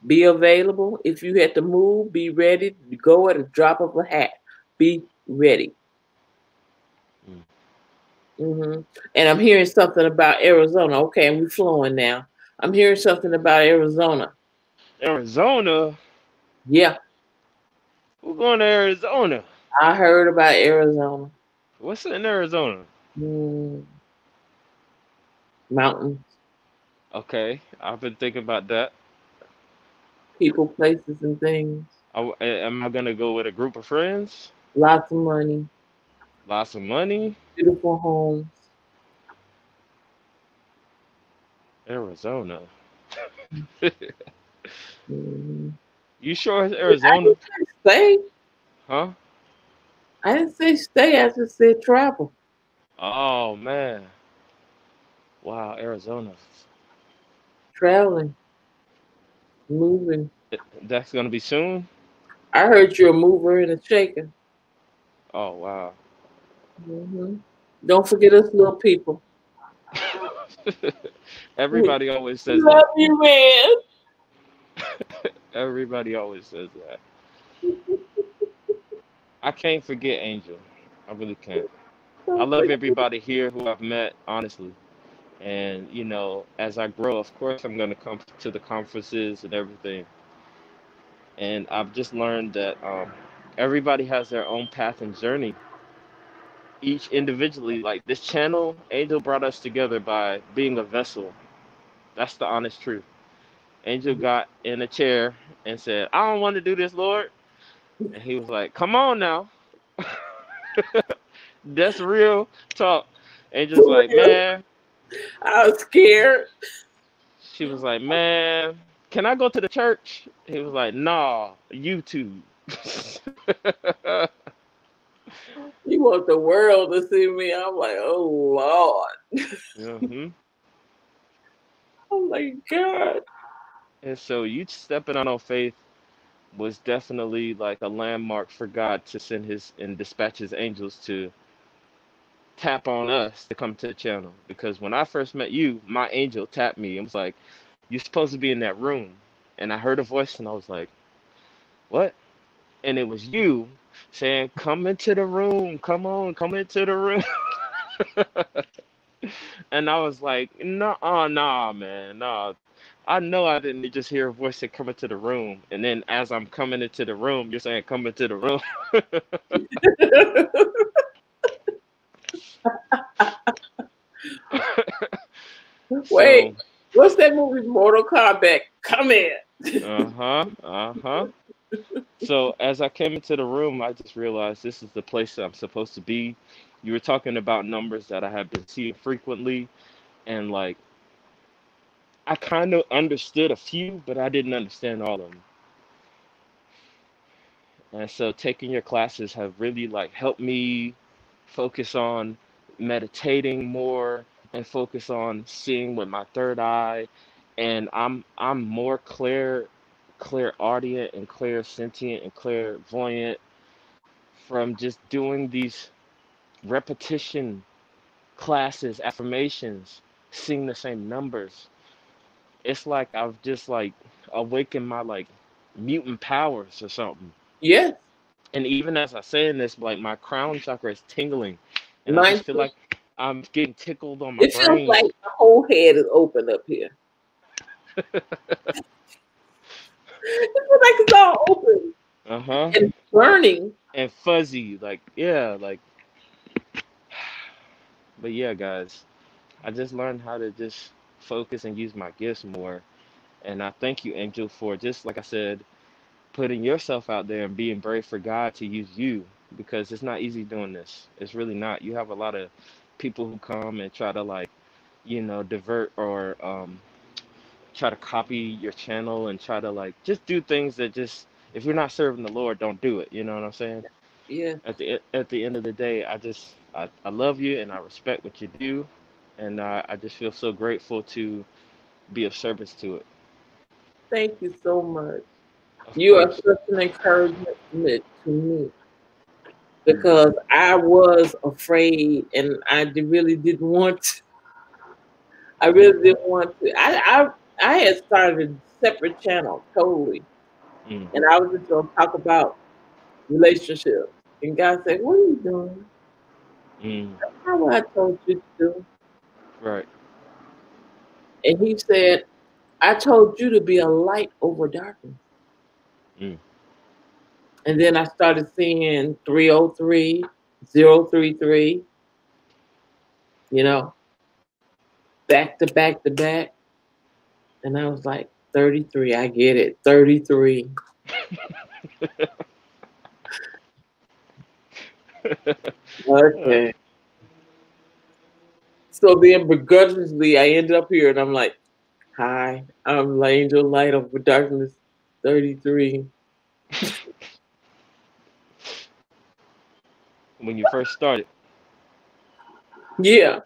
Be available. If you had to move, be ready to go at a drop of a hat. Be ready. Mm. Hmm. And I'm hearing something about Arizona. Okay, and we're flowing now. I'm hearing something about Arizona. Arizona. Yeah, We're going to Arizona. I heard about Arizona. What's in Arizona? Mm, mountains, Okay, I've been thinking about that. people, places, and things. Am I gonna go with a group of friends? Lots of money, Lots of money? beautiful homes. Arizona. Mhm. You sure it's I Arizona? didn't say stay. Huh? I didn't say stay. I just said travel. Oh man. Wow, Arizona. Traveling. Moving. That's gonna be soon. I heard you're a mover and a shaker. Oh wow. Don't forget us little people. We Everybody always says love that. you, man. Everybody always says that. I can't forget Angel. I really can't. I Don't love forget. everybody here who I've met, honestly. And you know, as I grow, of course, I'm gonna come to the conferences and everything. And I've just learned that everybody has their own path and journey, each individually. Like this channel, Angel brought us together by being a vessel. That's the honest truth. Angel got in a chair and said, "I don't want to do this, Lord." And he was like, "Come on now." That's real talk. Angel's For like, real. "Man," I was scared. she was like, "Man, can I go to the church?" He was like, "Nah, YouTube." You want the world to see me. I'm like, oh Lord. hmm Oh my God. And so you stepping out on faith was definitely like a landmark for God to send his and dispatch his angels to tap on us to come to the channel. Because when I first met you, my angel tapped me and was like, "You're supposed to be in that room." And I heard a voice and I was like, "What?" And it was you saying, "Come into the room. Come on, come into the room." And I was like, "No, nah, man, nah." I know I didn't just hear a voice say, "Come into the room." And then as I'm coming into the room, you're saying, "Come into the room." Wait, So, what's that movie, Mortal Kombat? Come in. uh-huh, uh-huh. So as I came into the room, I just realized this is the place that I'm supposed to be. You were talking about numbers that I have been seeing frequently, and like I kind of understood a few, but I didn't understand all of them. And so taking your classes have really like helped me focus on meditating more and focus on seeing with my third eye. And I'm more clairaudient and clairsentient and clairvoyant from just doing these repetition classes, affirmations, seeing the same numbers. It's like I've just like awakened my like mutant powers or something. Yes. And even as I say in this, like my crown chakra is tingling, and I Mine just feel too. like I'm getting tickled on my It feels brain. like the whole head is open up here. It feels like it's all open Uh-huh. and burning. And fuzzy, like yeah, like. But yeah, guys, I just learned how to just focus and use my gifts more. And I thank you, Angel, for just like I said, putting yourself out there and being brave for God to use you because it's not easy doing this. It's really not. You have a lot of people who come and try to like, divert or try to copy your channel and try to like just do things that just if you're not serving the Lord, don't do it. You know what I'm saying? Yeah. At the end of the day, I love you and I respect what you do, and I just feel so grateful to be of service to it. Thank you so much. Of You are course. such an encouragement to me Mm, because I was afraid and really didn't want to. I really mhm, didn't want to. I had started a separate channel totally, mm, and I was just going to talk about relationships. And God said, "What are you doing? mm. How what I told you to do?" Right. And He said, "I told you to be a light over darkness." Mm. And then I started seeing 303, 033, you know, back to back to back. And I was like, 33, I get it. 33. Uh, Okay. So then begrudgingly I ended up here and I'm like, hi, I'm Angel Light over Darkness 33. when you first started. Yeah.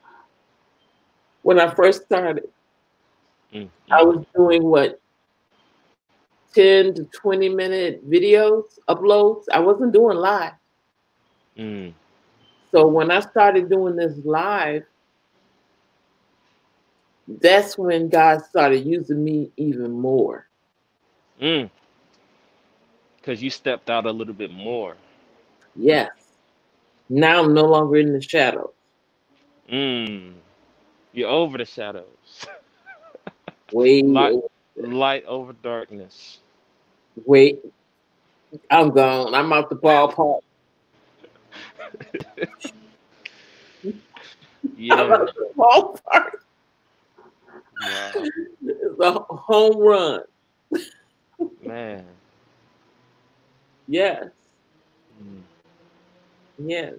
When I first started, Mm, I mm, was doing what 10 to 20-minute videos, uploads. I wasn't doing live. Mm. So when I started doing this live, that's when God started using me even more. Mm. Because you stepped out a little bit more. Yes. Now I'm no longer in the shadows. Mm. You're over the shadows. Way, Light, light over darkness. wait, I'm gone. I'm out the ballpark. I'm Yeah. out the ballpark. Wow. It's a home run. Man. Yes. Mm. Yes.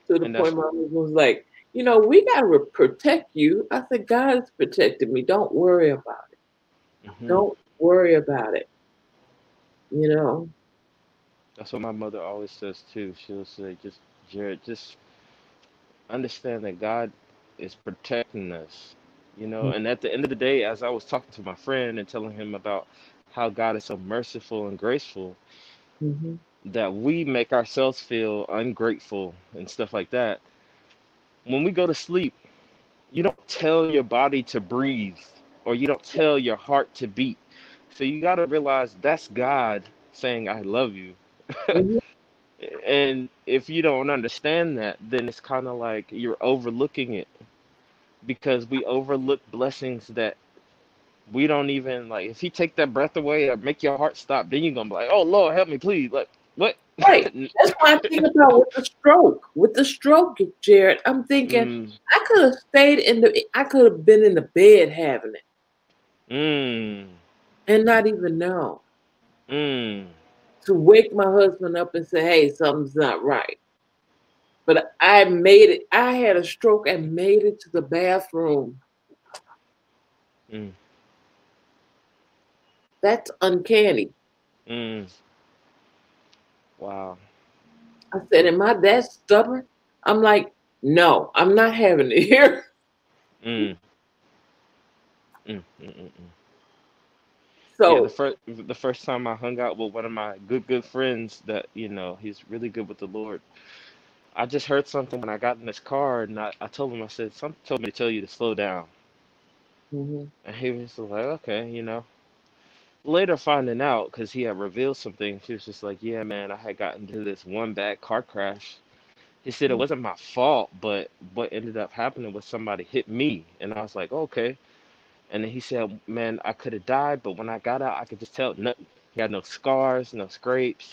To the And point that's. my husband was like, we got to protect you. I said, God has protected me. Don't worry about it. Hmm. Don't worry about it. You know? That's what my mother always says too. She'll say, just Jared, just understand that God is protecting us. And at the end of the day, as I was talking to my friend and telling him about how God is so merciful and graceful, Mm-hmm. that we make ourselves feel ungrateful and stuff like that. When we go to sleep, you don't tell your body to breathe or you don't tell your heart to beat. So you got to realize that's God saying, I love you. Mm-hmm. And if you don't understand that, then it's kind of like you're overlooking it because we overlook blessings that we don't even like. If He take that breath away or make your heart stop, then you're gonna be like, "Oh Lord, help me, please!" Like what? Right. That's why I think about with the stroke. With the stroke, Jared, I'm thinking Mm, I could have stayed I could have been in the bed having it mm, and not even know. mm. To wake my husband up and say, hey, something's not right. But I made it. I had a stroke and made it to the bathroom. Mm, That's uncanny. mm. Wow. I said, am I that stubborn? I'm like, no, I'm not having it here. Mm, mm, mm, mm, mm. Yeah, So, the first time I hung out with one of my good friends that he's really good with the Lord. I just heard something when I got in this car, and I told him, I said, something told me to tell you to slow down. mhm. And he was like, okay. Later finding out, because he had revealed something, he was just like, yeah, man, I had gotten into this one bad car crash. He said it wasn't my fault, but what ended up happening was somebody hit me. And I was like, okay. And then he said, man, I could have died, but when I got out, I could just tell nothing. He had no scars, no scrapes.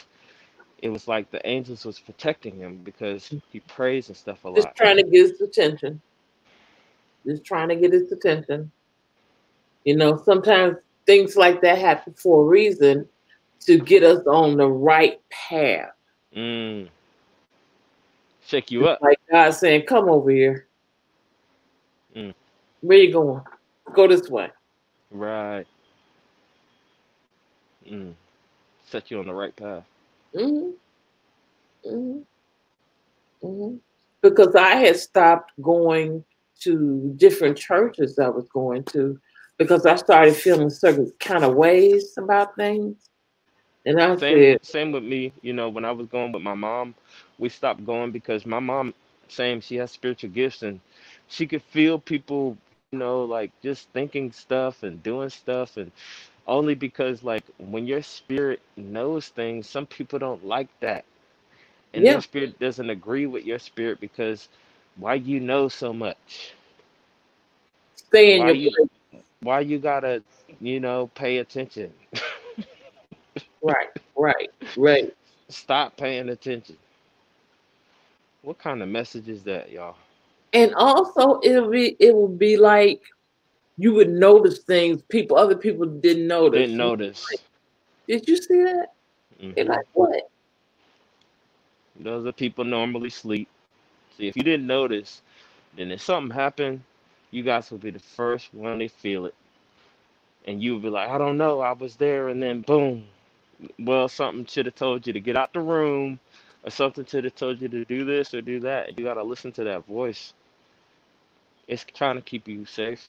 It was like the angels was protecting him because he prays and stuff a Just lot. trying to get his attention. Just trying to get his attention. Sometimes things like that happen for a reason to get us on the right path. Mm, shake you It's up. like God saying, come over here. Mm, Where you going? Go this way. right. Mm, set you on the right path. Hmm. Hmm. Hmm. Because I had stopped going to different churches I was going to because I started feeling certain kind of ways about things. And I Same, said, same with me. When I was going with my mom, we stopped going because my mom, same, she has spiritual gifts and she could feel people, like just thinking stuff and doing stuff, and only because like when your spirit knows things, some people don't like that, and their yeah, spirit doesn't agree with your spirit because why you know so much? stay in Why your you, place. why you gotta, pay attention? Right, right, right. Stop paying attention. What kind of message is that, y'all? And also it will be like you would notice things other people didn't notice. Didn't notice. Did you see that? They're Hmm. like, what? Those are people normally sleep. See, if you didn't notice, then if something happened, you guys will be the first one to feel it. And you would be like, I don't know, I was there, and then boom. Well, something should have told you to get out the room, or something should have told you to do this or do that. You got to listen to that voice. It's trying to keep you safe.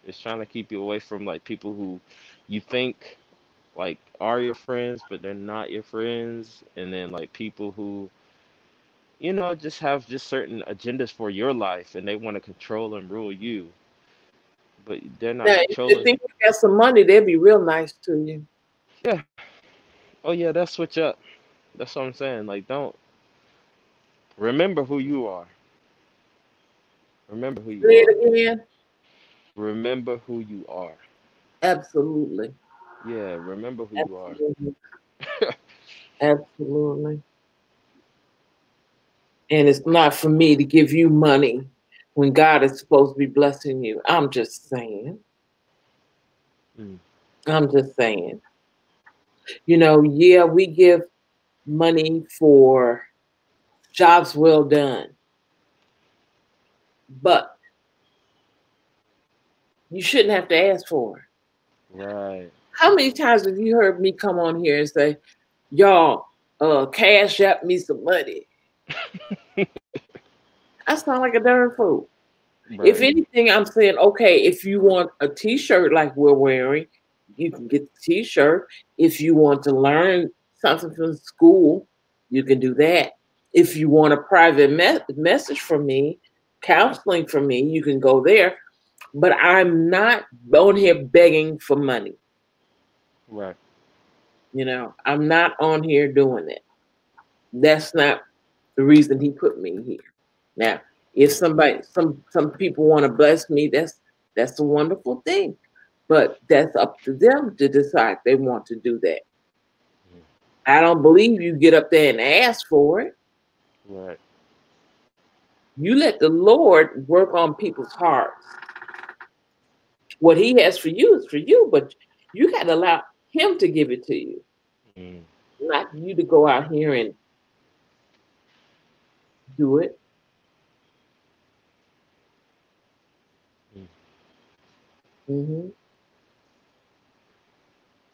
It's trying to keep you away from like people who you think. like are your friends, but they're not your friends, and then like people who, you know, just have just certain agendas for your life and they want to control and rule you, but they're not Now, if they controlling. think you got some money, they'll be real nice to you. Yeah. Oh yeah, they'll switch up. That's what I'm saying. Like, don't remember who you are. Remember who Say you are. it again. Remember who you are. Absolutely. Yeah, remember who you are. Absolutely. Absolutely. And it's not for me to give you money when God is supposed to be blessing you. I'm just saying. Mm, I'm just saying. You know, yeah, we give money for jobs well done, but you shouldn't have to ask for it. right. How many times have you heard me come on here and say, y'all, cash app me some money? I sound like a darn fool. If Right. anything, I'm saying, okay, if you want a t-shirt like we're wearing, you can get the t-shirt. If you want to learn something from school, you can do that. If you want a private message from me, counseling from me, you can go there. But I'm not on here begging for money. Right. You know, I'm not on here doing it. That's not the reason he put me here. Now, if Mm, some people want to bless me, that's a wonderful thing. But that's up to them to decide they want to do that. mm, I don't believe you get up there and ask for it. right. You let the Lord work on people's hearts. What he has for you is for you, but you got to allow him to give it to you, Mm, not you to go out here and do it. mm, Hmm.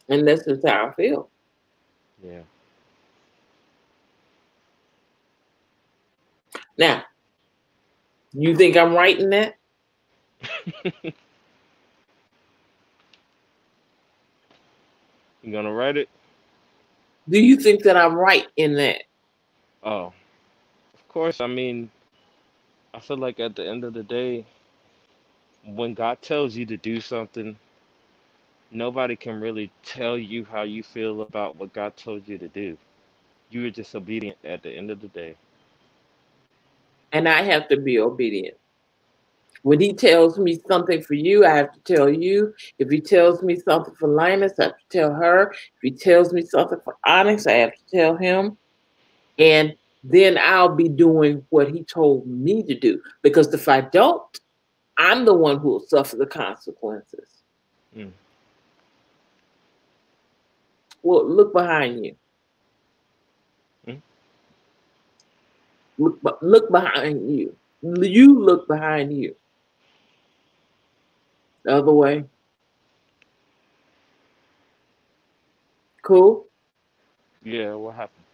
And that's just how I feel. yeah. Now, you think I'm right in that? You gonna write it? Do you think that I'm right in that? Oh, of course. I mean, I feel like at the end of the day, when God tells you to do something, nobody can really tell you how you feel about what God told you to do. You were just obedient at the end of the day. And I have to be obedient. When he tells me something for you, I have to tell you. If he tells me something for Linus, I have to tell her. If he tells me something for Onyx, I have to tell him. And then I'll be doing what he told me to do. Because if I don't, I'm the one who will suffer the consequences. Mm, Well, look behind you. mm, Look behind you. You look behind you. The other way. Cool? yeah, what happened?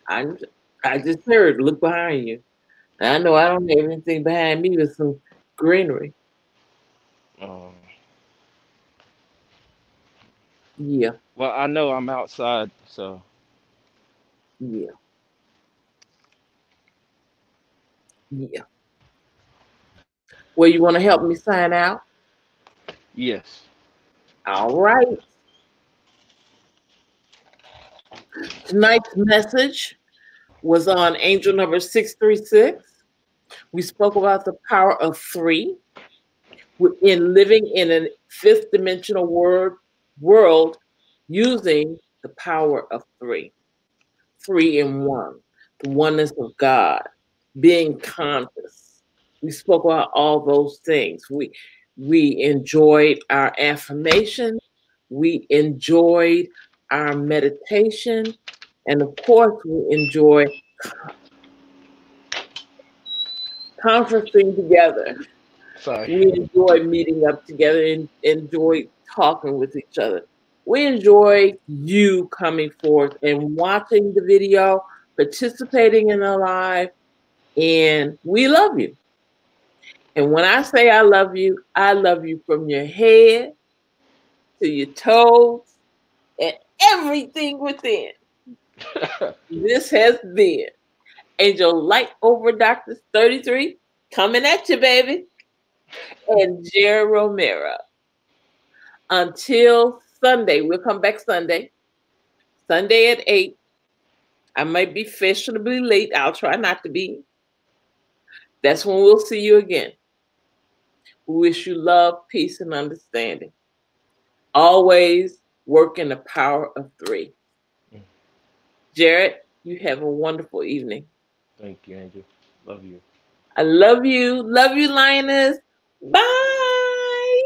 I, I just heard, look behind you. I know I don't have anything behind me with some greenery. Um, Yeah, well, I know I'm outside, so yeah, yeah. Well, you want to help me sign out? yes. All right. Tonight's message was on angel number 636. We spoke about the power of three in living in a fifth dimensional world using the power of three in one, the oneness of God, being conscious. We spoke about all those things. We enjoyed our affirmation. We enjoyed our meditation. And of course, we enjoy conferencing together. Sorry. We enjoy meeting up together and enjoy talking with each other. We enjoy you coming forth and watching the video, participating in the live, and we love you. And when I say I love you from your head to your toes and everything within. This has been Angel Light Over Darkness 33 coming at you, baby. And Jerry Romero. Until Sunday, we'll come back Sunday. Sunday at 8. I might be fashionably late. I'll try not to be. That's when we'll see you again. We wish you love, peace, and understanding. Always work in the power of 3. Jared, you have a wonderful evening. Thank you, Angel. Love you. I love you. Love you, Lioness. Bye.